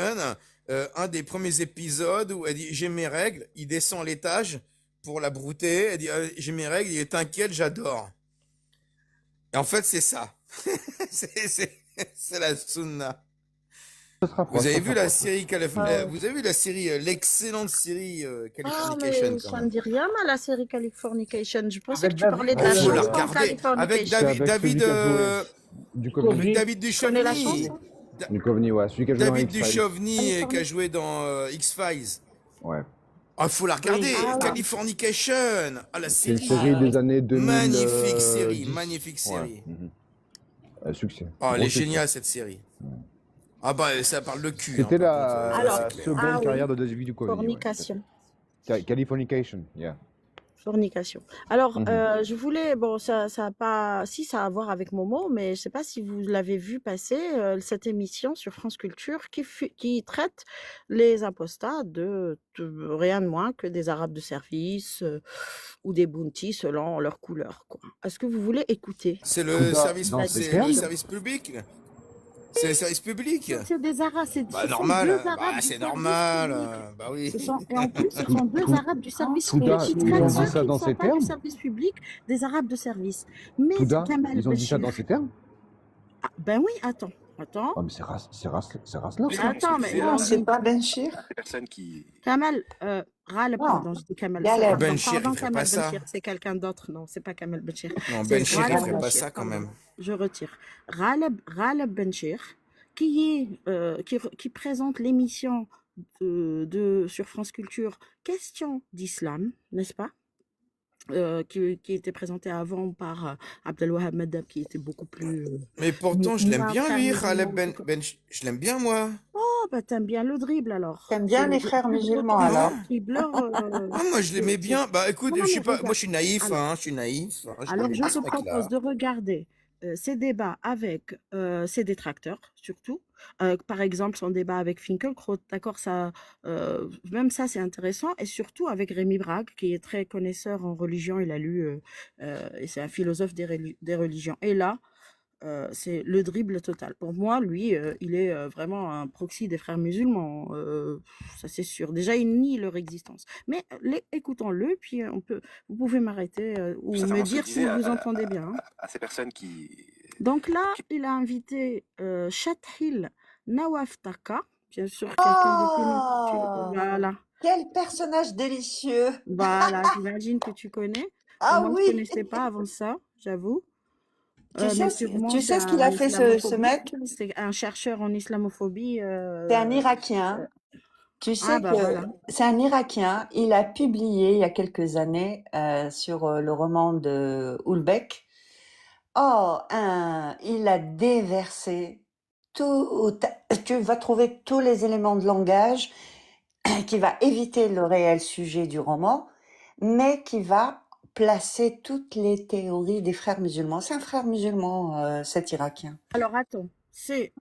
un des premiers épisodes où elle dit j'ai mes règles, il descend à l'étage pour la brouter, elle dit j'ai mes règles, il est t'inquiète, j'adore. Et en fait, c'est ça. C'est la sunna. Ça se rapproche, Vous avez ça se vu la rapproche. série vous avez vu la série, l'excellente série Ah, Californication mais quand ça même. me dit rien, moi, la série Californication. Je pensais Avec que tu parlais de Oh, la faut la chanson regarder avec Californication. C'est avec David, celui qui a joué Duchovny. avec David Tu connais la Duchovny. chanson? Duchovny, ouais, celui qui a joué dans David X-Files. Duchovny qui a Californie. joué dans X-Files. Ouais. Ah, faut la regarder. Ah, oui. Californication. Ah, la C'est une série. série des années 2010. Magnifique série. Magnifique série. Ouais. Succès. Oh, elle Gros est succès. géniale cette série. Ah bah ça parle de cul. C'était par contre, Alors, c'est clair. seconde carrière de David Duchovny. Ouais. Fornication. Californication, yeah. Fornication. Alors, Mhm. je voulais, bon, ça a pas, si ça a à voir avec Momo, mais je sais pas si vous l'avez vu passer, cette émission sur France Culture qui traite les apostats de rien de moins que des Arabes de service ou des bounties selon leur couleur, quoi. Est-ce que vous voulez écouter? C'est le Souda, service, dans c'est ces le termes, service public. C'est le service public. C'est des Arabes, Bah ce sont normal. deux Bah Arabes du c'est service normal. public. Bah oui. Et en plus, ce tout, sont deux tout, Arabes du service Touda, public qui ils ont traitent dit ceux ça qui ne dans sont ces pas du termes. service public des Arabes de service. Mais Touda, Kamal ils ont dit ça dans Bachir, ces termes. ah, ben oui, attends. Oh, mais c'est race-là. Attends, mais Non, non, c'est pas Benchir. Des personnes qui... Kamal, Râle, Non, pardon, je dis Kamal. Galeb. Benchir, Pardon, il ferait pas Kamal ça. Benchir, c'est quelqu'un d'autre. Non, c'est pas Kamal Benchir. Non, C'est Benchir, il Râle ferait pas Benchir, ça quand pardon. même. Je retire. Râle Benchir, qui présente l'émission sur France Culture Question d'Islam, n'est-ce pas? Qui était présenté avant par Abdelwahab Madab, qui était beaucoup plus Mais pourtant, je l'aime bien lui, frère Khaled musulman. je l'aime bien moi. Oh, bah t'aimes bien le dribble alors. T'aimes C'est bien le les frères plus gros musulmans alors? dribbleur. Ah, moi je l'aimais bien. Bah écoute, Non, je suis mais pas, moi regarde. je suis naïf, Alors, hein, je suis naïf. Je alors l'aimais je bien te ce propose mec-là. de regarder ses débats avec ses détracteurs, surtout. Par exemple, son débat avec Finkielkraut, d'accord, ça, même ça c'est intéressant, et surtout avec Rémi Brague, qui est très connaisseur en religion, il a lu, et c'est un philosophe des religions. Et là, c'est le dribble total. Pour moi, lui, il est vraiment un proxy des frères musulmans, ça c'est sûr. Déjà, il nie leur existence. Mais écoutons-le, puis vous pouvez m'arrêter ou Ça me savoir ce que dire je si disais vous entendez bien. Hein. à ces personnes qui... Donc là, il a invité Shathil Nawaftaka, bien sûr, quelqu'un de connu. Oh, Voilà, quel personnage délicieux. voilà, j'imagine que tu connais. Ah Moi, je ne oui, connaissais pas avant ça, j'avoue. tu Mais sais, sûrement, tu c'est sais ce qu'il un a fait ce islamophobie. mec? C'est un chercheur en islamophobie. C'est un Irakien. Tu Ah, sais bah que voilà. c'est un Irakien. Il a publié il y a quelques années sur le roman de Houellebecq. Oh, il a déversé tout. Tu vas trouver tous les éléments de langage qui va éviter le réel sujet du roman, mais qui va placer toutes les théories des frères musulmans. C'est un frère musulman, cet Irakien. Alors, attends. C'est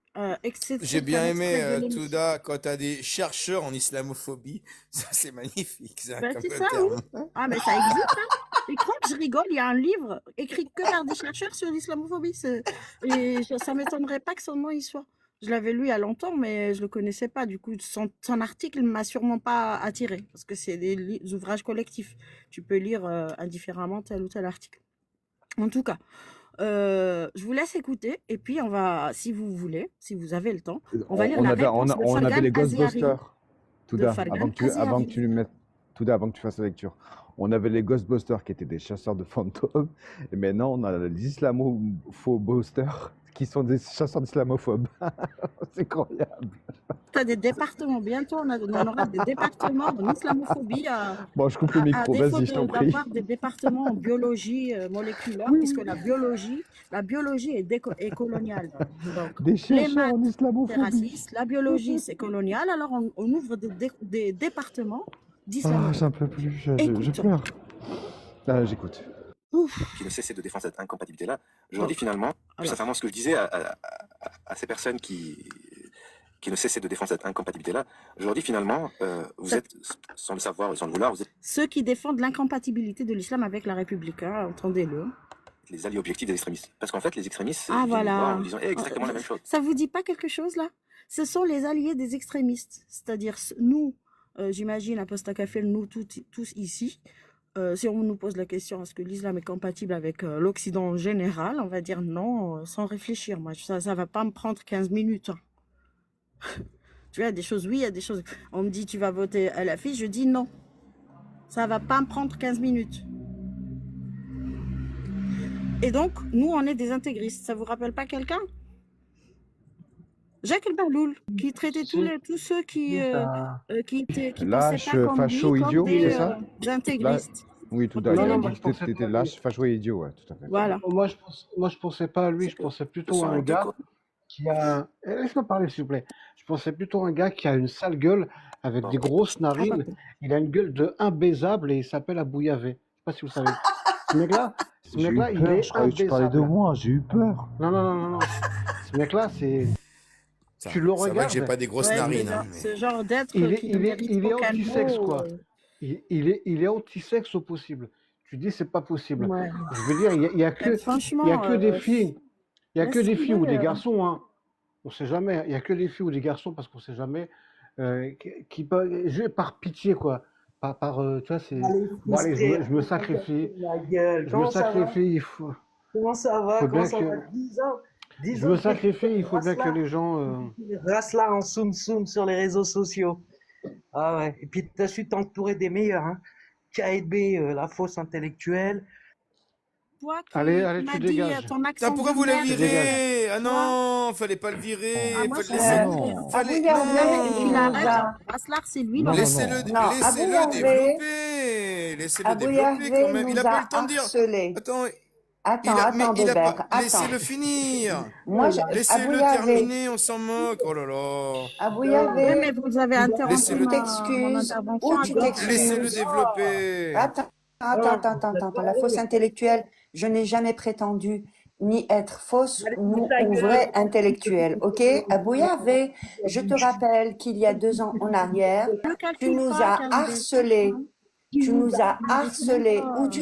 J'ai un bien aimé extrait de l'émission. Touda quand t'as des chercheurs en islamophobie. Ça c'est magnifique, ça Ben, comme c'est ça, oui. terme. Ah, mais ça existe, hein. Et crois que je rigole, il y a un livre écrit que par des chercheurs sur l'islamophobie. Et ça m'étonnerait pas que son nom y soit. Je l'avais lu il y a longtemps, mais je le connaissais pas. Du coup, son article ne m'a sûrement pas attiré, parce que c'est des ouvrages collectifs. Tu peux lire indifféremment tel ou tel article. En tout cas, je vous laisse écouter, et puis on va, si vous voulez, si vous avez le temps, on va lire la réponse de On avait Fargan les Azihari. Ghostbusters. Touda, Fargan avant que Azihari. tu mettes, Touda, avant que tu fasses la lecture. On avait les Ghostbusters qui étaient des chasseurs de fantômes. Et maintenant, on a les islamophobosters qui sont des chasseurs d'islamophobes. C'est incroyable. Tu as des départements. Bientôt, on aura des départements en islamophobie Bon, je coupe le à micro, défaut vas-y, je t'en prie. d'avoir des départements en biologie moléculaire, puisque la biologie est coloniale. Donc, Des les chercheurs maths, en c'est islamophobie. raciste, la biologie, c'est colonial, alors on ouvre des départements Ah, d'islamophobie. j'en peux plus, je Écoute. pleure. Ah, j'écoute. Ouf. qui ne cessait de défendre cette incompatibilité-là, je leur dis finalement, plus sincèrement, ce que je disais à ces personnes qui ne cessaient de défendre cette incompatibilité-là, je leur dis finalement, vous êtes, sans le savoir et sans le vouloir, vous êtes Ceux qui défendent l'incompatibilité de l'islam avec la République, hein, entendez-le. les alliés objectifs des extrémistes. Parce qu'en fait, les extrémistes, Ah ils viennent nous voir voilà. en disant exactement la même chose. Ça vous dit pas quelque chose là? Ce sont les alliés des extrémistes, c'est-à-dire nous, j'imagine, Apostat Café, nous tous ici, si on nous pose la question est-ce que l'islam est compatible avec l'Occident en général, on va dire non, sans réfléchir. Moi, ça va pas me prendre 15 minutes. Hein. Tu vois, il y a des choses oui, il y a des choses. On me dit tu vas voter à la fille, je dis non. Ça va pas me prendre 15 minutes. Et donc, nous, on est des intégristes. Ça vous rappelle pas quelqu'un? Jacques El Berloul, qui traitait tous ceux qui pensaient Lâche, pas comme lui, facho, comme idiot, c'est ça? des intégristes. Oui, tout à Non, fait. non, Il moi, a je dit pensais que t'étais pas à lâche, facho et idiot, ouais, tout à fait. Voilà. Moi, je pensais pas à lui, je pensais plutôt à un gars qui a... Laisse-moi parler, s'il vous plaît. Je pensais plutôt à un gars qui a une sale gueule avec des grosses narines. Il a une gueule de imbaisable et il s'appelle Abou Yavé. Je sais pas si vous savez. Ce mec-là, J'ai eu il peur, est je croyais que tu parlais de imbaisable. moi, j'ai eu peur. Non. Ce meclà, c'est... Tu le Ça va que regardes. j'ai pas des grosses Ouais, narines. Hein, ce genre d'être Il est, qui il ne est, mérite il est aucun anti-sexe, mot. quoi. Il est anti-sexe au possible. Tu dis, c'est pas possible. Ouais. Je veux dire, il y a que, Franchement, il y a que des filles. Il y a que des filles ou des laisse-le. garçons, hein. On sait jamais. Il y a que des filles ou des garçons parce qu'on sait jamais. Qui peuvent, juste par pitié, quoi. Tu vois, c'est. Bon, allez, je me sacrifie. La gueule. Je me Comment ça va? sacrifie. Il faut Comment ça va? bien Comment ça que. va? 10 ans. 10 Je ans me que sacrifie. Il faut bien que Raslar. les gens. Raslar en soum-soum sur les réseaux sociaux. Ah ouais. Et puis, tu as su t'entourer des meilleurs. Hein. KLB, la fausse intellectuelle. Toi Allez, m'as tu dit dégages. ton accent Putain, pourquoi de vous le merde. virez? Ah non, fallait pas le virer. Ah, moi, Fallait je laisser. non. Fallait. Il arrête. Non. Raslar, c'est lui. Non, Laissez-le développer. Laissez-le développer quand même. Il a pas eu le temps de dire. Attends. Bébert, Laissez-le finir. Moi, Laissez-le Abou Yavé. terminer, on s'en moque. Oh là là. Abou Yavé, Oui, mais vous avez interrompu Laissez-le tu mon t'excuses intervention ou à tu cause de- Laissez-le t'excuses. développer. Attends, la fausse intellectuelle, je n'ai jamais prétendu ni être fausse ou vraie intellectuelle, ok? Abou Yavé, je te rappelle qu'il y a 2 ans en arrière, tu nous as harcelés, ou tu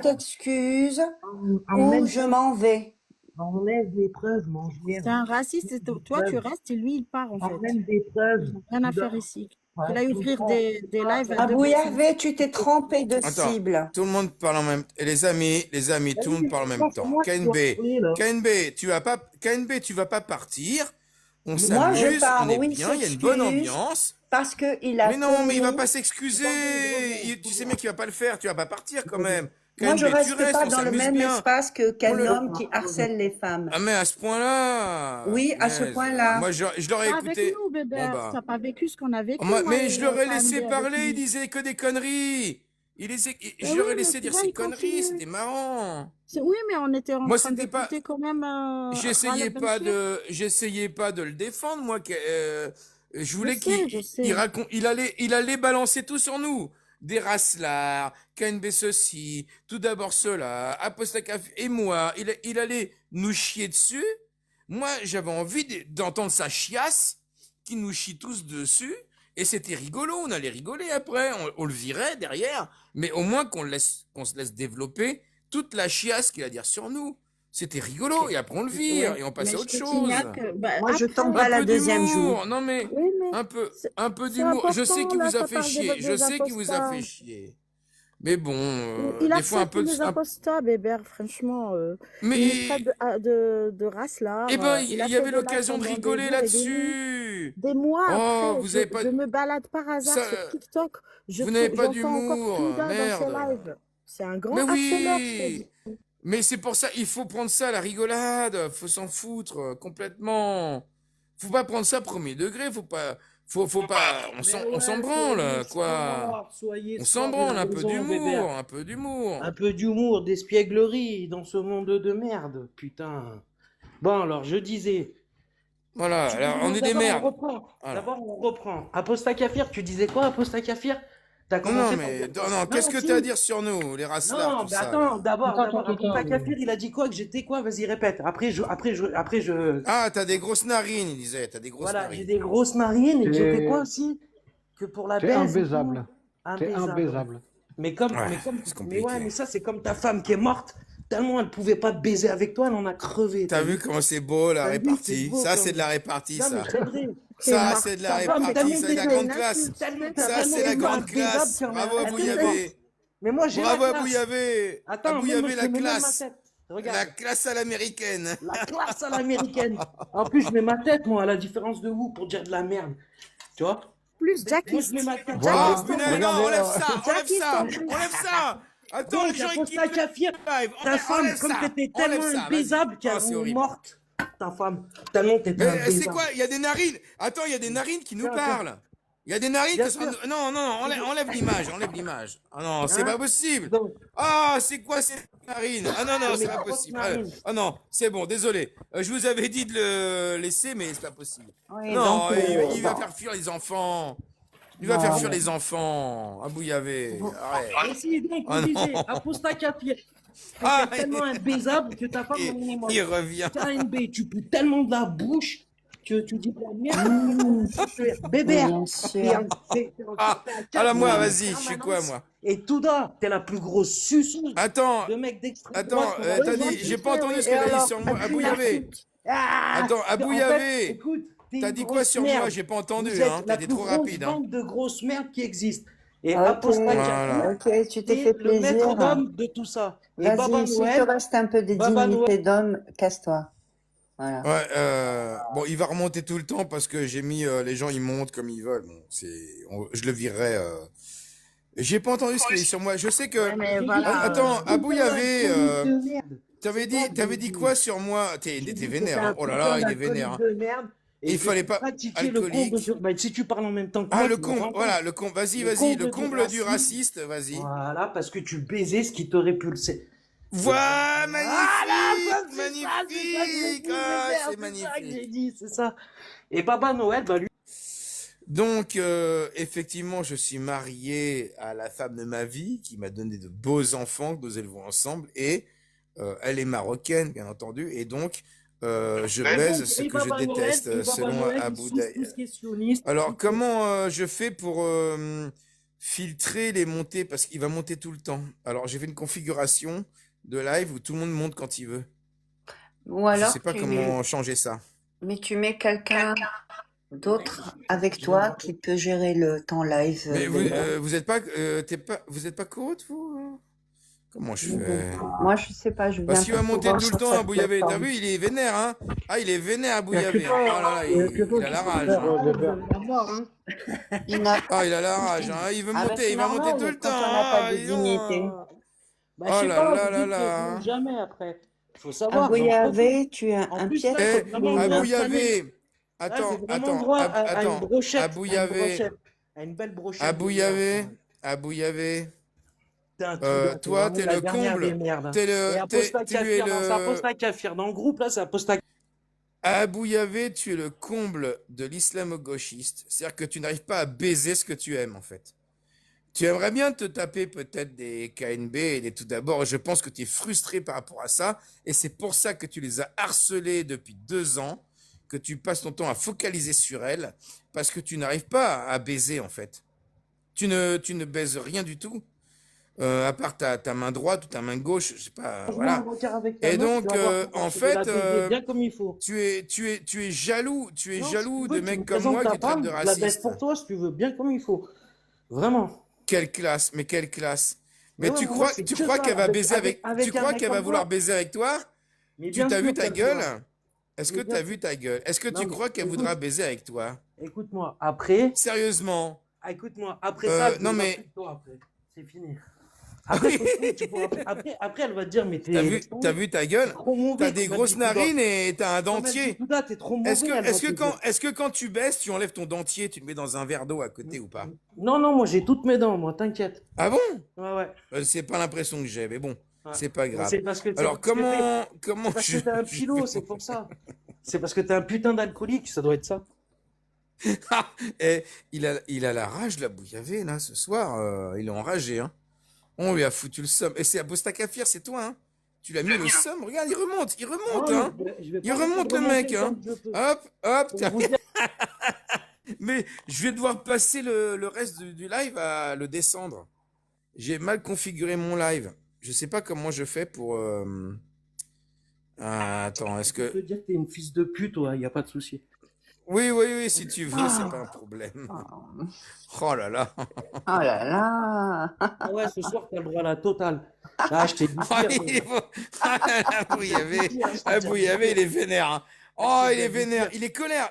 t'excuses, ou je m'en vais. Enlève les preuves, mange merde. C'est un raciste. Et toi, tu restes et lui, il part en fait. Emmène des preuves. Rien à faire ici. Il a ouvrir des lives. Abou Yavé, tu t'es trompé de Attends, cible. tout le monde parle en même temps. Et les amis, tout le monde parle en même temps. KNB, tu vas pas partir. On Moi, s'amuse, je pars, on est oui, bien, il y a une bonne s'excuse. ambiance. Parce qu'il a Mais non, mais il va commis- pas s'excuser. Tu sais bien qu'il va pas le faire. Tu vas pas partir quand même. Moi, je KNB, tu reste restes, pas on dans le s'amuse même bien. espace qu'un On le- homme qui harcèle les femmes. Ah mais à ce point-là. Oui, à ce punaise. point-là. Moi, je l'aurais Pas écouté. avec nous, bébé. Bon, bah. T'as pas vécu ce qu'on a vécu. Mais je l'aurais Candy, laissé avec parler, lui. il disait que des conneries. Je oui, l'aurais mais laissé tu dire vois, ses il conneries, continue. c'était marrant. Oui, mais on était en Moi, train c'était pas- d'écouter quand même. J'essayais Ralph pas de le défendre, moi. Je voulais je sais. il allait balancer tout sur nous. Des Raslar, KNB ceci, tout d'abord cela, Apostacaf et moi. Il allait nous chier dessus. Moi, j'avais envie d'entendre sa chiasse qui nous chie tous dessus. Et c'était rigolo, on allait rigoler après, on le virait derrière, mais au moins qu'on se laisse développer toute la chiasse qu'il a à dire sur nous. C'était rigolo, et après on le vire, Ouais, et on passe mais à autre je te chose. signale que, Moi, je après, tombe à la peu deuxième d'humour, jour. non mais, Oui, mais un peu c'est d'humour. Je sais important, qu'il là, vous a ça fait parle chier, des je sais qu'il vous a impostats. fait chier. Mais bon, Il des fois un accepte peu les impostats, Bébert, franchement. Mais il traite de race là. eh ben, il il a y fait avait de l'occasion de l'action dans rigoler des jours et des là-dessus. Des mois Oh, après, vous avez pas, je me balade par hasard Ça, sur TikTok. vous n'avez pas J'entends encore d'humour, Frida dans ses merde. lives. C'est un grand Mais harceleur, je te oui, dis. Mais c'est pour ça, il faut prendre ça à la rigolade, faut s'en foutre complètement. Faut pas prendre ça premier degré, faut pas, Mais on s'en ouais, branle, quoi. soyez On s'en sport, il branle, a un peu raison, d'humour, Bébert. un peu d'humour. Un peu d'humour, d'espièglerie dans ce monde de merde, putain. Bon, alors, je disais, Voilà, alors on est des d'abord on merdes. reprend. Voilà. D'abord on reprend. Aposta Kafir, tu disais quoi, Aposta Kafir? T'as Non, commencé par mais dire quoi? non, qu'est-ce que Si. t'as à dire sur nous, les raslards, Non, tout mais ça, attends, là? d'abord, Attends, Aposta Kafir, il a dit quoi? Que j'étais quoi? Vas-y, répète. Après, je. Ah, t'as des grosses narines, il disait, t'as des grosses Voilà, j'ai narines. des grosses narines et que j'étais quoi T'es aussi? Que pour la t'es baisse et tout. imbaisable. T'es Imbaisable. imbaisable. Mais comme, Ouais, mais comme, c'est mais ouais, compliqué. mais ça, c'est comme ta femme qui est morte. Tellement elle pouvait pas baiser avec toi, elle en a crevé. T'as vu comment c'est beau, la T'as vu, c'est répartie? beau Ça, comme. c'est de la répartie, Non, mais ça. c'est vrai. Ça, c'est de la Ta femme, répartie, tellement ça, c'est de la t'étais grande classe. Ça, c'est la grande imbaisable classe. qu'il y en a. Bravo à Elle te Bouillavé. Mais moi, j'ai la Bravo à classe. Bouillavé. À Attends, même moi, Bouillavé, je la te mets même ma classe. tête. La Regarde, classe à l'américaine. la classe à l'américaine. En plus, je mets ma tête, moi, à la différence de vous, pour dire de la merde. Tu vois? Plus Moi, Jackiste. je mets ma tête. Oh, Voilà. punaise, Regardez, non, enlève ça, enlève Jackiste ça, en plus. enlève ça. Attends, Donc, les gens, ils Aposta kiffent le Kafir, live. ta femme, Enlève comme ça, t'étais enlève tellement ça, vas-y. imbaisable Oh, qu'elle c'est est horrible. morte, ta femme. Tellement t'étais Mais c'est imbaisable. quoi? Il y a des narines. Attends, il y a des narines qui nous Tiens, tiens. parlent. Il y a des narines Bien qui sont. sûr. Non, non, enlève l'image, enlève l'image. Ah non, c'est Hein? pas possible. Donc, Ah, c'est quoi ces narines? Ah non, non, mais c'est pas grosses possible. narines. Ah non, c'est bon, désolé. Je vous avais dit de le laisser, mais c'est pas possible. Oui, Non, donc, il va bon, faire fuir les enfants. Il va faire non, fuir mais les enfants. Ah Bouillavé, bon. arrête. Et si, donc, Ah on disait, non. Aposta Kafir, Ah, t'étais tellement imbaisable que ta femme en est morte. il revient. KNB, tu pues tellement de la bouche que tu dis de la merde. mais Bébert, bien t'es sûr. Ah, t'es un alors moi, cadre vas-y, je suis quoi, permanence. moi? Et Touda, t'es la plus grosse suceuse Attends, de mecs d'extrême attends, droite qu'on va t'as voir. dit, j'ai pas entendu ce Et que t'as dit alors, sur moi. t'as À pris la Bouillavé. foot. Ah, Attends, à en fait, Bouillavé. écoute, t'es T'as une dit quoi grosse sur moi? merde. J'ai pas entendu, Vous êtes hein. la T'as été plus trop grosse rapide, hein. bande de grosses merdes qui existe. Et Ok, Aposta Kafir, Voilà. ok, tu t'es t'es fait le maître plaisir. d'homme de tout ça. Et Baba Vas-y, s'il te Noël, reste un peu de Baba Noël, dignité d'homme, casse-toi. Voilà. Ouais, bon, il va remonter tout le temps parce que j'ai mis, les gens, ils montent comme ils veulent. Bon, je le virerai. J'ai pas entendu ce qu'il a dit sur moi. Je sais que. Ouais, mais j'ai dit voilà. Attends, que Abou, il y avait. de merde. T'avais dit quoi sur moi? J'ai T'es dit que vénère, t'es hein. un Oh là putain là, il est vénère, d'alcoolique hein. de merde Et et il que fallait tu pas. pratiquais le comble Alcoolique. du... Bah, si tu parles en même temps que Ah, moi, le tu me comble. rends compte. Voilà, le comble. Vas-y, Le vas-y. Le comble du comble du racisme. raciste, vas-y. Voilà, parce que tu baisais ce qui te répulsait. Voilà, Voilà, magnifique, c'est ça que j'ai magnifique. dit, Ah, Bébert, c'est c'est ça que magnifique. j'ai dit, c'est ça. Et Baba Noël, bah lui, Donc, effectivement, je suis marié à la femme de ma vie qui m'a donné de beaux enfants que nous élevons ensemble et elle est marocaine, bien entendu, et donc je baise ce et que je Baba Noël, déteste, et Baba selon Noël, Abou ils sont Daï. tous questionnistes. Alors, comment je fais pour filtrer les montées? Parce qu'il va monter tout le temps. Alors, j'ai fait une configuration de live où tout le monde monte quand il veut. Ou Je alors sais pas tu, comment changer ça. mais tu mets quelqu'un d'autre avec toi qui peut gérer le temps live, Mais Bébert. vous êtes pas, vous êtes pas coach, vous? Comment je fais? Moi, je sais pas, je Parce viens qu'il pas va monter souvent tout le sur temps à cette Bouillavé. T'as plateforme. vu, il est vénère, hein? Ah, il est vénère à Il n'y a que Bouillavé. Oh toi, là là, il y a que toi il a qui la peux rage, faire, hein. Bébert. Il n'a Ah, il a la rage, hein. Il veut Ah, bah, monter, c'est il va monter normal, tout le quand temps. on n'a pas Ah, de dis dignité. donc. Bah, Oh je sais là pas, là vous là dites que là. vous jamais après. Faut À savoir, j'en profite. Bouillavé, tu es En un plus, là, piètre j'ai Eh, vraiment à une installée. Bouillavé. Là, j'ai Attends, vraiment attends, droit à une attends. brochette, À à une Bouillavé. brochette, à une belle À brochette de merde, quand Bouillavé. même. À Bouillavé. Putain, Touda, t'es Toi, vraiment t'es la le dernière des comble. merdes. T'es Et le, Aposta tu es Kafir, non, c'est le, Aposta Kafir. Dans le groupe, là, c'est Aposta à Bouillavé, tu es le comble de l'islamo-gauchiste. C'est-à-dire que tu n'arrives pas à baiser ce que tu aimes, en fait. Tu aimerais bien te taper peut-être des KNB et des tout d'abord. Je pense que tu es frustré par rapport à ça. Et c'est pour ça que tu les as harcelés depuis 2 ans, que tu passes ton temps à focaliser sur elles, parce que tu n'arrives pas à baiser, en fait. Tu ne baises rien du tout, à part ta main droite ou ta main gauche, je sais pas, Joue un voilà. rencard avec ta Et meuf, tu donc, vas voir comment en tu vas la fait, baiser bien comme il faut. tu es jaloux, tu es Non, si jaloux tu de veux, tu me mecs comme présentes moi ta qui traitent femme, de je la baisse racistes. pour toi si tu veux, bien comme il faut. Vraiment. Quelle classe, mais quelle classe. Mais Mais ouais, tu moi, crois, c'est tu que crois ça, qu'elle va avec, baiser avec, avec, tu avec un crois mec qu'elle va comme vouloir toi. baiser avec toi? Mais Tu bien t'as vu sûr ta qu'elle gueule? fera. Est-ce Mais que bien t'as sûr. vu ta gueule? Est-ce que Non, tu mais crois qu'elle voudra écoute, baiser avec toi? écoute-moi. Après, Sérieusement? écoute-moi. Après ça, je Non voudrais mais, plus de toi après. C'est fini. Après, après, elle va te dire, mais T'as vu ta gueule? trop mauvais T'as des comme grosses Abdel Kouda. narines et t'as un Comme Abdel dentier. Kouda, t'es trop mauvais, elle va te dire. Est-ce que quand tu baisses, tu enlèves ton dentier, tu le mets dans un verre d'eau à côté ou pas? Non, non, moi j'ai toutes mes dents, moi, t'inquiète. Ah bon? Ouais, ouais. C'est pas l'impression que j'ai, mais bon, Ouais. c'est pas grave. C'est parce que Alors comment parce que t'es un pilot, c'est pour ça. C'est parce que t'es un putain d'alcoolique, ça doit être ça. Eh, il a la rage, la bouillavé, là, ce soir. Il est enragé, hein. On lui a foutu le somme. Et c'est Abostakafir, c'est toi, hein. Tu l'as mis le somme. Regarde, il remonte, hein. Il remonte, le mec, hein. Hop, hop. Mais je vais devoir passer le reste du live à le descendre. J'ai mal configuré mon live. Je sais pas comment je fais pour... attends, est-ce Je que... peux dire que t'es une fils de pute, ouais, y a pas de souci. Oui, si tu veux, c'est pas un problème. Oh là là. Oh là là. Ah ouais, ce soir, t'as le droit à la totale. Ah, je t'ai dit. Bouillavé, il est vénère. Hein. Oh, il est vénère. Il est colère,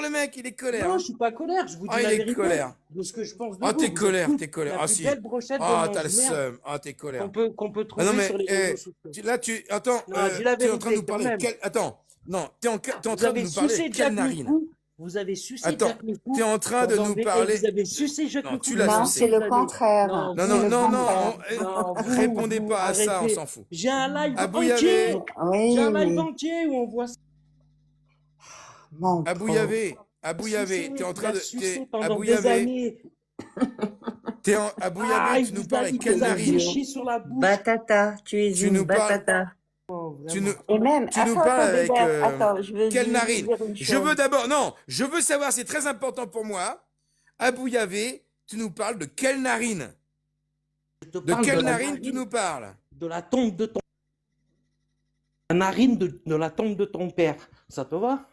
le mec, il est colère. Non, je suis pas colère, je vous dis la il est vérité. colère. De ce que je pense de Oh, vous. t'es Vous colère, êtes t'es toutes colère. la Ah, plus si. belle brochette de Ah, t'as le mange-merde seum. Ah, t'es colère. qu'on peut trouver Ah non, mais sur les réseaux sociaux. là, attends, Non, dis la tu es en train de vérité, nous parler. quand même. Attends, non, t'es en train Vous de avez nous parler sucé de quelle Jack le narine? Fou. Vous avez sucé Attends, Jack le Fou. t'es en train de pendant nous des- parler. Vous avez sucé Jack Non, le tu Fou. l'as Non, sucé. c'est le Non, contraire. Non, C'est non, le non, non, contraire. Non, vous, répondez vous, pas à ça, on arrêtez. s'en fout. J'ai un live Abouillavé. entier. Oui, J'ai un live oui. entier où on voit ça. Mon pauvre. Abouillavé, Sucé, t'es en il train a de. sucé pendant des Abouillavé, années. Abouillavé, Il tu nous vous parles a, avec il quelle vous a narine? chié sur la bouche. Batata, tu es Tu une nous parles. batata. Oh, Tu vraiment. nous, Et même, tu nous attends, parles attends, avec Bébert, attends, je veux quelle juste narine? dire une Je veux chose. d'abord, non, je veux savoir, c'est très important pour moi. Abouillavé, tu nous parles de quelle narine? Je te De parle quelle de la narine tu nous parles? de la tombe de ton... La narine de la tombe de ton père. Ça te va?